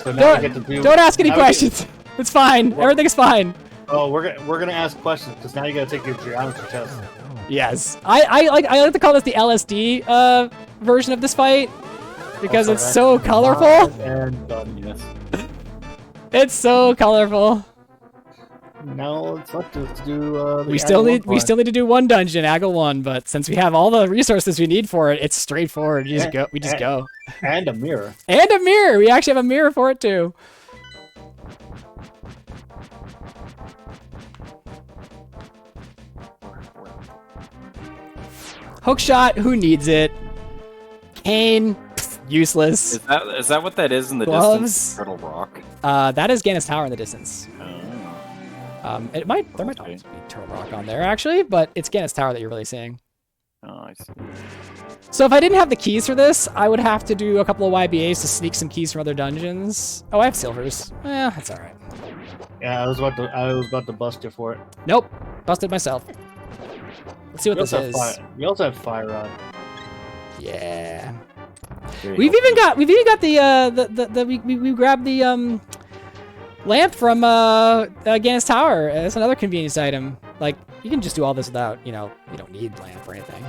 So now I get to do. Don't ask any questions. It's fine. Everything's fine. Oh, we're gonna ask questions because now you gotta take your geometry test. Yes. I like to call this the LSD version of this fight because it's so colorful. And done. Yes. It's so colorful. Now let's do. The We still need to do one dungeon, Aggle 1, but since we have all the resources we need for it, it's straightforward. We just go. And a mirror. And a mirror. We actually have a mirror for it too. Hookshot, who needs it? Cane, useless. Is that what that is in the Gloves? distance? Turtle Rock. That is Gannis Tower in the distance. Oh. There might not be Turtle Rock on there actually, but it's Gannis Tower that you're really seeing. Oh, I see. So if I didn't have the keys for this, I would have to do a couple of YBAs to sneak some keys from other dungeons. Oh, I have silvers. Eh, that's all right. Yeah, I was about to bust you for it. Nope, busted myself. Let's see what this is. We also have fire rod. Yeah. Very We've even got the we grabbed the lamp from Gannis Tower. That's another convenience item. Like you can just do all this without, you don't need lamp or anything.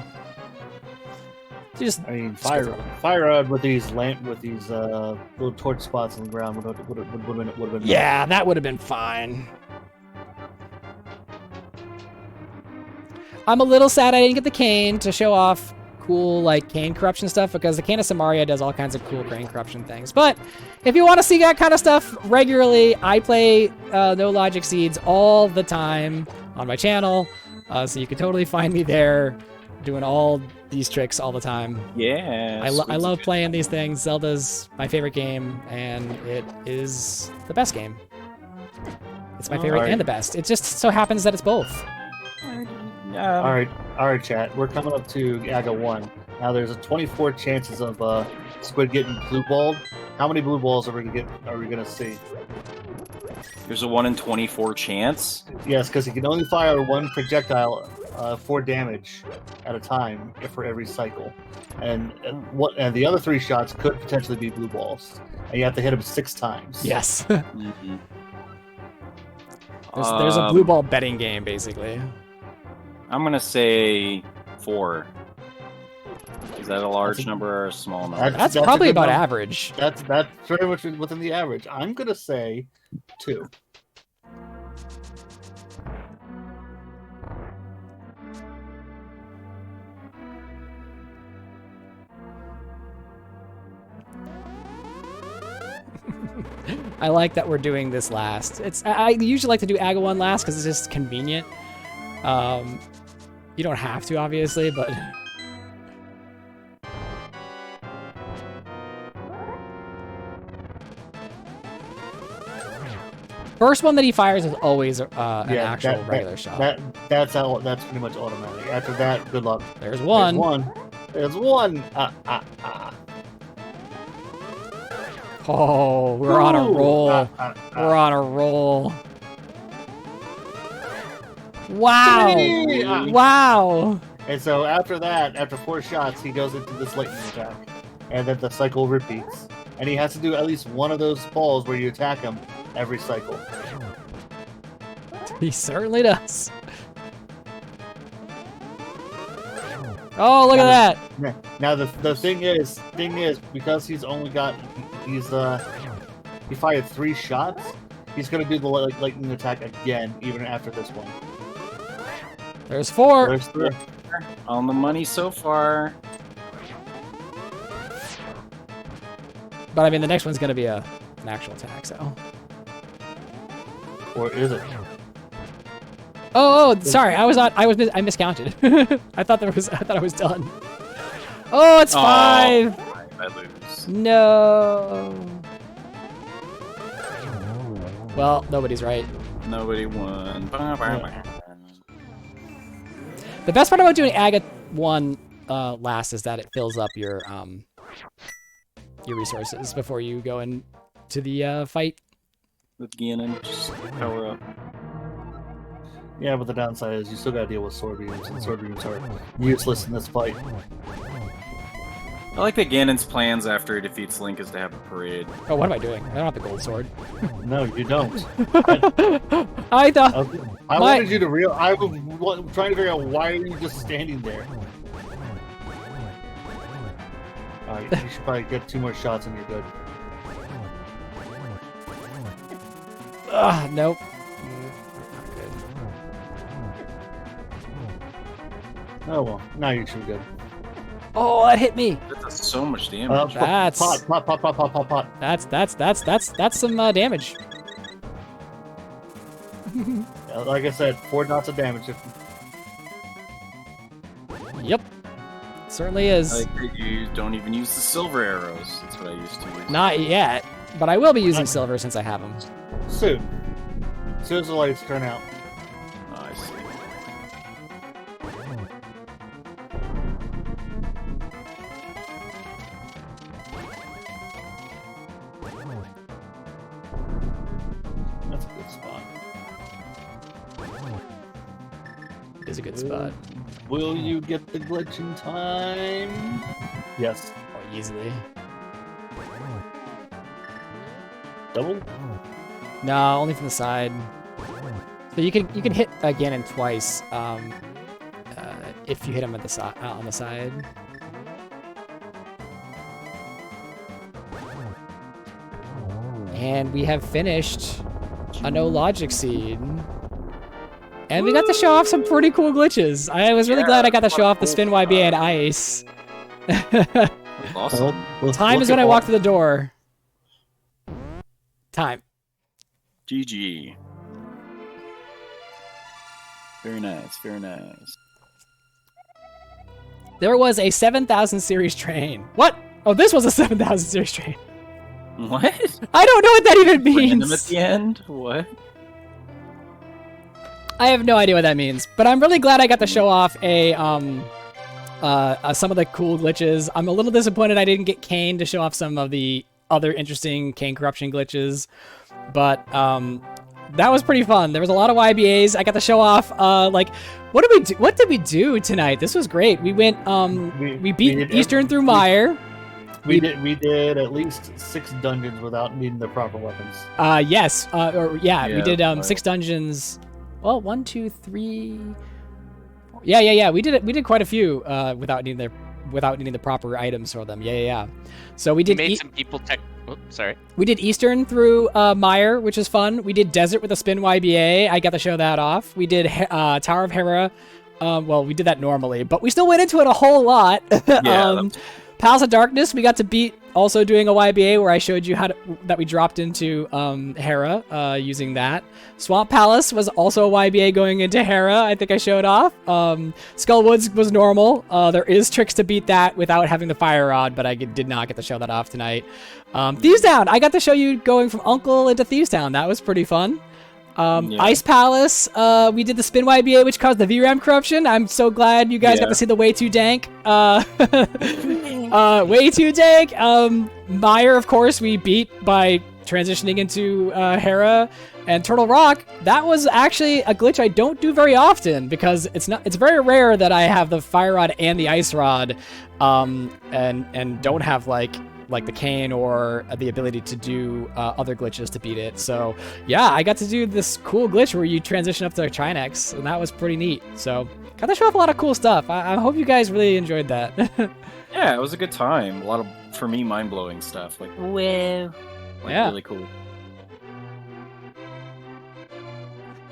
So just I mean, fire rod with these little torch spots on the ground would have been. Yeah, that would have been fine. I'm a little sad I didn't get the cane to show off cool like cane corruption stuff because the Can of Samaria does all kinds of cool cane corruption things. But if you want to see that kind of stuff regularly, I play No Logic Seeds all the time on my channel, so you can totally find me there doing all these tricks all the time. Yeah. I love playing these things. Zelda's my favorite game, and it is the best game. It's my favorite and the best. It just so happens that it's both. All right, chat. We're coming up to Aga 1. Now there's a 24 chances of Squid getting blue balled. How many blue balls are we gonna see? There's a 1 in 24 chance. Yes, because he can only fire one projectile for damage at a time for every cycle, and the other 3 shots could potentially be blue balls, and you have to hit him 6 times. Yes. Mm-hmm. There's a blue ball betting game, basically. I'm gonna say 4. Is that a large number or a small number? That's probably about average. That's very much within the average. I'm gonna say 2. I like that we're doing this last. I usually like to do Aga 1 last because it's just convenient. You don't have to, obviously, but... First one that he fires is always an actual regular shot. That's pretty much automatic. After that, good luck. There's one. There's one. Oh, we're on a roll. We're on a roll. Wow. Wow. And so after that, after 4 shots, he goes into this lightning attack. And then the cycle repeats. And he has to do at least one of those balls where you attack him every cycle. He certainly does. Oh, look at that! Now the thing is because he's only got he fired 3 shots. He's gonna do the lightning attack again even after this one. There's 4. There's 3. On the money so far. But I mean, the next one's gonna be an actual attack, so. Or is it? Oh, sorry. I miscounted. I thought I was done. Oh, it's 5. I lose. No. Well, nobody's right. Nobody won. The best part about doing Aga 1 last is that it fills up your resources before you go into the fight. With Ganon, just power up. Yeah, but the downside is you still gotta deal with sword beams, and sword beams are useless in this fight. I like that Ganon's plans after he defeats Link is to have a parade. Oh, what am I doing? I don't have the gold sword. No, you don't. I thought... I wanted you to I was trying to figure out why are you just standing there. Alright, you should probably get 2 more shots and you're good. Nope. Oh well, now you should be good. Oh, that hit me. That does so much damage. That's pot. That's some damage. Like I said, 4 dots of damage. Yep. Certainly is. I like that you don't even use the silver arrows. That's what I used to use. Not yet, but I will be using silver since I have them. Soon. As soon as the lights turn out. Oh, I see. That's a good spot. It is a good spot. Will you get the glitch in time? Yes. Oh, easily. Double? No, only from the side. So you can hit Ganon twice if you hit him at the on the side. And we have finished a No Logic Seed. And we got to show off some pretty cool glitches. I was really glad I got to show off the Spin YB and Ice. That's awesome. Time is when I walk through the door. Time. GG. Very nice, very nice. There was a 7000 series train. What? Oh, this was a 7000 series train. What? I don't know what that even means. Random at the end? What? I have no idea what that means, but I'm really glad I got to show off some of the cool glitches. I'm a little disappointed I didn't get Kane to show off some of the other interesting Kane corruption glitches, but that was pretty fun. There was a lot of YBAs. I got to show off what did we do tonight? This was great. We went we beat Eastern through Mire. We did at least 6 dungeons without needing the proper weapons. Yes. We did right. 6 dungeons. Well, 1, 2, 3. Yeah. We did quite a few without needing the proper items for them. Yeah. So we did. Made some people tech. Sorry. We did Eastern through Mire, which is fun. We did Desert with a spin YBA. I got to show that off. We did Tower of Hera. Well, we did that normally, but we still went into it a whole lot. Yeah, Palace of Darkness, we got to beat also doing a YBA where I showed you that we dropped into Hera using that. Swamp Palace was also a YBA going into Hera. I think I showed off. Skullwoods was normal. There is tricks to beat that without having the fire rod, but I did not get to show that off tonight. Thieves Town, I got to show you going from Uncle into Thieves Town. That was pretty fun. Ice Palace, we did the spin YBA, which caused the VRAM corruption. I'm so glad you guys got to see the way too dank. Way too dank. Mire, of course, we beat by transitioning into Hera. And Turtle Rock, that was actually a glitch I don't do very often because it's very rare that I have the fire rod and the ice rod, and don't have like the cane or the ability to do other glitches to beat it. So yeah, I got to do this cool glitch where you transition up to Trinex, and that was pretty neat. So got to show off a lot of cool stuff. I hope you guys really enjoyed that. Yeah, it was a good time. A lot of, for me, mind-blowing stuff. Like, wow. Really cool.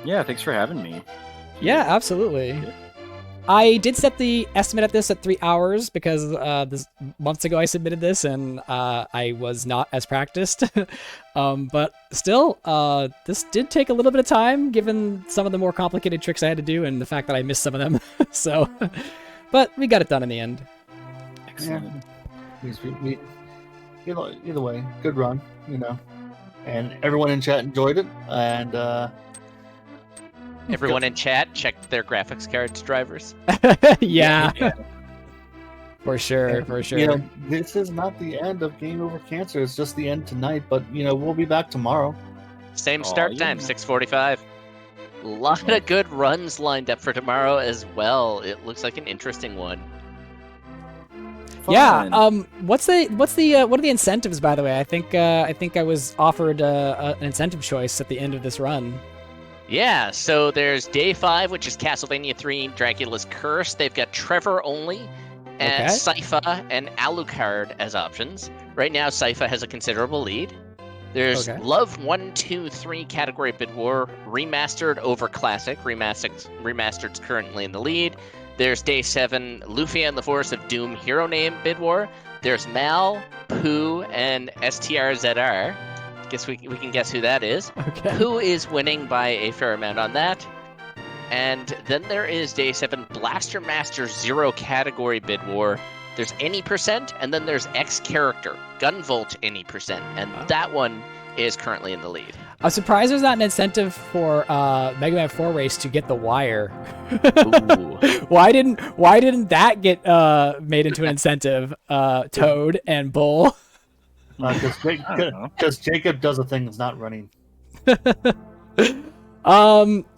Yeah, thanks for having me. Yeah, absolutely. I did set the estimate at this at 3 hours because months ago I submitted this and I was not as practiced. But still, this did take a little bit of time given some of the more complicated tricks I had to do and the fact that I missed some of them. So, but we got it done in the end. Excellent. Yeah. Either way, good run, and everyone in chat enjoyed it, and Everyone in chat checked their graphics cards drivers. Yeah. For sure. This is not the end of Game Over Cancer. It's just the end tonight, but we'll be back tomorrow. Same start time, 6:45. A lot of good runs lined up for tomorrow as well. It looks like an interesting one. Fun. Yeah. What are the incentives, by the way? I think I was offered an incentive choice at the end of this run. Yeah, so there's Day 5, which is Castlevania 3, Dracula's Curse. They've got Trevor only, and Sypha and Alucard as options. Right now, Sypha has a considerable lead. There's Love 1, 2, 3 category Bid War, Remastered over Classic. Remastered's currently in the lead. There's Day 7, Lufia and the Force of Doom Hero Name Bid War. There's Mal, Pooh, and STRZR. Guess we can guess who that is. Okay. Who is winning by a fair amount on that. And then there is Day 7 Blaster Master 0 category Bid War. There's any percent, and then there's X character, Gunvolt any percent, and that one is currently in the lead. I'm surprised there's not an incentive for Mega Man 4 Race to get the wire. Why didn't that get made into an incentive? Toad and Bull. Because Jacob does a thing that's not running.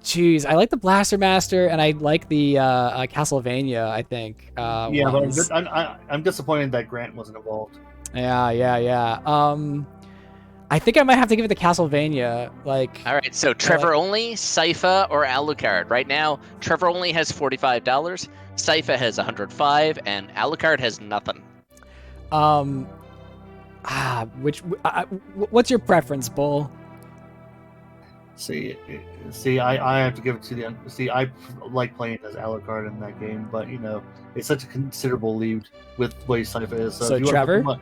Geez, I like the Blaster Master and I like the Castlevania. I think. But I'm disappointed that Grant wasn't involved. Yeah. I think I might have to give it to Castlevania. All right, so Trevor only, Sypha, or Alucard. Right now, Trevor only has $45, Sypha has $105, and Alucard has nothing. What's your preference, Bull? I have to give it to the. See, I like playing as Alucard in that game, but it's such a considerable lead with the way Sypha is. So if you Trevor? want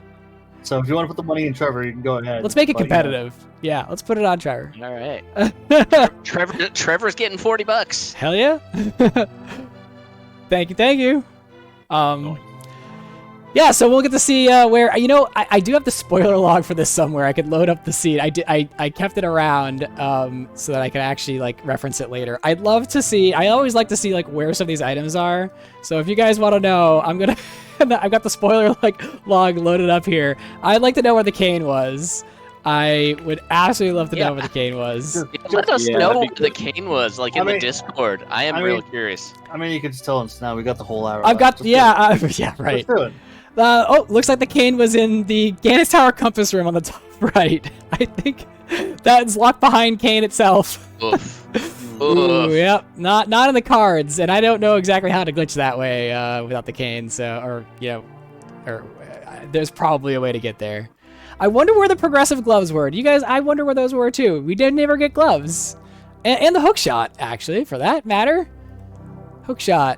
to put the money in Trevor, you can go ahead. Let's make it competitive. Yeah, let's put it on Trevor. All right. Trevor's getting $40. Hell yeah. Thank you. Yeah, so we'll get to see where, I do have the spoiler log for this somewhere. I could load up the scene. I kept it around so that I could actually reference it later. I'd love to see, I always like to see where some of these items are. So if you guys want to know, I've got the spoiler log loaded up here. I'd like to know where the cane was. I would absolutely love to know where the cane was. Let us know where the cane was, in the Discord. I am real curious. I mean, you can just tell us now. We got the whole hour. I've got, yeah, right. Let's do it. Looks like the cane was in the Gannis Tower compass room on the top right. I think that's locked behind Kane itself. Oof. Ooh, yep. Not in the cards, and I don't know exactly how to glitch that way without the cane. So, there's probably a way to get there. I wonder where the progressive gloves were. Do you guys? I wonder where those were too. We did never get gloves, and the hook shot actually, for that matter. Hookshot.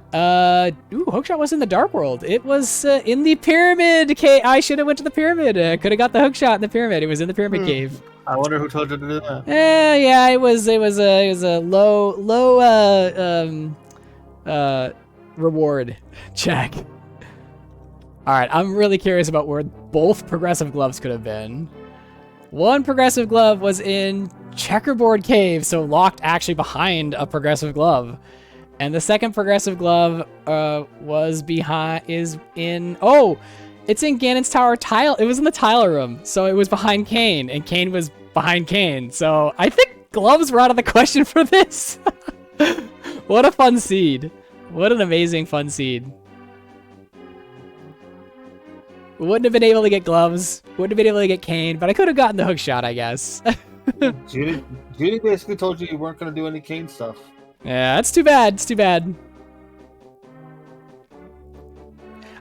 Hookshot was in the Dark World. It was in the pyramid cave. I should have went to the pyramid. Could have got the hookshot in the pyramid. It was in the pyramid cave. I wonder who told you to do that. Yeah. It was a low reward check. All right. I'm really curious about where both progressive gloves could have been. One progressive glove was in Checkerboard Cave, so locked actually behind a progressive glove. And the second progressive glove it's in Ganon's Tower tile. It was in the tile room, so it was behind Kane, and Kane was behind Kane. So I think gloves were out of the question for this. What a fun seed. What an amazing fun seed. Wouldn't have been able to get gloves. Wouldn't have been able to get Kane, but I could have gotten the hook shot, I guess. Judy basically told you weren't going to do any Kane stuff. Yeah, that's too bad. It's too bad.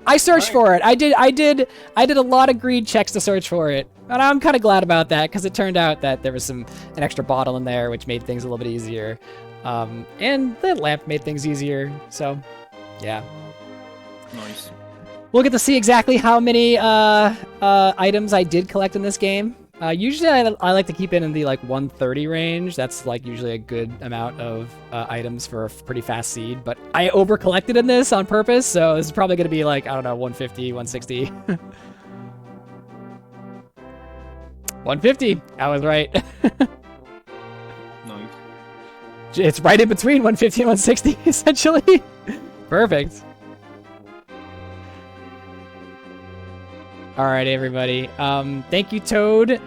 I searched for it. I did a lot of greed checks to search for it. And I'm kind of glad about that because it turned out that there was an extra bottle in there, which made things a little bit easier. And the lamp made things easier. So, yeah. Nice. We'll get to see exactly how many items I did collect in this game. Usually I like to keep it in the 130 range. That's usually a good amount of items for a pretty fast seed, but I over collected in this on purpose, so this is probably going to be I don't know, 150, 160. 150. I was right. Nice. It's right in between 150 and 160 essentially. Perfect. All right, everybody. Thank you, Toad,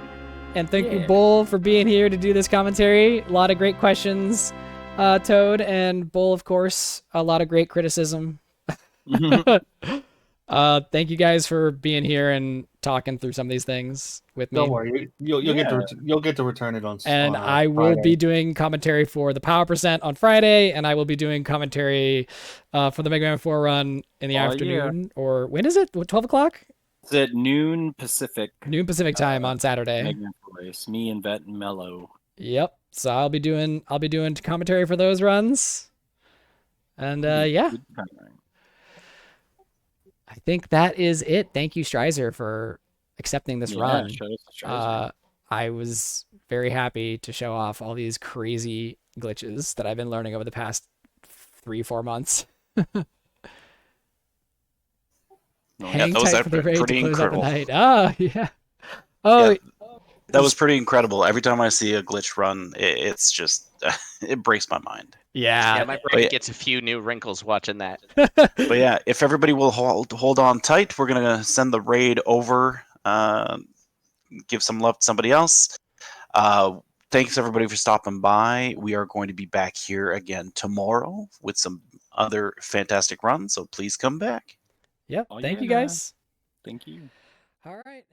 and thank you, Bull, for being here to do this commentary. A lot of great questions, Toad, and Bull, of course. A lot of great criticism. Thank you guys for being here and talking through some of these things with me. Don't worry, you'll get to return it on. And I will be doing commentary for the Power Percent on Friday, and I will be doing commentary for the Mega Man 4 run in the afternoon. Yeah. Or when is it? 12 o'clock? It's at noon Pacific. Noon Pacific time on Saturday. Me and Vet and Mello. Yep. So I'll be doing commentary for those runs. And yeah. I think that is it. Thank you, Streiser, for accepting this run. I was very happy to show off all these crazy glitches that I've been learning over the past 3-4 months. Hang tight for the raid to close out the night. Oh, yeah. Oh, yeah, that was pretty incredible. Every time I see a glitch run, it's just, it breaks my mind. Yeah, my brain gets a few new wrinkles watching that. But yeah, if everybody will hold on tight, we're going to send the raid over, give some love to somebody else. Thanks, everybody, for stopping by. We are going to be back here again tomorrow with some other fantastic runs, so please come back. Yep. Thank you, guys. Thank you. All right.